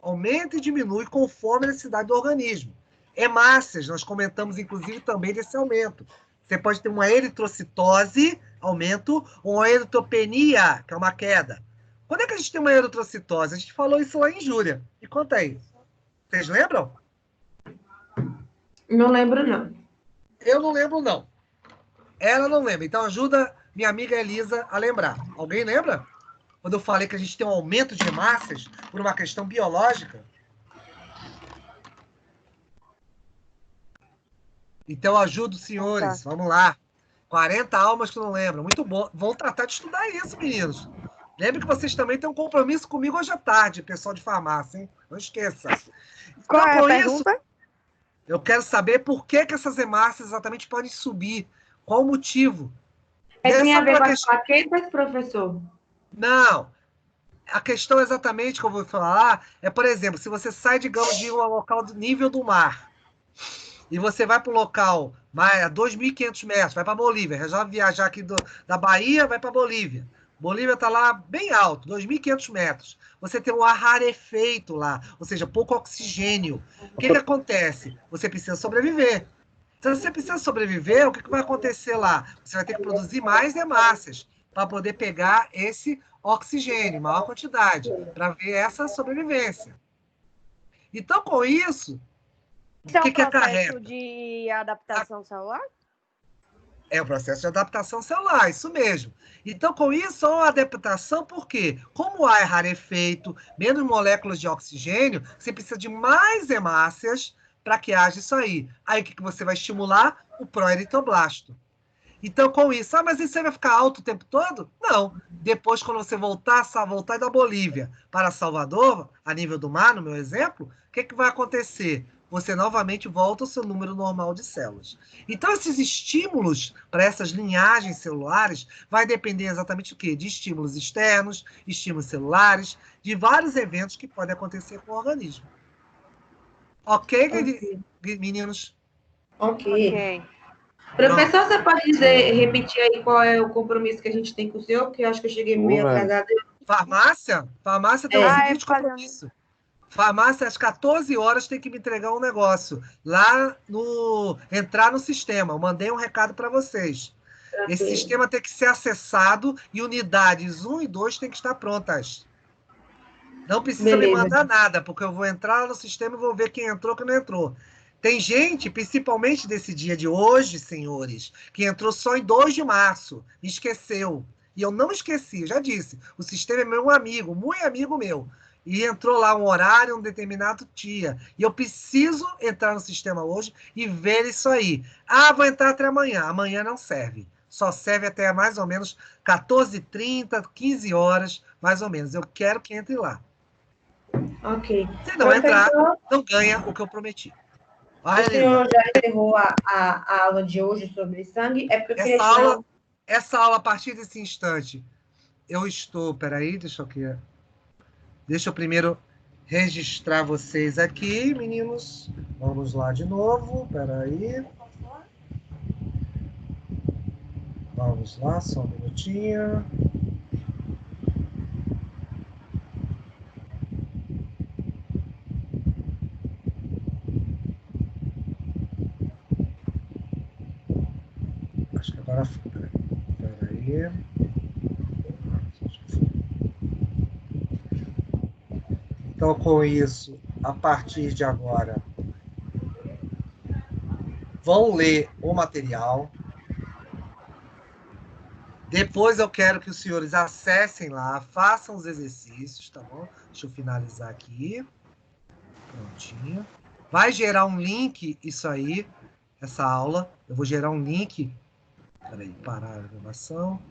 Aumenta e diminui conforme a necessidade do organismo. Hemácias, nós comentamos inclusive também desse aumento. Você pode ter uma eritrocitose, aumento, ou uma eritropenia, que é uma queda. Quando é que a gente tem uma eritrocitose? A gente falou isso lá em Júlia. E conta aí. Vocês lembram? Não lembro, não. Eu não lembro, não. Ela não lembra. Então ajuda minha amiga Elisa a lembrar. Alguém lembra? Quando eu falei que a gente tem um aumento de hemácias por uma questão biológica? Então, ajudo os senhores. Vamos lá. 40 almas que não lembram. Muito bom. Vão tratar de estudar isso, meninos. Lembre que vocês também têm um compromisso comigo hoje à tarde, pessoal de farmácia, hein? Não esqueça. Qual é a pergunta? Eu quero saber por que essas hemácias exatamente podem subir. Qual o motivo? Tem a ver com as plaquetas, professor? Não. A questão exatamente que eu vou falar é, por exemplo, se você sai, digamos, de um local do nível do mar, e você vai para o local a 2.500 metros, vai para Bolívia, resolve viajar aqui da Bahia, vai para Bolívia. Bolívia está lá bem alto, 2.500 metros. Você tem um ar rarefeito lá, ou seja, pouco oxigênio. O que acontece? Você precisa sobreviver. Então, se você precisa sobreviver, o que vai acontecer lá? Você vai ter que produzir mais hemácias para poder pegar esse oxigênio, maior quantidade, para ver essa sobrevivência. Então, com isso, Isso é um que processo acarreta? de adaptação celular? É o processo de adaptação celular, isso mesmo. Então, com isso, há uma adaptação, por quê? Como o ar é rarefeito, menos moléculas de oxigênio, você precisa de mais hemácias para que haja isso aí. Aí, o que você vai estimular? O proeritoblasto. Então, com isso, mas isso aí vai ficar alto o tempo todo? Não. Depois, quando você voltar da Bolívia para Salvador, a nível do mar, no meu exemplo, o que vai acontecer? Você novamente volta ao seu número normal de células. Então, esses estímulos para essas linhagens celulares vai depender exatamente do quê? De estímulos externos, estímulos celulares, de vários eventos que podem acontecer com o organismo. Ok, meninos? Ok. Professor, você pode dizer, repetir aí qual é o compromisso que a gente tem com o senhor? Porque eu acho que eu cheguei meio atrasada. Farmácia? Farmácia tem o seguinte compromisso. Farmácia, às 14 horas, tem que me entregar um negócio. Lá entrar no sistema. Eu mandei um recado para vocês. Esse sistema tem que ser acessado e unidades 1 e 2 tem que estar prontas. Não precisa me mandar nada, porque eu vou entrar no sistema e vou ver quem entrou e quem não entrou. Tem gente, principalmente desse dia de hoje, senhores, que entrou só em 2 de março. Esqueceu. E eu não esqueci, já disse. O sistema é meu amigo, muito amigo meu. E entrou lá um horário, um determinado dia. E eu preciso entrar no sistema hoje e ver isso aí. Ah, vou entrar até amanhã. Amanhã não serve. Só serve até mais ou menos 14h30, 15 horas, mais ou menos. Eu quero que entre lá. Ok. Se não entrar, não ganha o que eu prometi. O senhor já encerrou a aula de hoje sobre sangue? É porque eu queria essa aula, a partir desse instante, eu estou... Peraí, deixa eu primeiro registrar vocês aqui, meninos. Vamos lá de novo, peraí. Vamos lá, só um minutinho. Acho que agora foi. Peraí. Então, com isso, a partir de agora, vão ler o material. Depois eu quero que os senhores acessem lá, façam os exercícios, tá bom? Deixa eu finalizar aqui. Prontinho. Vai gerar um link, isso aí, essa aula. Eu vou gerar um link. Peraí, parar a gravação.